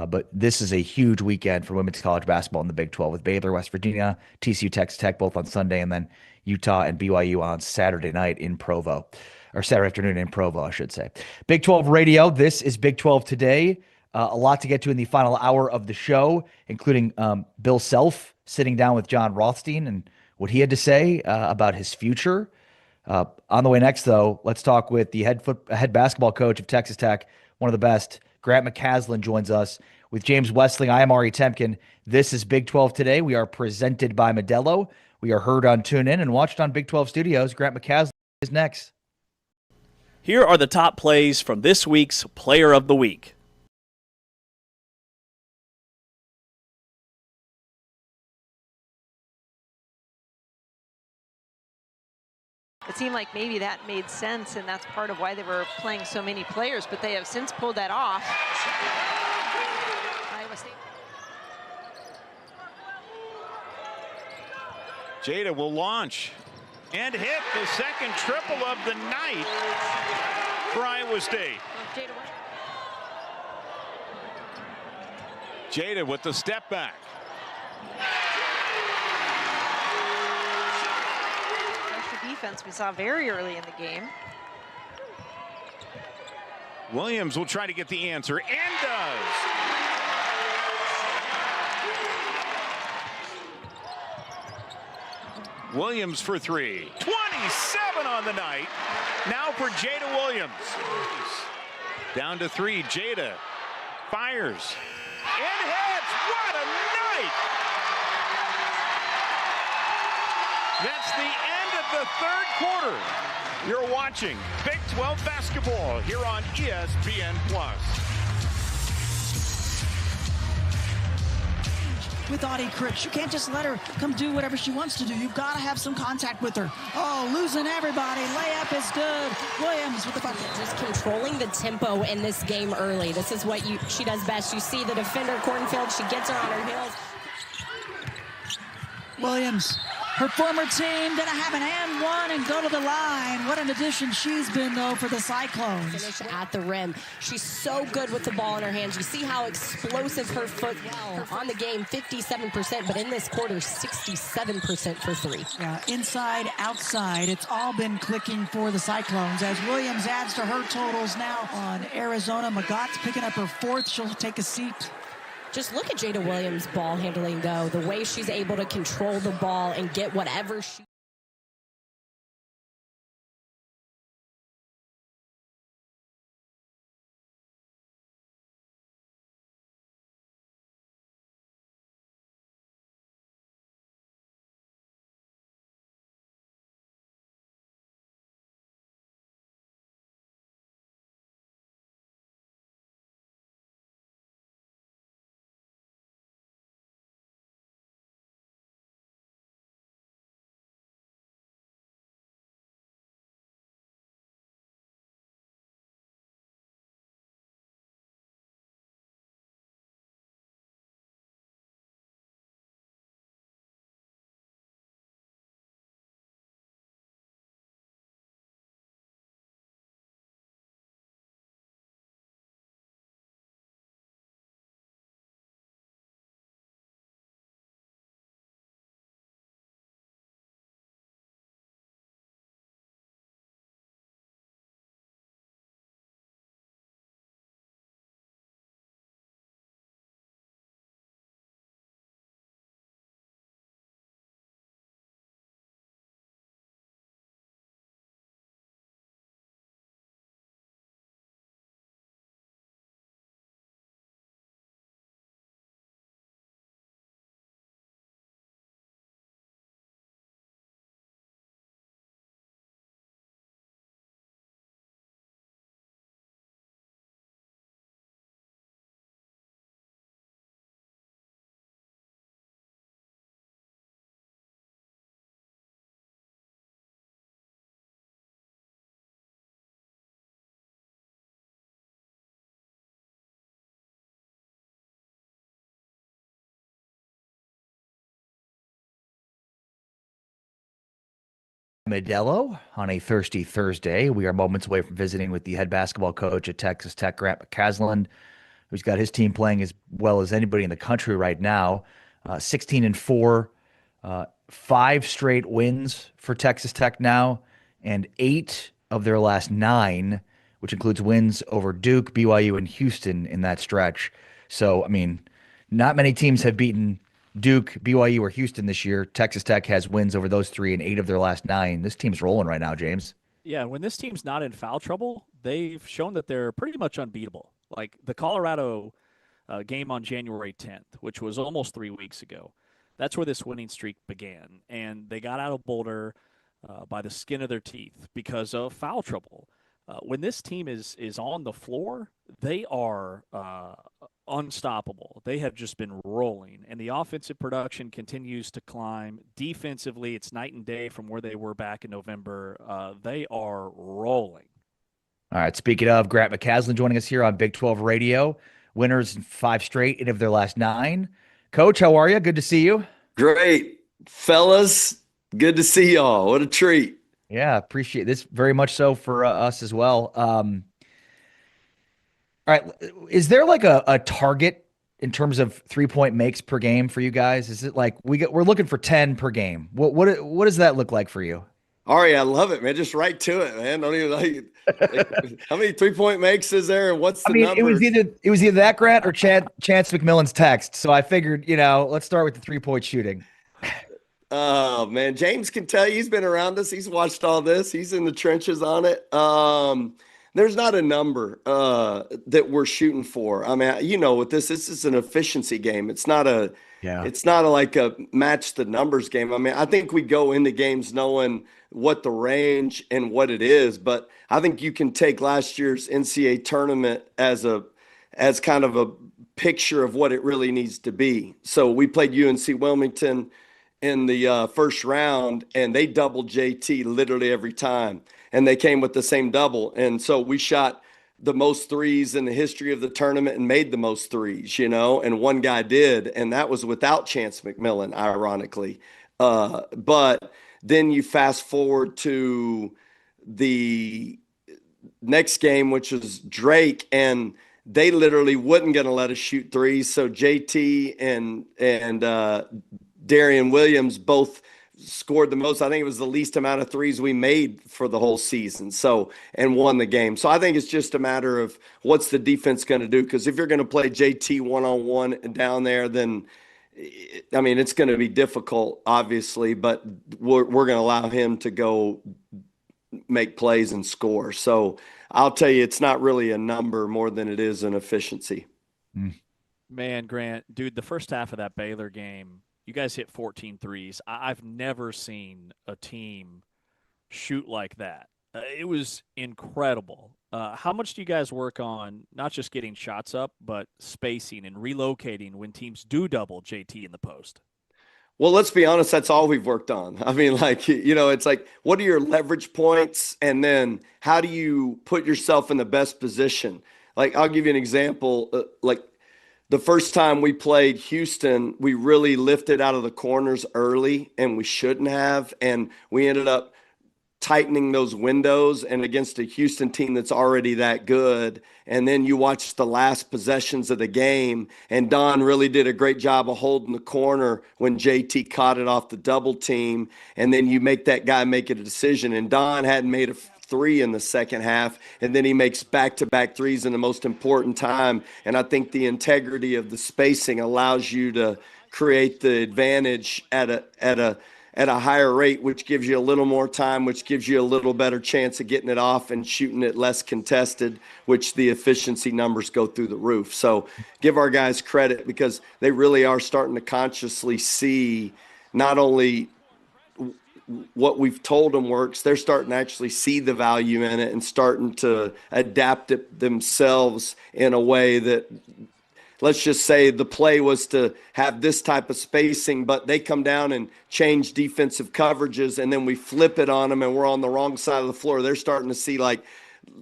But this is a huge weekend for women's college basketball in the Big 12, with Baylor, West Virginia, TCU, Texas Tech both on Sunday, and then Utah and BYU on Saturday night in Provo, or Saturday afternoon in Provo, I should say. Big 12 Radio. This is Big 12 Today. A lot to get to in the final hour of the show, including Bill Self sitting down with John Rothstein and what he had to say about his future. On the way next, though, let's talk with the head basketball coach of Texas Tech, one of the best. Grant McCasland joins us with James Westling. I am Ari Temkin. This is Big 12 Today. We are presented by Modelo. We are heard on TuneIn and watched on Big 12 Studios. Grant McCasland is next. Here are the top plays from this week's Player of the Week. It seemed like maybe that made sense, and that's part of why they were playing so many players, but they have since pulled that off. Iowa State. Jada will launch and hit the second triple of the night for Iowa State. Jada with the step back. Defense we saw very early in the game. Williams will try to get the answer and does. Williams for three. 27 on the night. Now for Jada Williams. Down to three. Jada fires and hits. What a night! That's the end of the third quarter. You're watching Big 12 basketball here on ESPN+. With Audie Crooks, you can't just let her come do whatever she wants to do. You've got to have some contact with her. Oh, losing everybody. Layup is good. Williams with the bucket. Just controlling the tempo in this game early. This is what she does best. You see the defender, Cornfield, she gets her on her heels. Williams, her former team, gonna have an and one and go to the line. What an addition she's been, though, for the Cyclones. Finish at the rim. She's so good with the ball in her hands. You see how explosive her foot on the game, 57%, but in this quarter, 67% for three. Yeah, inside, outside, it's all been clicking for the Cyclones as Williams adds to her totals now on Arizona. Magat's picking up her fourth. She'll take a seat. Just look at Jada Williams' ball handling, though. The way she's able to control the ball and get whatever she... Modelo on a thirsty Thursday. We are moments away from visiting with the head basketball coach at Texas Tech, Grant McCasland, who's got his team playing as well as anybody in the country right now. 16-4, 5 straight wins for Texas Tech now, and 8 of their last 9, which includes wins over Duke, BYU, and Houston in that stretch. So, I mean, not many teams have beaten Duke, BYU, or Houston this year. Texas Tech has wins over those 3 in 8 of their last 9. This team's rolling right now, James. Yeah, when this team's not in foul trouble, they've shown that they're pretty much unbeatable. Like the Colorado game on January 10th, which was almost 3 weeks ago. That's where this winning streak began. And they got out of Boulder by the skin of their teeth because of foul trouble. when this team is on the floor, they are unstoppable. They have just been rolling, and the offensive production continues to climb. Defensively, it's night and day from where they were back in November. They are rolling. All right. Speaking of, Grant McCasland joining us here on Big 12 Radio. Winners in 5 straight, 8 of their last 9. Coach, how are you? Good to see you. Great, fellas. Good to see y'all. What a treat. Yeah, appreciate this very much so for us as well. All right. Is there like a target in terms of 3-point makes per game for you guys? Is it like we're looking for 10 per game? What does that look like for you? Ari, I love it, man. Just right to it, man. Don't even like how many 3-point makes is there, and what's the number? It was either that, Grant, or Chance McMillan's text. So I figured, let's start with the 3-point shooting. Oh man, James can tell you. He's been around us. He's watched all this. He's in the trenches on it. There's not a number that we're shooting for. I mean, with this is an efficiency game. It's not like a match the numbers game. I mean, I think we go into games knowing what the range and what it is, but I think you can take last year's NCAA tournament as kind of a picture of what it really needs to be. So we played UNC Wilmington in the first round, and they doubled JT literally every time, and they came with the same double. And so we shot the most threes in the history of the tournament and made the most threes, and one guy did, and that was without Chance McMillan, ironically. But then you fast forward to the next game, which was Drake, and they literally wasn't going to let us shoot threes. So JT and Darian Williams both scored the most. I think it was the least amount of threes we made for the whole season. And won the game. So I think it's just a matter of what's the defense going to do. Because if you're going to play JT one-on-one down there, then I mean, it's going to be difficult, obviously, but we're going to allow him to go make plays and score. So I'll tell you, it's not really a number more than it is an efficiency. Man, Grant, dude, the first half of that Baylor game, you guys hit 14 threes. I've never seen a team shoot like that. It was incredible. How much do you guys work on not just getting shots up, but spacing and relocating when teams do double JT in the post? Well, let's be honest, that's all we've worked on. I mean, it's like, what are your leverage points? And then how do you put yourself in the best position? Like, I'll give you an example. The first time we played Houston, we really lifted out of the corners early, and we shouldn't have. And we ended up tightening those windows, and against a Houston team that's already that good. And then you watch the last possessions of the game, and Don really did a great job of holding the corner when JT caught it off the double team. And then you make that guy make a decision. And Don hadn't made a three in the second half, and then he makes back-to-back threes in the most important time. And I think the integrity of the spacing allows you to create the advantage at a higher rate, which gives you a little more time, which gives you a little better chance of getting it off and shooting it less contested, which the efficiency numbers go through the roof. So give our guys credit, because they really are starting to consciously see not only what we've told them works, they're starting to actually see the value in it and starting to adapt it themselves in a way that, let's just say the play was to have this type of spacing, but they come down and change defensive coverages, and then we flip it on them and we're on the wrong side of the floor. They're starting to see, like,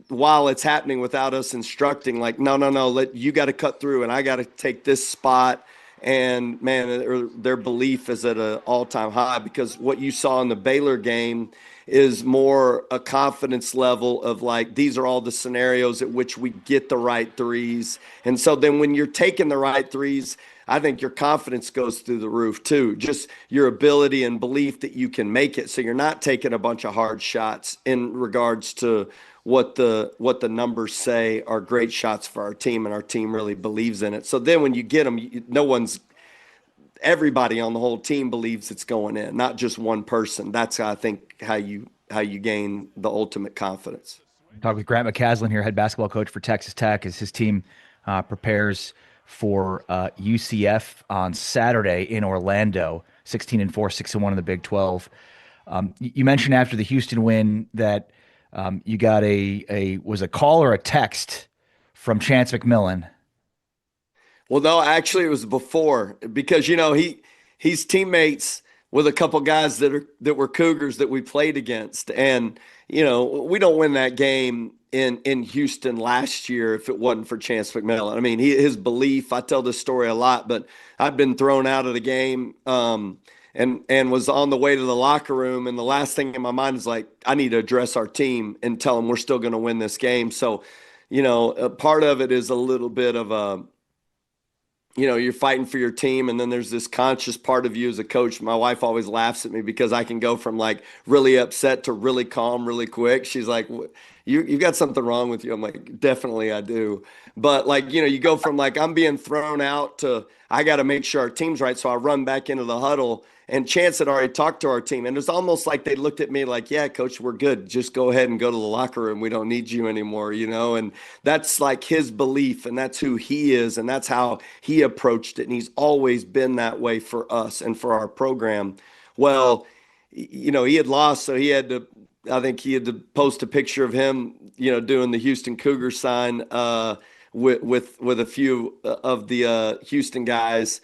while it's happening without us instructing, like, no, you got to cut through and I got to take this spot. And, man, their belief is at an all-time high, because what you saw in the Baylor game is more a confidence level of, like, these are all the scenarios at which we get the right threes. And so then when you're taking the right threes, I think your confidence goes through the roof too, just your ability and belief that you can make it. So you're not taking a bunch of hard shots in regards to what the numbers say are great shots for our team, and our team really believes in it. So then when you get them, everybody on the whole team believes it's going in, not just one person. That's, I think, how you gain the ultimate confidence. Talk with Grant McCasland here, head basketball coach for Texas Tech, as his team prepares for UCF on Saturday in Orlando. 16-4, 6-1 in the Big 12. You mentioned after the Houston win that You got was a call or a text from Chance McMillan? Well, no, actually it was before, because he's teammates with a couple guys that were Cougars that we played against, and we don't win that game in Houston last year if it wasn't for Chance McMillan. I mean, his belief. I tell this story a lot, but I've been thrown out of the game. And was on the way to the locker room, and the last thing in my mind is like, I need to address our team and tell them we're still going to win this game. So, a part of it is a little bit of a, you're fighting for your team, and then there's this conscious part of you as a coach. My wife always laughs at me because I can go from like really upset to really calm really quick. She's like, you've got something wrong with you. I'm like, definitely I do. But like, you go from like, I'm being thrown out to I got to make sure our team's right. So I run back into the huddle, and Chance had already talked to our team. And it was almost like they looked at me like, yeah, coach, we're good. Just go ahead and go to the locker room. We don't need you anymore, and that's like his belief, and that's who he is. And that's how he approached it. And he's always been that way for us and for our program. Well, he had lost, so I think he had to post a picture of him, doing the Houston Cougar sign, with a few of the Houston guys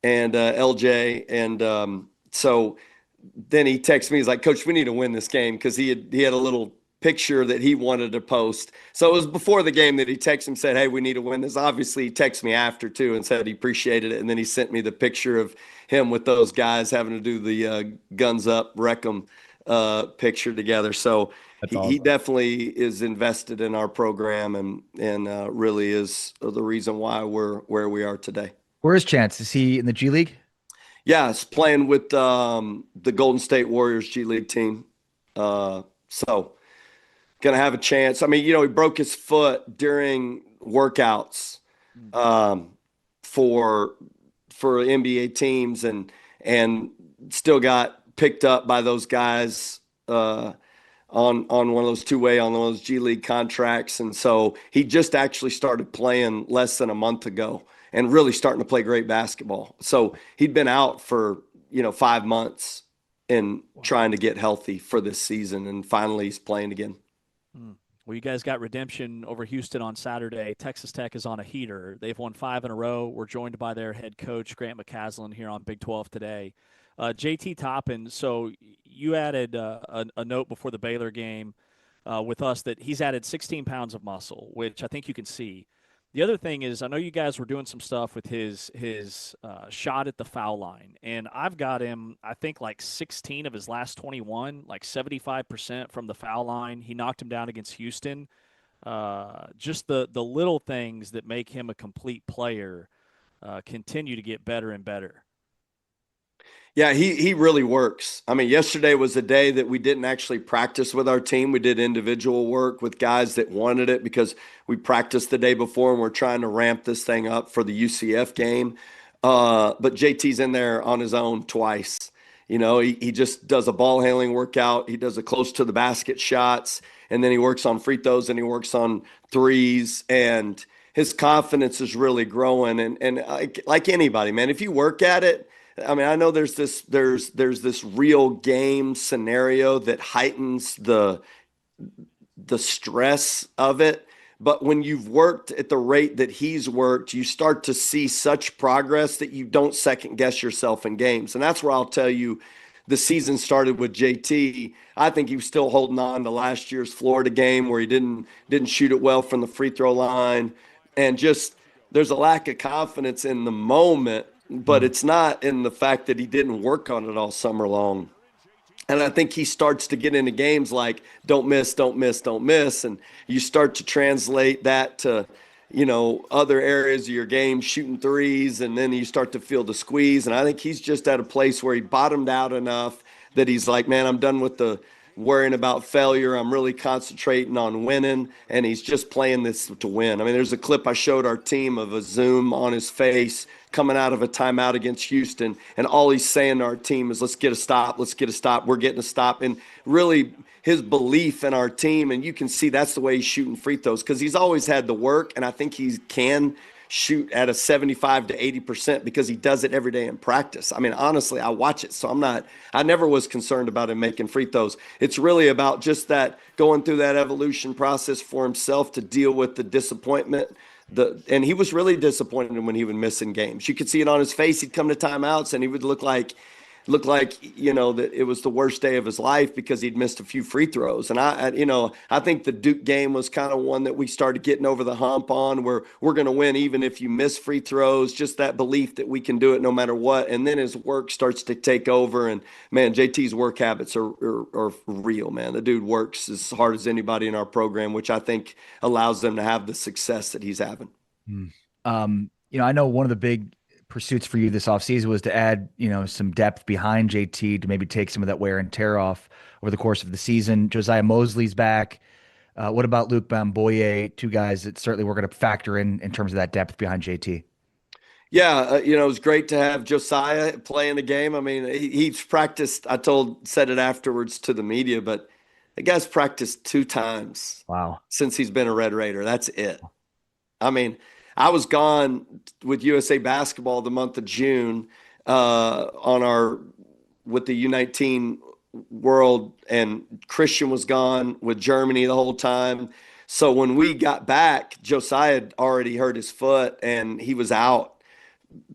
and LJ. And so then he texts me. He's like, Coach, we need to win this game, because he had a little picture that he wanted to post. So it was before the game that he texted and said, hey, we need to win this. Obviously, he texted me after too and said he appreciated it. And then he sent me the picture of him with those guys having to do the guns up, wreck 'em picture together. So he definitely is invested in our program, and really is the reason why we're where we are today. Where is Chance? Is he in the G League? Yeah, he's playing with the Golden State Warriors G League team. So going to have a chance. I mean, he broke his foot during workouts for NBA teams, and still got picked up by those guys on one of those two-way, on one of those G League contracts. And so he just actually started playing less than a month ago and really starting to play great basketball. So he'd been out for, 5 months and trying to get healthy for this season, and finally he's playing again. Well, you guys got redemption over Houston on Saturday. Texas Tech is on a heater. They've won 5 in a row. We're joined by their head coach, Grant McCasland, here on Big 12 today. JT Toppin, so you added a note before the Baylor game with us that he's added 16 pounds of muscle, which I think you can see. The other thing is, I know you guys were doing some stuff with his shot at the foul line, and I've got him, I think, like 16 of his last 21, like 75% from the foul line. He knocked him down against Houston. Just the little things that make him a complete player continue to get better and better. Yeah, he really works. I mean, yesterday was a day that we didn't actually practice with our team. We did individual work with guys that wanted it, because we practiced the day before, and we're trying to ramp this thing up for the UCF game. But JT's in there on his own twice. He just does a ball handling workout. He does a close to the basket shots, and then he works on free throws, and he works on threes, and his confidence is really growing. And like anybody, man, if you work at it, I mean, I know there's this real game scenario that heightens the stress of it. But when you've worked at the rate that he's worked, you start to see such progress that you don't second guess yourself in games. And that's where I'll tell you, the season started with JT. I think he was still holding on to last year's Florida game where he didn't shoot it well from the free throw line. And just there's a lack of confidence in the moment. But it's not in the fact that he didn't work on it all summer long. And I think he starts to get into games like don't miss, don't miss, don't miss. And you start to translate that to, other areas of your game, shooting threes, and then you start to feel the squeeze. And I think he's just at a place where he bottomed out enough that he's like, man, I'm done with the worrying about failure. I'm really concentrating on winning, and he's just playing this to win. I mean, there's a clip I showed our team of a zoom on his face coming out of a timeout against Houston, and all he's saying to our team is, let's get a stop, let's get a stop, we're getting a stop. And really his belief in our team, and you can see that's the way he's shooting free throws, because he's always had the work, and I think he can shoot at a 75 to 80% because he does it every day in practice. I mean, honestly, I watch it, so I never was concerned about him making free throws. It's really about just that going through that evolution process for himself to deal with the disappointment. And he was really disappointed when he would miss in games. You could see it on his face. He'd come to timeouts and he would look like that it was the worst day of his life because he'd missed a few free throws. And I think the Duke game was kind of one that we started getting over the hump on, where we're going to win even if you miss free throws, just that belief that we can do it no matter what. And then his work starts to take over, and man, JT's work habits are real, man. The dude works as hard as anybody in our program, which I think allows them to have the success that he's having. I know one of the big pursuits for you this offseason was to add, some depth behind JT to maybe take some of that wear and tear off over the course of the season. Josiah Mosley's back. What about Luke Bamboye? Two guys that certainly we're going to factor in terms of that depth behind JT. Yeah, it was great to have Josiah play in the game. I mean, he's practiced. Said it afterwards to the media, but the guy's practiced 2 times. Wow. Since he's been a Red Raider. That's it. I mean, I was gone with USA Basketball the month of June with the U19 World, and Christian was gone with Germany the whole time. So when we got back, Josiah had already hurt his foot and he was out,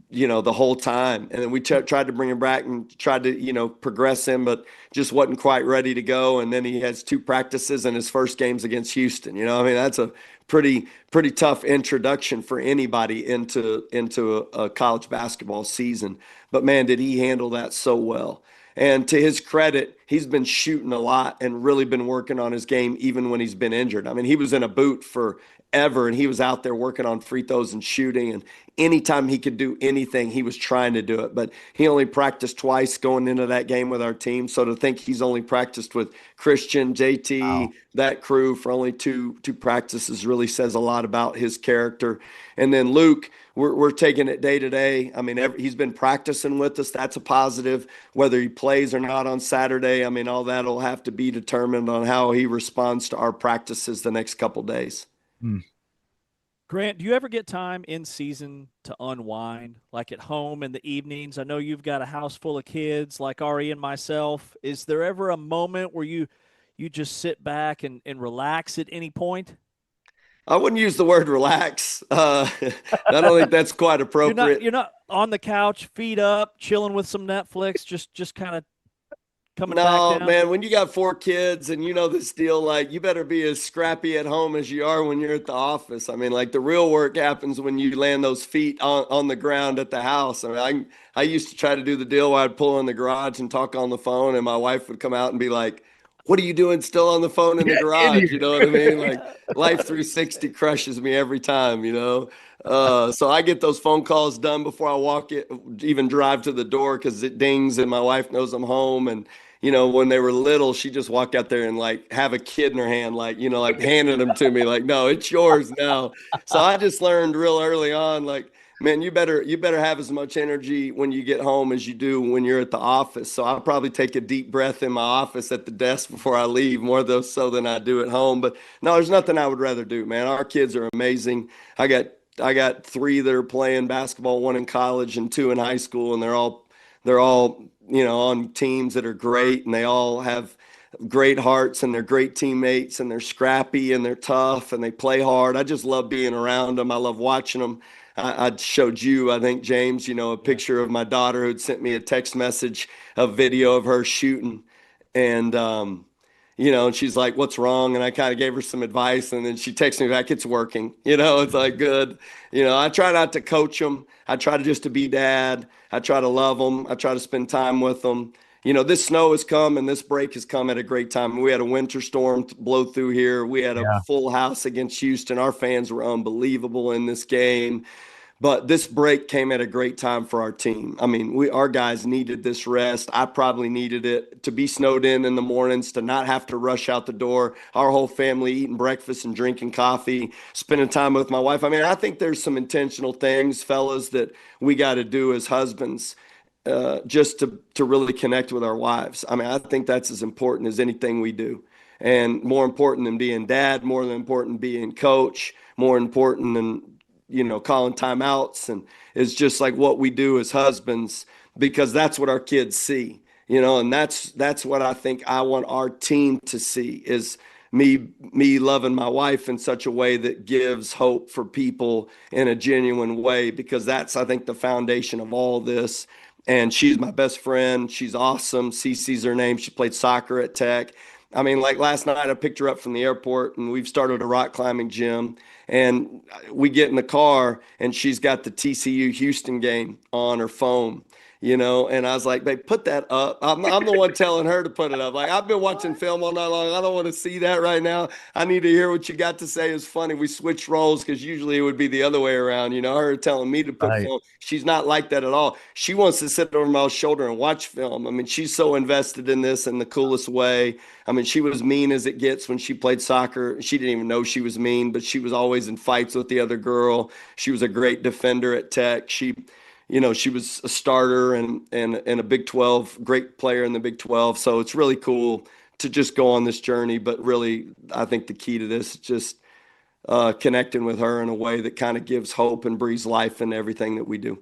the whole time. And then we tried to bring him back and tried to, progress him, but just wasn't quite ready to go. And then he has 2 practices and his first game's against Houston. That's a pretty tough introduction for anybody into a college basketball season. But man, did he handle that so well. And to his credit, he's been shooting a lot and really been working on his game even when he's been injured. I mean, he was in a boot forever and he was out there working on free throws and shooting, and anytime he could do anything, he was trying to do it. But he only practiced twice going into that game with our team. So to think he's only practiced with Christian, JT, wow, that crew for only two practices really says a lot about his character. And then Luke, we're taking it day to day. I mean, he's been practicing with us. That's a positive. Whether he plays or not on Saturday, I mean, all that will have to be determined on how he responds to our practices the next couple days. Grant, do you ever get time in season to unwind, like at home in the evenings? I know you've got a house full of kids like Ari and myself. Is there ever a moment where you just sit back and relax at any point? I wouldn't use the word relax. I don't think that's quite appropriate. You're not on the couch, feet up, chilling with some Netflix, just kind of coming back down? No, man, when you got 4 kids and you know this deal, like, you better be as scrappy at home as you are when you're at the office. I mean, like, the real work happens when you land those feet on the ground at the house. I mean, I used to try to do the deal where I'd pull in the garage and talk on the phone, and my wife would come out and be like, "What are you doing still on the phone in the garage?" You know what I mean? Like, Life 360 crushes me every time, So I get those phone calls done before I even drive to the door, because it dings and my wife knows I'm home. And, when they were little, she just walked out there and like have a kid in her hand, like handing them to me, like, "No, it's yours now." So I just learned real early on, like, man, you better have as much energy when you get home as you do when you're at the office. So I'll probably take a deep breath in my office at the desk before I leave, more so than I do at home. But no, there's nothing I would rather do, man. Our kids are amazing. I got 3 that are playing basketball, 1 in college and 2 in high school, and they're all on teams that are great, and they all have great hearts, and they're great teammates, and they're scrappy, and they're tough, and they play hard. I just love being around them. I love watching them. I showed you, I think, James, a picture of my daughter who'd sent me a text message, a video of her shooting. And, and she's like, "What's wrong?" And I kind of gave her some advice. And then she texted me back, "It's working." It's like, good. I try not to coach them. I try to just to be dad. I try to love them. I try to spend time with them. This snow has come and this break has come at a great time. We had a winter storm blow through here. We had a full house against Houston. Our fans were unbelievable in this game. But this break came at a great time for our team. I mean, our guys needed this rest. I probably needed it, to be snowed in the mornings, to not have to rush out the door. Our whole family eating breakfast and drinking coffee, spending time with my wife. I mean, I think there's some intentional things, fellas, that we got to do as husbands, just to really connect with our wives. I mean, I think that's as important as anything we do. And more important than being dad, more than important being coach, more important than calling timeouts, and it's just like what we do as husbands, because that's what our kids see, and that's what I think I want our team to see, is me loving my wife in such a way that gives hope for people in a genuine way, because that's, I think, the foundation of all this. And she's my best friend. She's awesome. Cece's her name. She played soccer at Tech. I mean, like last night, I picked her up from the airport, and we've started a rock climbing gym. And we get in the car, and she's got the TCU Houston game on her phone. And I was like, babe, put that up. I'm the one telling her to put it up. Like, I've been watching film all night long. I don't want to see that right now. I need to hear what you got to say. It's funny. We switched roles, because usually it would be the other way around, her telling me to put film. She's not like that at all. She wants to sit over my shoulder and watch film. I mean, she's so invested in this in the coolest way. I mean, she was mean as it gets when she played soccer. She didn't even know she was mean, but she was always in fights with the other girl. She was a great defender at Tech. She was a starter and a Big 12, great player in the Big 12. So it's really cool to just go on this journey. But really, I think the key to this is just connecting with her in a way that kind of gives hope and breathes life into everything that we do.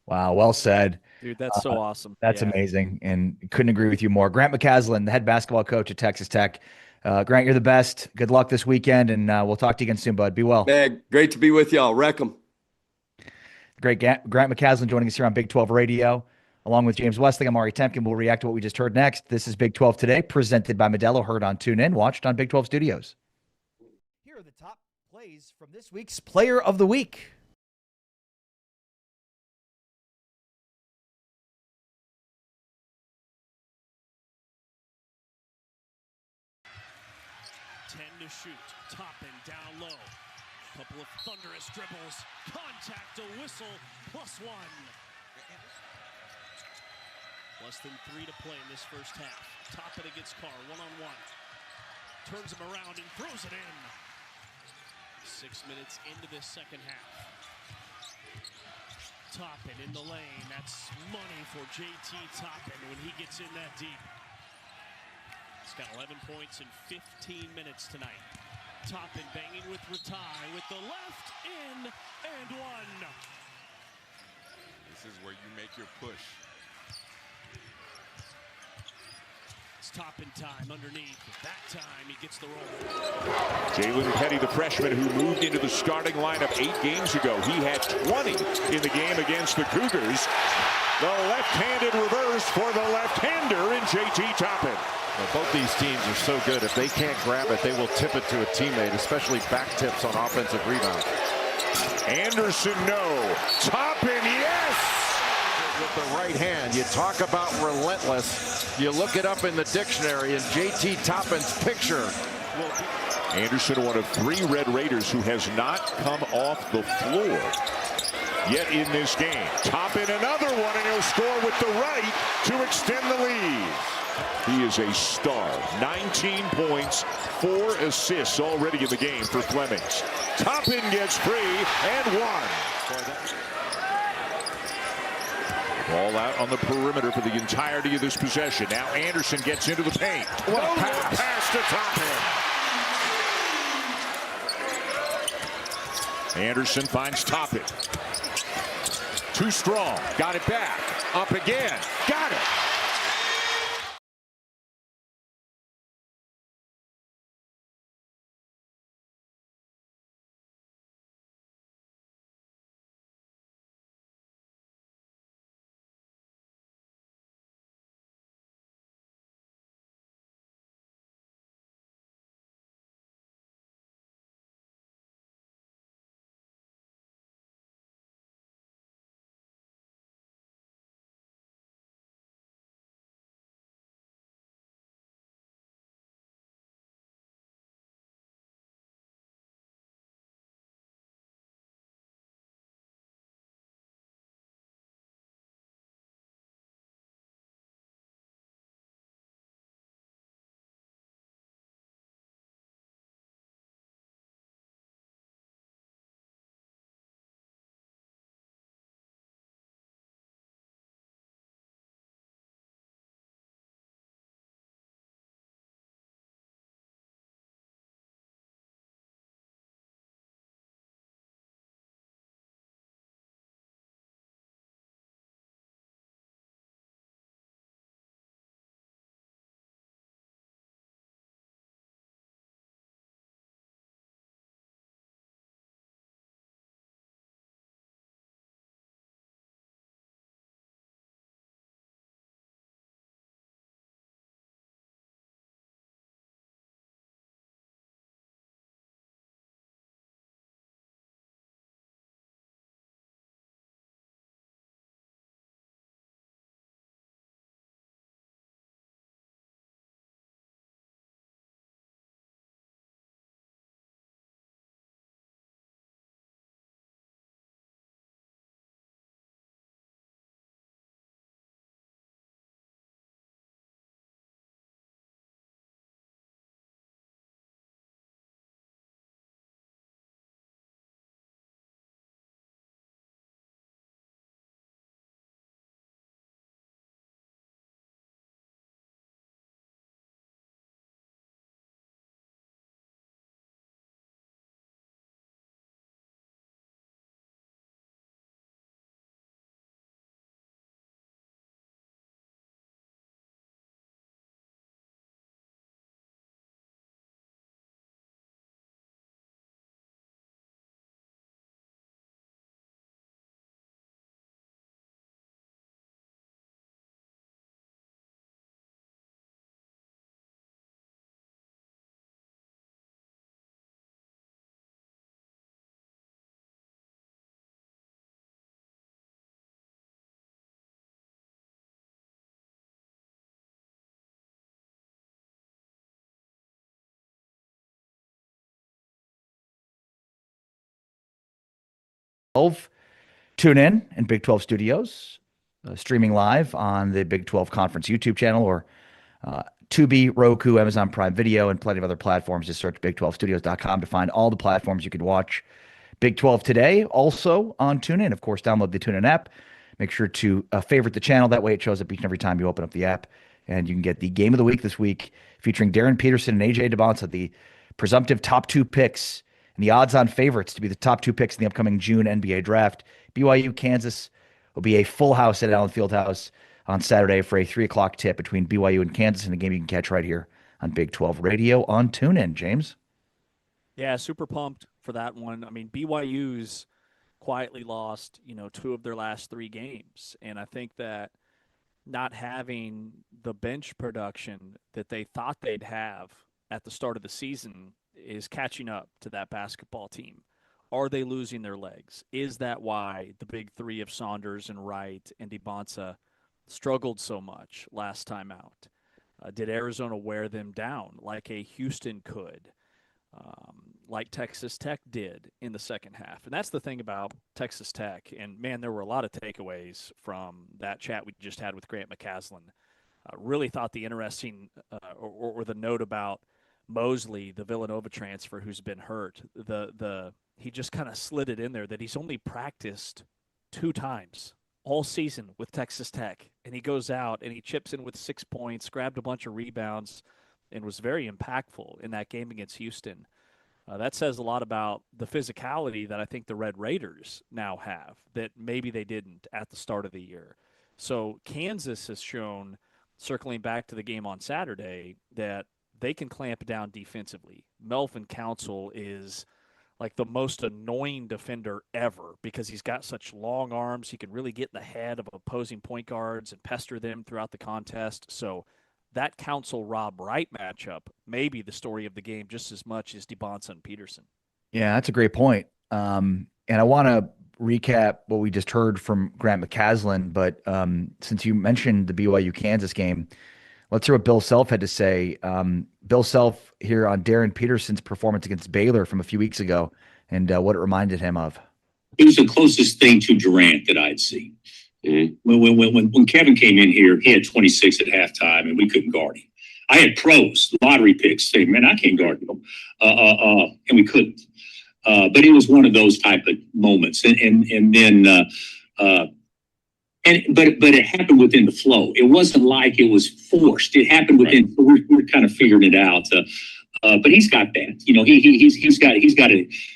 Wow, well said. Dude, that's so awesome. That's amazing, and couldn't agree with you more. Grant McCasland, the head basketball coach at Texas Tech. Grant, you're the best. Good luck this weekend, and we'll talk to you again soon, bud. Be well. Man, great to be with y'all. Wreck 'em. Great. Grant McCasland joining us here on Big 12 Radio. Along with James Westling, I'm Ari Temkin. We'll react to what we just heard next. This is Big 12 Today, presented by Modelo, heard on TuneIn, watched on Big 12 Studios. Here are the top plays from this week's Player of the Week. To shoot, Toppin down low. Couple of thunderous dribbles. Contact, a whistle, +1. Less than 3 to play in this first half. Toppin against Carr, one-on-one. Turns him around and throws it in. 6 minutes into this second half. Toppin in the lane. That's money for JT Toppin when he gets in that deep. He's got 11 points in 15 minutes tonight. Toppin banging with Ratai with the left, in, and one. This is where you make your push. It's Toppin time underneath. That time he gets the roll. Jalen Petty, the freshman who moved into the starting lineup 8 games ago. He had 20 in the game against the Cougars. The left-handed reverse for the left-hander in JT Toppin. Well, both these teams are so good. If they can't grab it, they will tip it to a teammate, especially back tips on offensive rebounds. Anderson, no. Toppin, yes! With the right hand, you talk about relentless. You look it up in the dictionary, and JT Toppin's picture. Anderson, one of 3 Red Raiders who has not come off the floor yet in this game. Toppin, another one, and he'll score with the right to extend the lead. He is a star. 19 points, 4 assists already in the game for Flemings. Toppin gets free and 1. Ball out on the perimeter for the entirety of this possession. Now Anderson gets into the paint. What a pass to Toppin. Anderson finds Toppin. Too strong. Got it back. Up again. Got it. 12. Tune in Big 12 Studios, streaming live on the Big 12 Conference YouTube channel or Tubi, Roku, Amazon Prime Video, and plenty of other platforms. Just search Big12Studios.com to find all the platforms you can watch Big 12 today. Also on TuneIn, of course, download the TuneIn app. Make sure to favorite the channel. That way it shows up each and every time you open up the app. And you can get the game of the week this week featuring Darren Peterson and AJ DeBonsa, the presumptive top 2 picks and the odds-on favorites to be the top 2 picks in the upcoming June NBA draft. BYU, Kansas will be a full house at Allen Fieldhouse on Saturday for a 3 o'clock tip between BYU and Kansas, in a game you can catch right here on Big 12 Radio on TuneIn. James? Yeah, super pumped for that one. I mean, BYU's quietly lost, 2 of their last 3 games. And I think that not having the bench production that they thought they'd have at the start of the season is catching up to that basketball team. Are they losing their legs? Is that why the big 3 of Saunders and Wright and DeBonsa struggled so much last time out? Did Arizona wear them down like a Houston could, like Texas Tech did in the second half? And that's the thing about Texas Tech. And, man, there were a lot of takeaways from that chat we just had with Grant McCasland. Really thought the interesting or the note about Mosley, the Villanova transfer who's been hurt, he just kind of slid it in there that he's only practiced 2 times all season with Texas Tech. And he goes out and he chips in with 6 points, grabbed a bunch of rebounds, and was very impactful in that game against Houston. That says a lot about the physicality that I think the Red Raiders now have that maybe they didn't at the start of the year. So Kansas has shown, circling back to the game on Saturday, that they can clamp down defensively. Melvin Council is like the most annoying defender ever because he's got such long arms. He can really get in the head of opposing point guards and pester them throughout the contest. So that Council-Rob Wright matchup may be the story of the game just as much as DeBonsa and Peterson. Yeah, that's a great point. And I want to recap what we just heard from Grant McCasland, but since you mentioned the BYU-Kansas game, let's hear what Bill Self had to say. Bill Self here on Darren Peterson's performance against Baylor from a few weeks ago and what it reminded him of. It was the closest thing to Durant that I'd seen. Mm-hmm. When Kevin came in here, he had 26 at halftime, and we couldn't guard him. I had pros, lottery picks, saying, man, I can't guard him. And we couldn't. But it was one of those type of moments. But it happened within the flow. It wasn't like it was forced. It happened within. Right. We're kind of figuring it out. But he's got that. He's got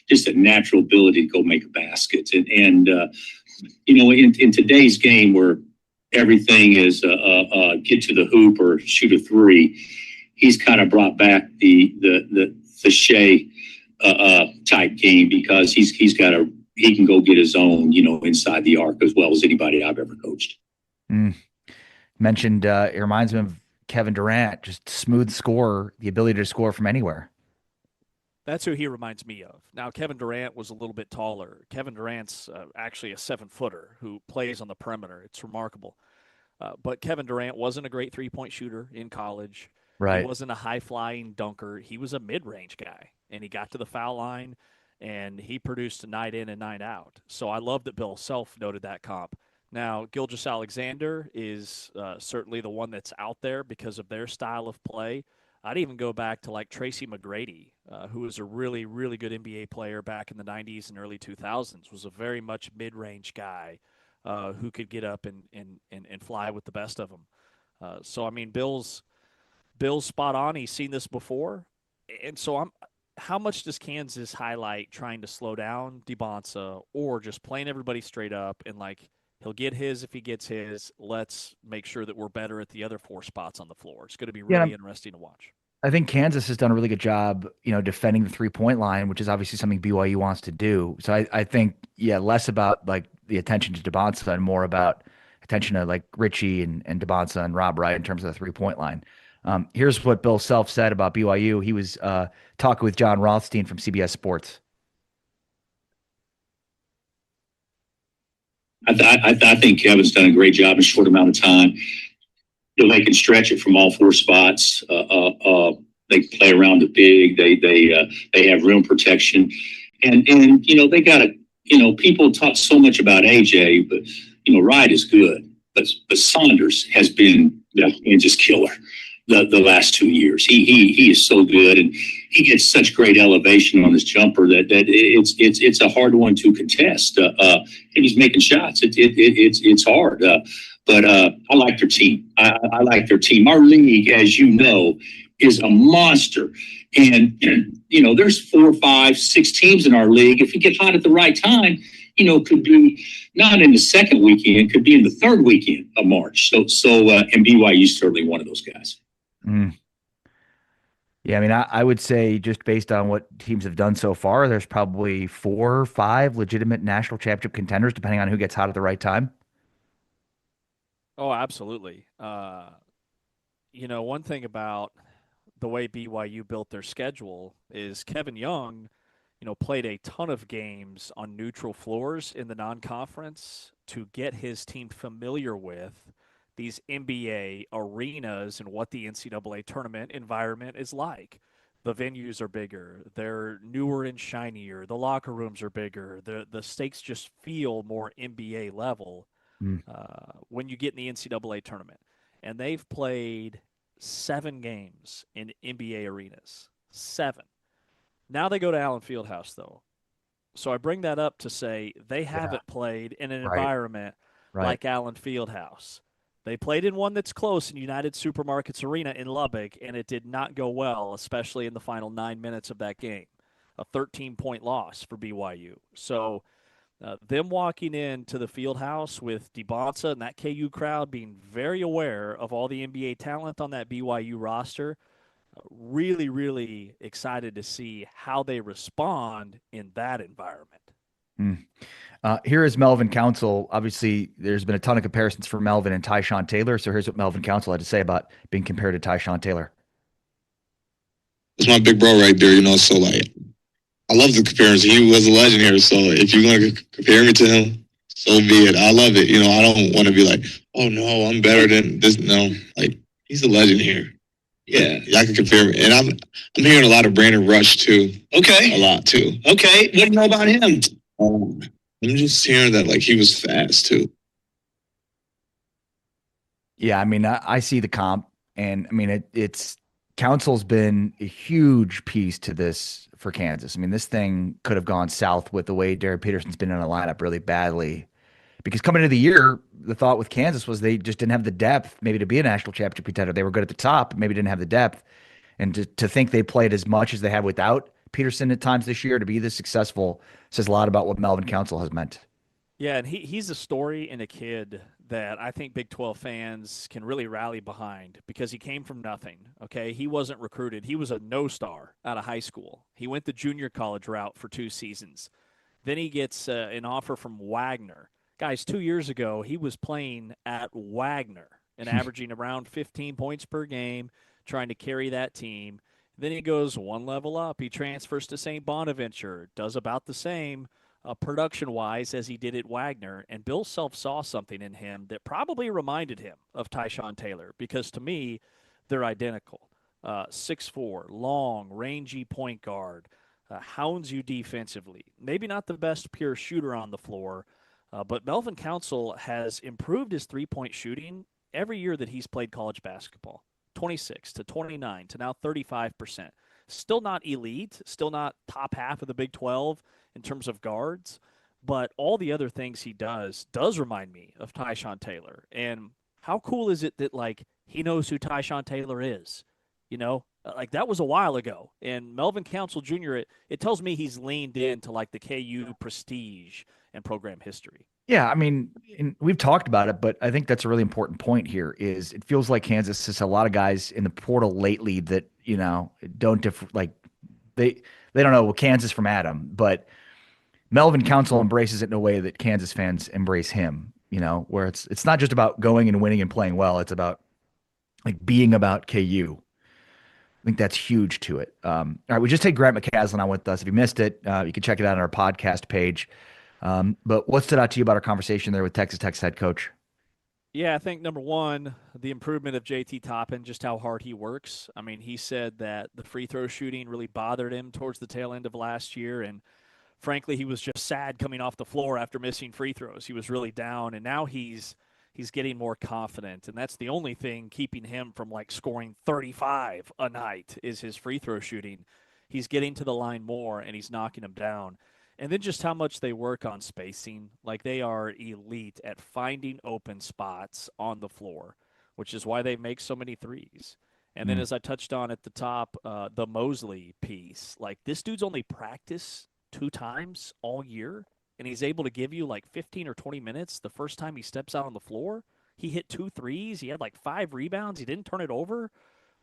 just a natural ability to go make a basket. And in today's game where everything is get to the hoop or shoot a 3, he's kind of brought back the Shea type game because he can go get his own, inside the arc as well as anybody I've ever coached. Mentioned, it reminds me of Kevin Durant, just smooth scorer, the ability to score from anywhere. That's who he reminds me of. Now, Kevin Durant was a little bit taller. Kevin Durant's actually a 7-footer who plays on the perimeter. It's remarkable. But Kevin Durant wasn't a great three-point shooter in college. Right. He wasn't a high-flying dunker. He was a mid-range guy, and he got to the foul line, and he produced a night in and night out. So I love that Bill Self noted that comp. Now, Gilgeous-Alexander is certainly the one that's out there because of their style of play. I'd even go back to like Tracy McGrady, who was a really, really good NBA player back in the 90s and early 2000s, was a very much mid-range guy who could get up and fly with the best of them. So, I mean, Bill's spot on. He's seen this before. And so how much does Kansas highlight trying to slow down DeBonsa or just playing everybody straight up and like he'll get his if he gets his. Let's make sure that we're better at the other 4 spots on the floor. It's going to be really interesting to watch. I think Kansas has done a really good job, defending the 3-point line, which is obviously something BYU wants to do. So I think, less about like the attention to DeBonsa and more about attention to like Richie and DeBonsa and Rob Wright in terms of the 3-point line. Here's what Bill Self said about BYU. He was talking with John Rothstein from CBS Sports. I think Kevin's done a great job in a short amount of time. They can stretch it from all 4 spots. They play around the big. They have rim protection, and they got people talk so much about AJ, but Wright is good, but Saunders has been the Kansas killer the last 2 years. He is so good, and he gets such great elevation on his jumper that it's a hard one to contest. And he's making shots. It's hard. But I like their team. I like their team. Our league, as you know, is a monster. And, there's 4, 5, 6 teams in our league. If we get hot at the right time, could be not in the second weekend, could be in the third weekend of March. And BYU is certainly one of those guys. Mm. Yeah, I mean, I would say just based on what teams have done so far, there's probably 4 or 5 legitimate national championship contenders, depending on who gets hot at the right time. Oh, absolutely. One thing about the way BYU built their schedule is Kevin Young, played a ton of games on neutral floors in the non-conference to get his team familiar with these NBA arenas and what the NCAA tournament environment is like. The venues are bigger. They're newer and shinier. The locker rooms are bigger. The stakes just feel more NBA level when you get in the NCAA tournament. And they've played 7 games in NBA arenas. 7. Now they go to Allen Fieldhouse, though. So I bring that up to say they haven't played in an environment like Allen Fieldhouse. They played in one that's close in United Supermarkets Arena in Lubbock, and it did not go well, especially in the final 9 minutes of that game. A 13-point loss for BYU. So them walking into the field house with DeBonsa and that KU crowd being very aware of all the NBA talent on that BYU roster, really, really excited to see how they respond in that environment. Here is Melvin Council. Obviously, there's been a ton of comparisons for Melvin and Tyshawn Taylor. So here's what Melvin Council had to say about being compared to Tyshawn Taylor. It's my big bro right there, so I love the comparison. He was a legend here, so if you're going to compare me to him, so be it. I love it. I don't want to be like, oh, no, I'm better than this. No, he's a legend here. Yeah, y'all can compare me. And I'm hearing a lot of Brandon Rush, too. Okay. A lot, too. Okay. What do you know about him? I'm just hearing that, he was fast, too. Yeah, I mean, I see the comp, and, I mean, it's Council's been a huge piece to this for Kansas. I mean, this thing could have gone south with the way Derek Peterson's been in a lineup really badly. Because coming into the year, the thought with Kansas was they just didn't have the depth maybe to be a national championship contender. They were good at the top, maybe didn't have the depth. And to think they played as much as they have without Peterson at times this year to be this successful says a lot about what Melvin Council has meant. Yeah, and he's a story and a kid that I think Big 12 fans can really rally behind because he came from nothing, okay? He wasn't recruited. He was a no-star out of high school. He went the junior college route for 2 seasons. Then he gets an offer from Wagner. Guys, 2 years ago, he was playing at Wagner and averaging around 15 points per game, trying to carry that team. Then he goes one level up. He transfers to St. Bonaventure, does about the same production-wise as he did at Wagner. And Bill Self saw something in him that probably reminded him of Tyshawn Taylor because, to me, they're identical. 6'4", long, rangy point guard, hounds you defensively. Maybe not the best pure shooter on the floor, but Melvin Council has improved his three-point shooting every year that he's played college basketball. 26 to 29 to now 35%. Still not elite, still not top half of the Big 12 in terms of guards, but all the other things he does remind me of Tyshawn Taylor. And how cool is it that, he knows who Tyshawn Taylor is? That was a while ago. And Melvin Council Jr., it tells me he's leaned into, the KU prestige and program history. Yeah, I mean, we've talked about it, but I think that's a really important point here is it feels like Kansas has a lot of guys in the portal lately that, don't they don't know Kansas from Adam, but Melvin Council embraces it in a way that Kansas fans embrace him, where it's not just about going and winning and playing well. It's about being about KU. I think that's huge to it. All right, we just had Grant McCasland on with us. If you missed it, you can check it out on our podcast page. But what stood out to you about our conversation there with Texas Tech's head coach? Yeah, I think number one, the improvement of JT Toppin, just how hard he works. I mean, he said that the free throw shooting really bothered him towards the tail end of last year. And frankly, he was just sad coming off the floor after missing free throws. He was really down, and now he's getting more confident, and that's the only thing keeping him from like scoring 35 a night is his free throw shooting. He's getting to the line more, and he's knocking them down. And then just how much they work on spacing. Like, they are elite at finding open spots on the floor, which is why they make so many threes. And then, as I touched on at the top, the Mosley piece, like, this dude's only practiced 2 times all year, and he's able to give you like 15 or 20 minutes the first time he steps out on the floor. He hit 2 threes. He had like 5 rebounds. He didn't turn it over.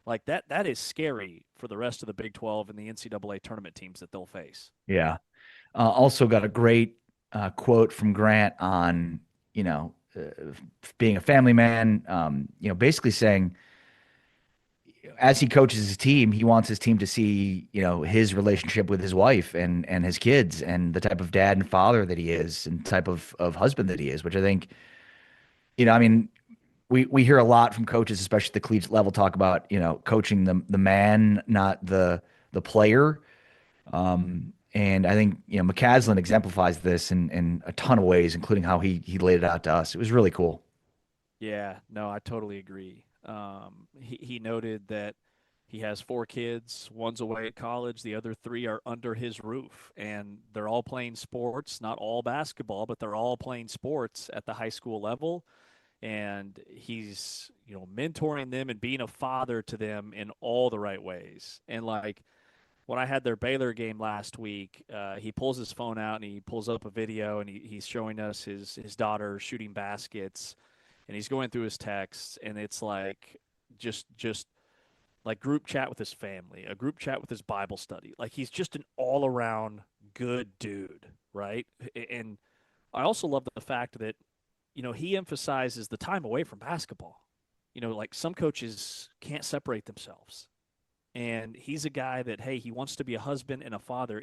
Like, that is scary for the rest of the Big 12 and the NCAA tournament teams that they'll face. Yeah. Also got a great quote from Grant on, being a family man, basically saying, as he coaches his team, he wants his team to see, his relationship with his wife and his kids and the type of dad and father that he is and type of husband that he is, which I think, we hear a lot from coaches, especially at the collegiate level, talk about, coaching the man, not the player. And I think, McCasland exemplifies this in a ton of ways, including how he laid it out to us. It was really cool. Yeah, no, I totally agree. He noted that he has 4 kids. One's away at college. The other 3 are under his roof, and they're all playing sports, not all basketball, but they're all playing sports at the high school level. And he's, mentoring them and being a father to them in all the right ways. And like, when I had their Baylor game last week, he pulls his phone out and he pulls up a video, and he's showing us his daughter shooting baskets, and he's going through his texts, and it's like just like group chat with his family, a group chat with his Bible study. Like, he's just an all around good dude, right? And I also love the fact that, he emphasizes the time away from basketball. Like, some coaches can't separate themselves. And he's a guy that, hey, he wants to be a husband and a father.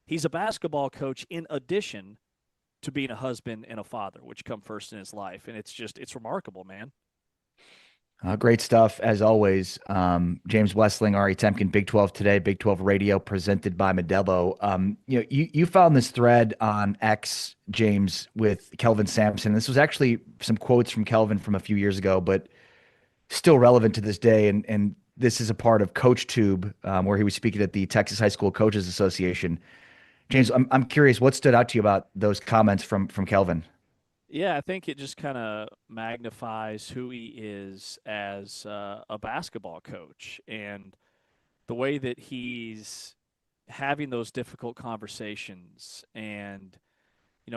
He's a basketball coach in addition to being a husband and a father, which come first in his life. And it's remarkable, man. Great stuff, as always. James Westling, Ari Temkin, Big 12 Today, Big 12 Radio, presented by Modelo. You found this thread on X, James, with Kelvin Sampson. This was actually some quotes from Kelvin from a few years ago, but still relevant to this day. And this is a part of Coach Tube, where he was speaking at the Texas High School Coaches Association. James, I'm curious, what stood out to you about those comments from Kelvin? Yeah, I think it just kind of magnifies who he is as a basketball coach, and the way that he's having those difficult conversations. And,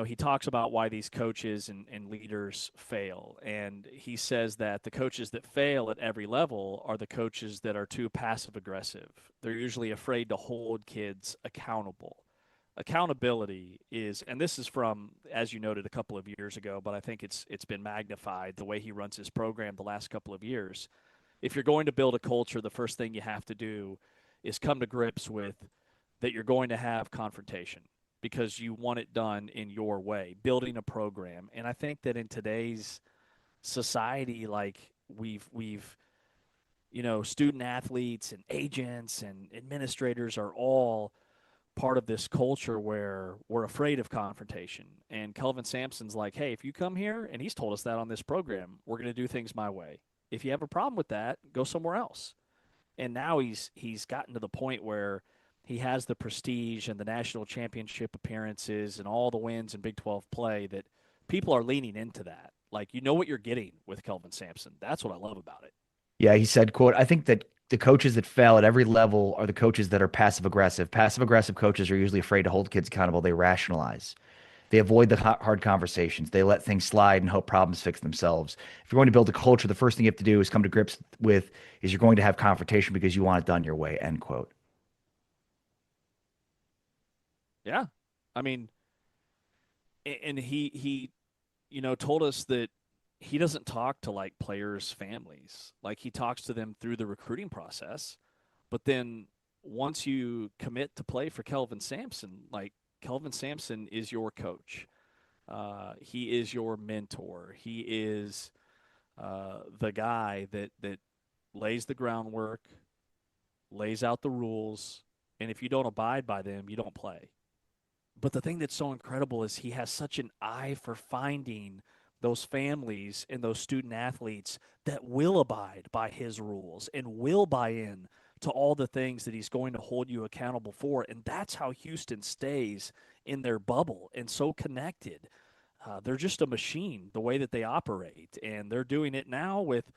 he talks about why these coaches and leaders fail. And he says that the coaches that fail at every level are the coaches that are too passive aggressive. They're usually afraid to hold kids accountable. Accountability is, and this is from, as you noted, a couple of years ago, but I think it's been magnified the way he runs his program the last couple of years. If you're going to build a culture, the first thing you have to do is come to grips with that you're going to have confrontation because you want it done in your way, building a program. And I think that in today's society, like we've student athletes and agents and administrators are all part of this culture where we're afraid of confrontation. And Kelvin Sampson's like, hey, if you come here, and he's told us that on this program, we're going to do things my way. If you have a problem with that, go somewhere else. And now he's gotten to the point where he has the prestige and the national championship appearances and all the wins in Big 12 play that people are leaning into that. Like, what you're getting with Kelvin Sampson. That's what I love about it. Yeah, he said, quote, I think that the coaches that fail at every level are the coaches that are passive aggressive. Passive aggressive coaches are usually afraid to hold kids accountable. They rationalize. They avoid the hard conversations. They let things slide and hope problems fix themselves. If you're going to build a culture, the first thing you have to do is come to grips with is you're going to have confrontation because you want it done your way, end quote. Yeah. I mean, and he told us that he doesn't talk to like players' families. Like, he talks to them through the recruiting process. But then once you commit to play for Kelvin Sampson, like, Kelvin Sampson is your coach. He is your mentor. He is the guy that lays the groundwork, lays out the rules, and if you don't abide by them, you don't play. But the thing that's so incredible is he has such an eye for finding those families and those student athletes that will abide by his rules and will buy in to all the things that he's going to hold you accountable for. And that's how Houston stays in their bubble and so connected. They're just a machine, the way that they operate. And they're doing it now with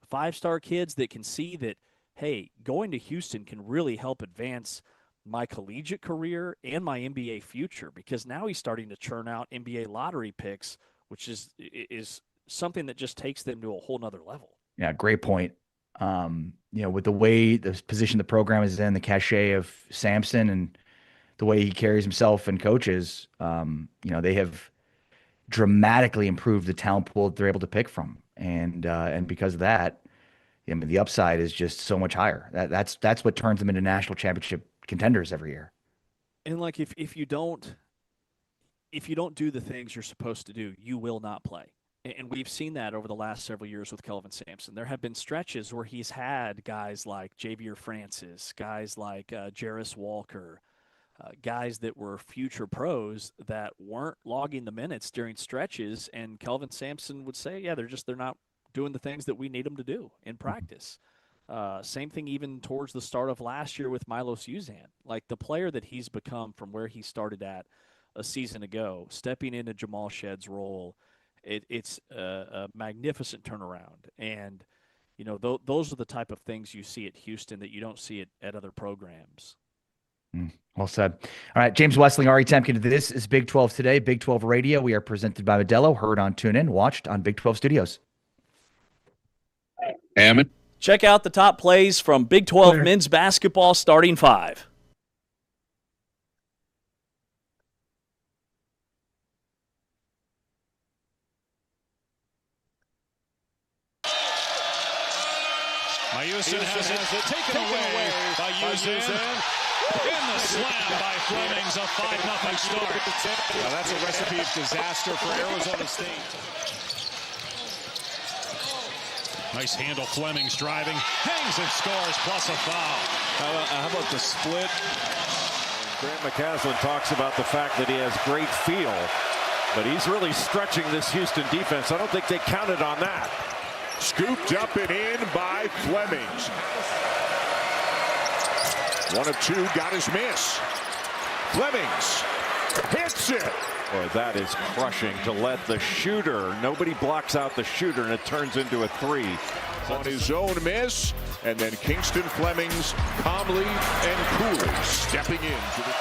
five-star kids that can see that, hey, going to Houston can really help advance my collegiate career and my NBA future, because now he's starting to churn out NBA lottery picks, which is something that just takes them to a whole nother level. Yeah, great point. With the way the position the program is in, the cachet of Sampson and the way he carries himself and coaches, they have dramatically improved the talent pool that they're able to pick from. And because of that, the upside is just so much higher. That's what turns them into national championship contenders every year. And like if you don't do the things you're supposed to do, you will not play. And we've seen that over the last several years with Kelvin Sampson. There have been stretches where he's had guys like Javier Francis, guys like Jarris Walker, guys that were future pros that weren't logging the minutes during stretches. And Kelvin Sampson would say, yeah, they're not doing the things that we need them to do in practice. Same thing even towards the start of last year with Milos Uzan. Like the player that he's become from where he started at a season ago, stepping into Jamal Shedd's role, it's a magnificent turnaround. And, those are the type of things you see at Houston that you don't see at other programs. Well said. All right, James Westling, Ari Temkin. This is Big 12 Today, Big 12 Radio. We are presented by Modelo, heard on TuneIn, watched on Big 12 Studios. Hammond. Check out the top plays from Big 12 men's basketball starting five. Houston has it taken away by Uzan. In the slam by Flemings, a 5-0 start. Now that's a recipe of disaster for Arizona State. Nice handle, Flemings driving, hangs and scores, plus a foul. How about the split? Grant McCasland talks about the fact that he has great feel, but he's really stretching this Houston defense. I don't think they counted on that. Scooped up and in by Flemings. 1 of 2, got his miss. Flemings hits it. Boy, that is crushing to let the shooter, nobody blocks out the shooter, and it turns into a 3. On his own miss, and then Kingston Flemings calmly and coolly stepping into the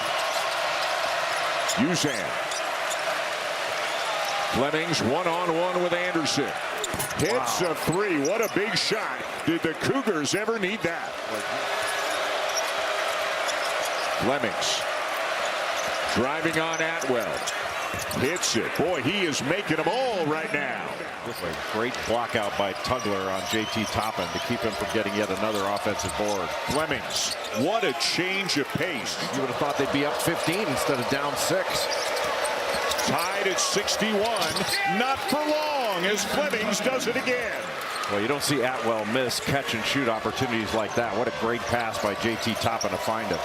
Uzan. Flemings one-on-one with Anderson. Hits a 3. What a big shot. Did the Cougars ever need that? Flemings driving on Atwell. Hits it. Boy, he is making them all right now. A great block out by Tugler on JT Toppin to keep him from getting yet another offensive board. Flemings, what a change of pace. You would have thought they'd be up 15 instead of down 6. Tied at 61. Not for long as Flemings does it again. Well, you don't see Atwell miss catch and shoot opportunities like that. What a great pass by JT Toppin to find him.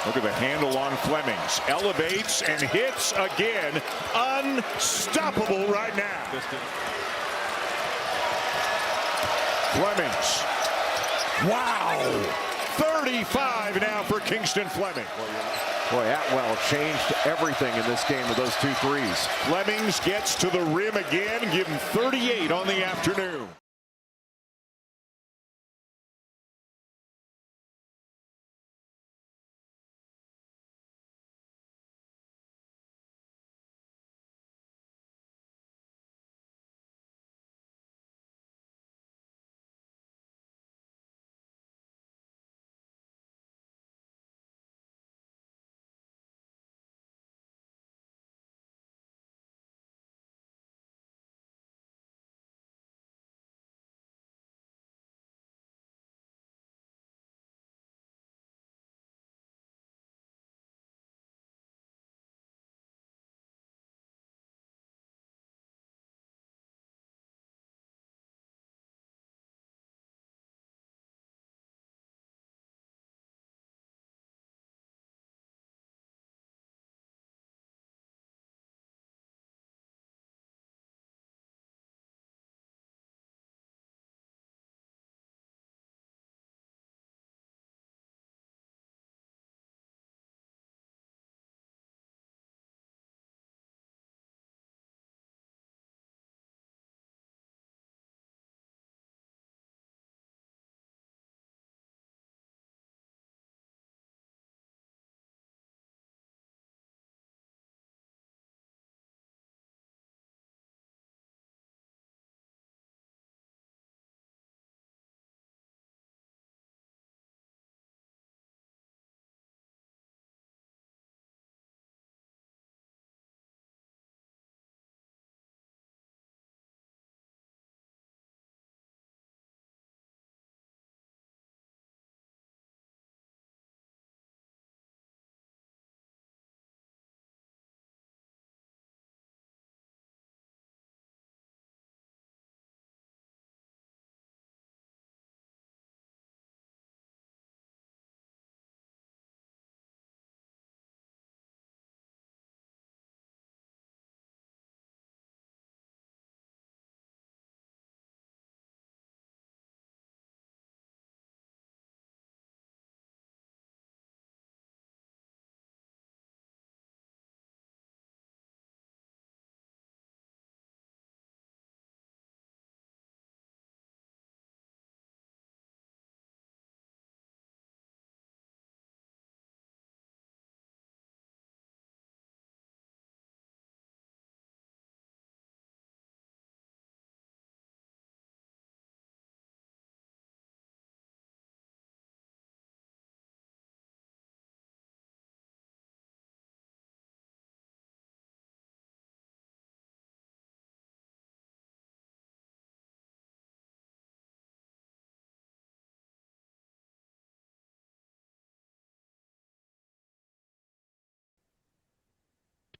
Look at the handle on Flemings. Elevates and hits again. Unstoppable right now. Flemings. Wow. 35 now for Kingston Fleming. Boy, Atwell changed everything in this game with those 2 threes. Flemings gets to the rim again. Give him 38 on the afternoon.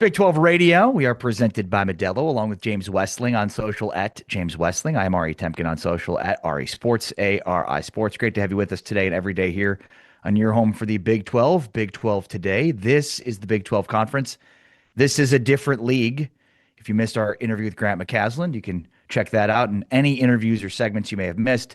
Big 12 Radio. We are presented by Modelo, along with James Westling on social at James Westling. I am Ari Temkin on social at Ari Sports, ARI Sports. Great to have you with us today and every day here on your home for the Big 12. Big 12 today. This is the Big 12 Conference. This is a different league. If you missed our interview with Grant McCasland, you can check that out, and any interviews or segments you may have missed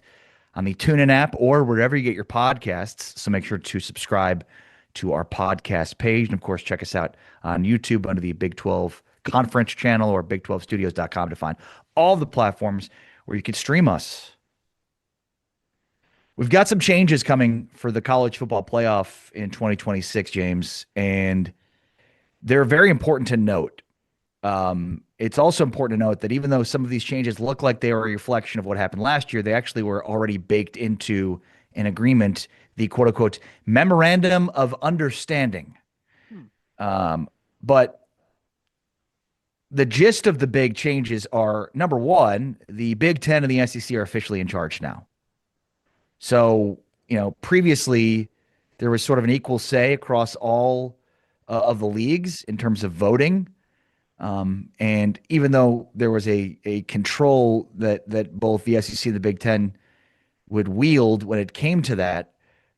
on the TuneIn app or wherever you get your podcasts. So make sure to subscribe to our podcast page. And of course, check us out on YouTube under the Big 12 Conference channel or big12studios.com to find all the platforms where you can stream us. We've got some changes coming for the college football playoff in 2026, James, and they're very important to note. It's also important to note that even though some of these changes look like they are a reflection of what happened last year, they actually were already baked into an agreement, the quote unquote memorandum of understanding. But the gist of the big changes are, number one, the Big Ten and the SEC are officially in charge now. So, previously there was sort of an equal say across all of the leagues in terms of voting. And even though there was a control that both the SEC and the Big Ten would wield when it came to that,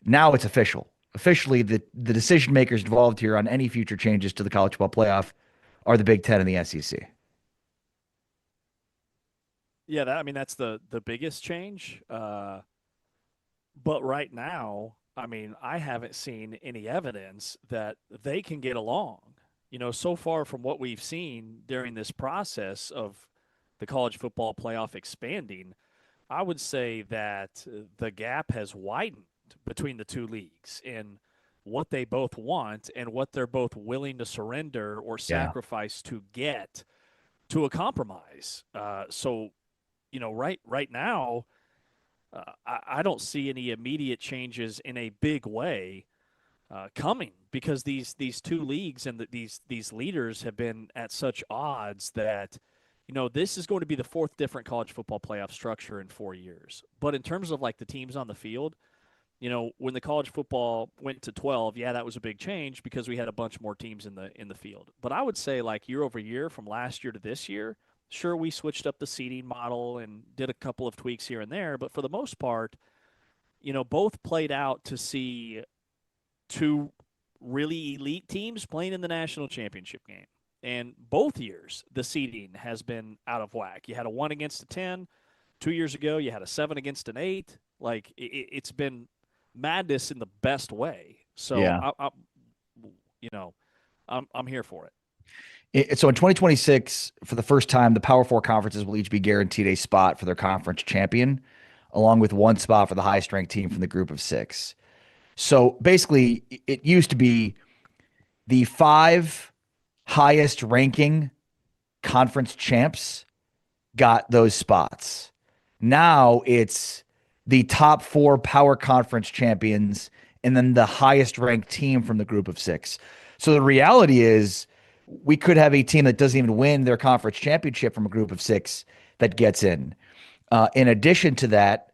now it's official. Officially, the decision makers involved here on any future changes to the college football playoff are the Big Ten and the SEC. Yeah, that's the biggest change. But right now, I haven't seen any evidence that they can get along. So far from what we've seen during this process of the college football playoff expanding, I would say that the gap has widened between the two leagues in what they both want and what they're both willing to surrender or sacrifice to get to a compromise. So, right now, I don't see any immediate changes in a big way coming, because these two leagues and these leaders have been at such odds that this is going to be the fourth different college football playoff structure in 4 years. But in terms of like the teams on the field, when the college football went to 12, that was a big change because we had a bunch more teams in the field. But I would say like year over year from last year to this year, sure, we switched up the seeding model and did a couple of tweaks here and there, but for the most part, both played out to see two really elite teams playing in the national championship game. And both years, the seeding has been out of whack. You had a 1 against a 10. 2 years ago, you had a 7 against an 8. Like, it's been madness in the best way. So, yeah. I'm here for it. So in 2026, for the first time, the Power Four conferences will each be guaranteed a spot for their conference champion, along with one spot for the highest-ranked team from the group of 6. So basically, it used to be the 5 highest ranking conference champs got those spots. Now it's the top 4 power conference champions and then the highest ranked team from the group of 6. So the reality is we could have a team that doesn't even win their conference championship from a group of 6 that gets in. In addition to that,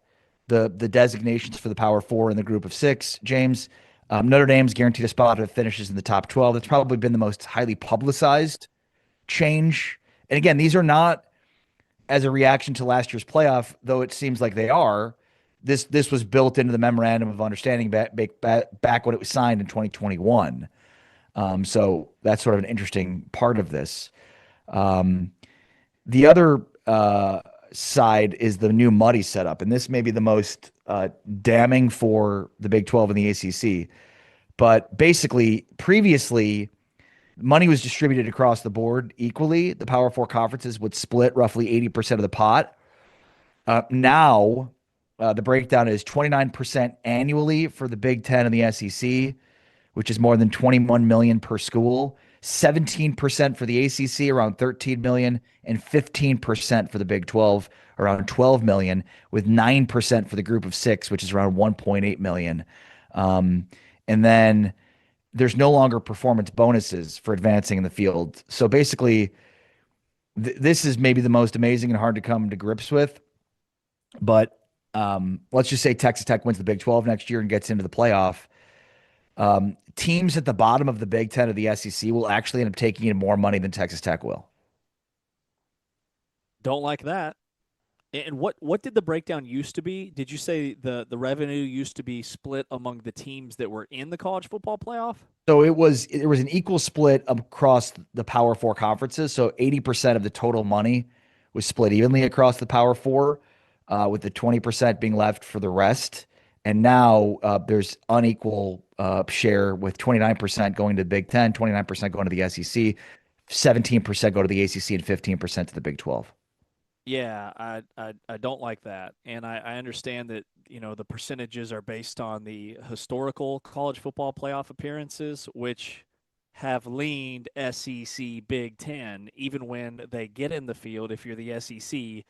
the designations for the Power Four in the group of 6, James, Notre Dame's guaranteed a spot if it finishes in the top 12. That's probably been the most highly publicized change. And again, these are not as a reaction to last year's playoff, though it seems like they are. This was built into the memorandum of understanding back when it was signed in 2021. So that's sort of an interesting part of this. The other side is the new muddy setup, and this may be the most damning for the Big 12 and the ACC. But basically, previously, money was distributed across the board equally. The Power Four conferences would split roughly 80% of the pot. Now, the breakdown is 29% annually for the Big Ten and the SEC, which is more than $21 million per school. 17% for the ACC, around $13 million, and 15% for the Big 12, around $12 million, with 9% for the group of 6, which is around $1.8 million. And then there's no longer performance bonuses for advancing in the field. So basically, this is maybe the most amazing and hard to come to grips with. But let's just say Texas Tech wins the Big 12 next year and gets into the playoff. Teams at the bottom of the Big Ten or the SEC will actually end up taking in more money than Texas Tech will. Don't like that. And what did the breakdown used to be? Did you say the revenue used to be split among the teams that were in the college football playoff? So it was an equal split across the Power Four conferences. So 80% of the total money was split evenly across the Power Four, with the 20% being left for the rest. And now there's unequal share, with 29% going to the Big Ten, 29% going to the SEC, 17% go to the ACC, and 15% to the Big 12. Yeah, I don't like that. And I understand that, the percentages are based on the historical college football playoff appearances, which have leaned SEC Big Ten, even when they get in the field, if you're the SEC,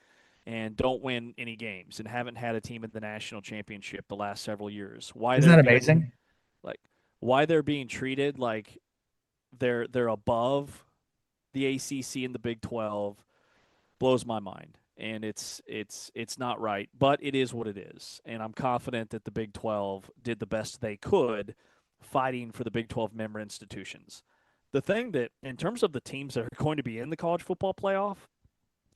and don't win any games and haven't had a team in the national championship the last several years. Isn't that amazing? Why they're being treated like they're above the ACC and the Big 12 blows my mind, and it's not right, but it is what it is. And I'm confident that the Big 12 did the best they could fighting for the Big 12 member institutions. The thing that, in terms of the teams that are going to be in the college football playoff,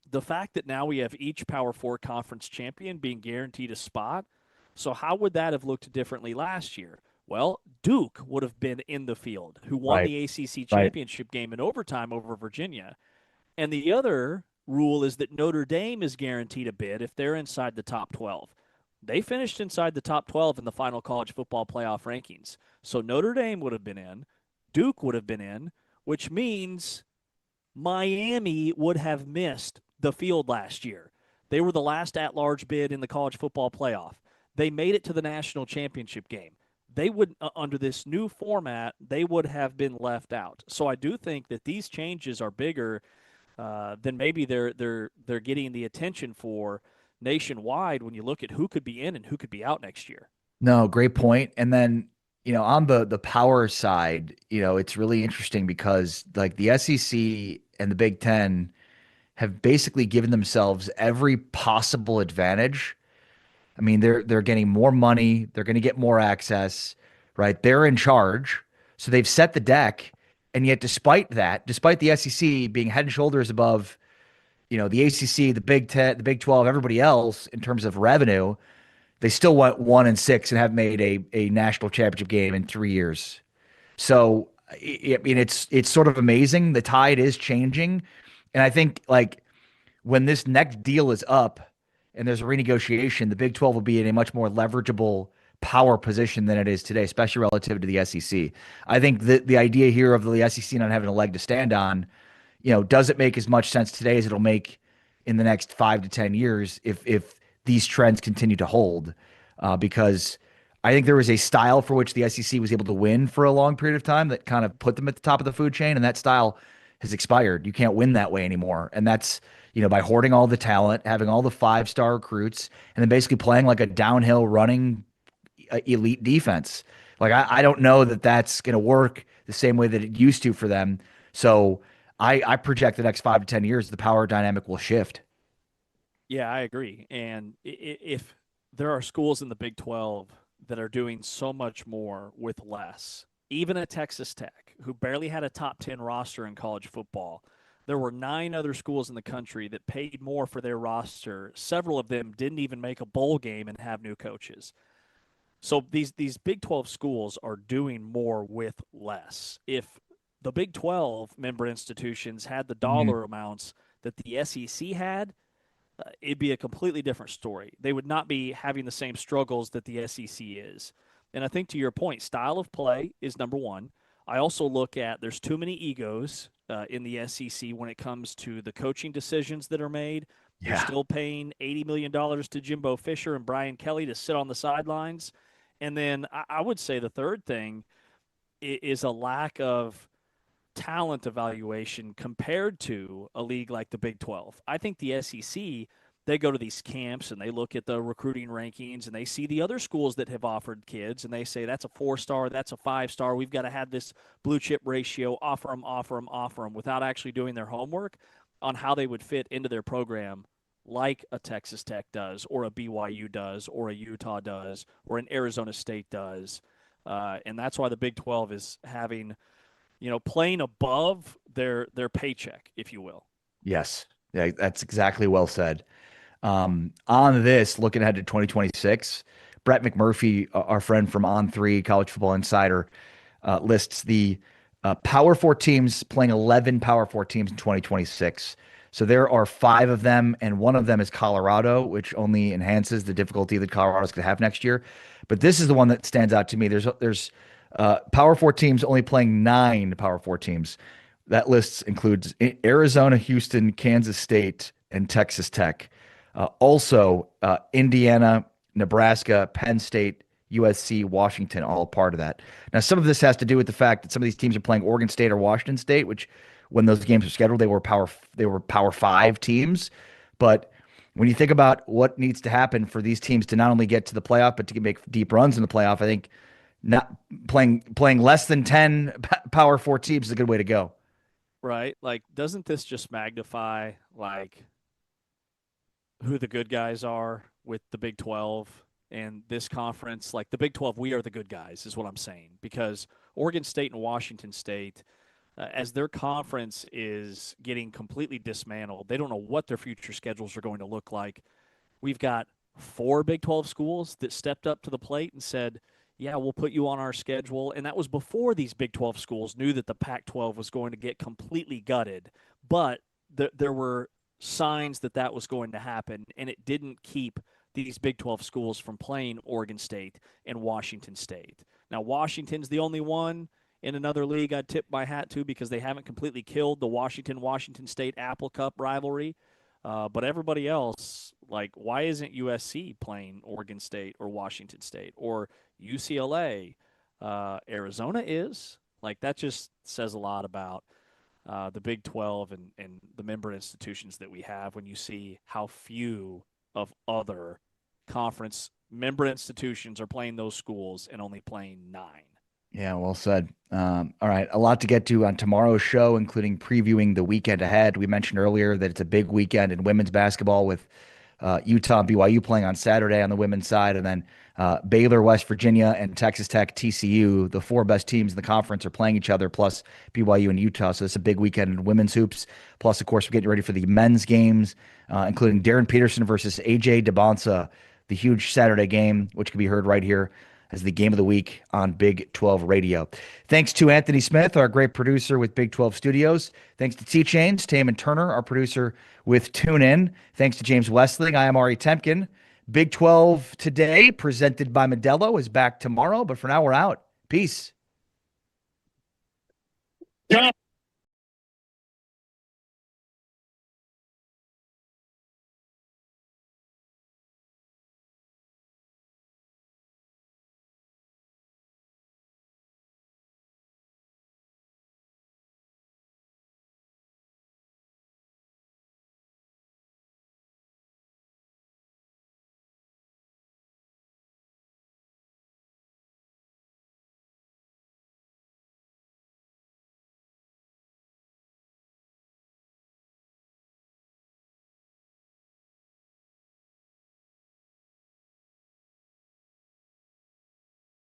the fact that now we have each Power 4 conference champion being guaranteed a spot, so how would that have looked differently last year? Well, Duke would have been in the field, who won the ACC championship game in overtime over Virginia. And the other rule is that Notre Dame is guaranteed a bid if they're inside the top 12. They finished inside the top 12 in the final college football playoff rankings. So Notre Dame would have been in, Duke would have been in, which means Miami would have missed the field last year. They were the last at-large bid in the college football playoff. They made it to the national championship game. They would, under this new format, they would have been left out. So I do think that these changes are bigger than maybe they're getting the attention for nationwide when you look at who could be in and who could be out next year. No, great point. And then, on the power side, it's really interesting because like the SEC and the Big Ten have basically given themselves every possible advantage. I mean, they're getting more money, they're going to get more access, right? They're in charge. So they've set the deck. And yet, despite the SEC being head and shoulders above, the ACC, the Big Ten, the Big 12, everybody else in terms of revenue, they still went 1-6 and have made a national championship game in 3 years. So, I mean, it's sort of amazing. The tide is changing. And I think, like, when this next deal is up and there's a renegotiation, the Big 12 will be in a much more leverageable power position than it is today, especially relative to the SEC. I think the idea here of the SEC not having a leg to stand on, does it make as much sense today as it'll make in the next 5 to 10 years if these trends continue to hold? Because I think there was a style for which the SEC was able to win for a long period of time that kind of put them at the top of the food chain, and that style has expired. You can't win that way anymore. And that's, by hoarding all the talent, having all the 5-star recruits, and then basically playing like a downhill running elite defense. Like, I don't know that that's going to work the same way that it used to for them. So I project the next 5 to 10 years, the power dynamic will shift. Yeah, I agree. And if there are schools in the Big 12 that are doing so much more with less, even at Texas Tech, who barely had a top 10 roster in college football, there were 9 other schools in the country that paid more for their roster. Several of them didn't even make a bowl game and have new coaches. So these Big 12 schools are doing more with less. If the Big 12 member institutions had the dollar amounts that the SEC had, it'd be a completely different story. They would not be having the same struggles that the SEC is. And I think, to your point, style of play is number one. I also look at there's too many egos in the SEC when it comes to the coaching decisions that are made. Yeah. You're still paying $80 million to Jimbo Fisher and Brian Kelly to sit on the sidelines. And then I would say the third thing is a lack of talent evaluation compared to a league like the Big 12. I think the SEC, they go to these camps and they look at the recruiting rankings and they see the other schools that have offered kids and they say, that's a 4-star, that's a 5-star. We've got to have this blue chip ratio, offer them without actually doing their homework on how they would fit into their program, like a Texas Tech does or a BYU does or a Utah does or an Arizona State does. And that's why the Big 12 is having, playing above their paycheck, if you will. Yes. Yeah, that's exactly well said. On this, looking ahead to 2026, Brett McMurphy, our friend from On3 College Football Insider, lists the Power 4 teams playing 11 Power 4 teams in 2026. So there are 5 of them, and one of them is Colorado, which only enhances the difficulty that Colorado's going to have next year. But this is the one that stands out to me. There's Power 4 teams only playing 9 Power 4 teams. That list includes Arizona, Houston, Kansas State, and Texas Tech. Also, Indiana, Nebraska, Penn State, USC, Washington, all part of that. Now, some of this has to do with the fact that some of these teams are playing Oregon State or Washington State, which, when those games were scheduled, they were Power 5 teams. But when you think about what needs to happen for these teams to not only get to the playoff, but to make deep runs in the playoff, I think not playing less than 10 Power 4 teams is a good way to go. Right? Like, doesn't this just magnify, like, who the good guys are with the Big 12 and this conference? Like, the Big 12, we are the good guys is what I'm saying, because Oregon State and Washington State, as their conference is getting completely dismantled, they don't know what their future schedules are going to look like. We've got 4 Big 12 schools that stepped up to the plate and said, yeah, we'll put you on our schedule. And that was before these Big 12 schools knew that the Pac-12 was going to get completely gutted. But there were signs that was going to happen, and it didn't keep these Big 12 schools from playing Oregon State and Washington State. Now, Washington's the only one in another league I'd tip my hat to, because they haven't completely killed the Washington State Apple Cup rivalry. But everybody else, like, why isn't USC playing Oregon State or Washington State or UCLA? Arizona is. Like, that just says a lot about the Big 12 and the member institutions that we have when you see how few of other conference member institutions are playing those schools and only playing 9. Yeah, well said. All right, a lot to get to on tomorrow's show, including previewing the weekend ahead. We mentioned earlier that it's a big weekend in women's basketball with Utah and BYU playing on Saturday on the women's side, and then Baylor, West Virginia, and Texas Tech, TCU, the 4 best teams in the conference, are playing each other, plus BYU and Utah. So it's a big weekend in women's hoops. Plus, of course, we're getting ready for the men's games, including Darren Peterson versus AJ DeBonsa, the huge Saturday game, which can be heard right here as the game of the week on Big 12 Radio. Thanks to Anthony Smith, our great producer with Big 12 Studios. Thanks to T-Chains, Taman Turner, our producer with TuneIn. Thanks to James Westling. I am Ari Temkin. Big 12 Today, presented by Modelo, is back tomorrow. But for now, we're out. Peace. Yeah.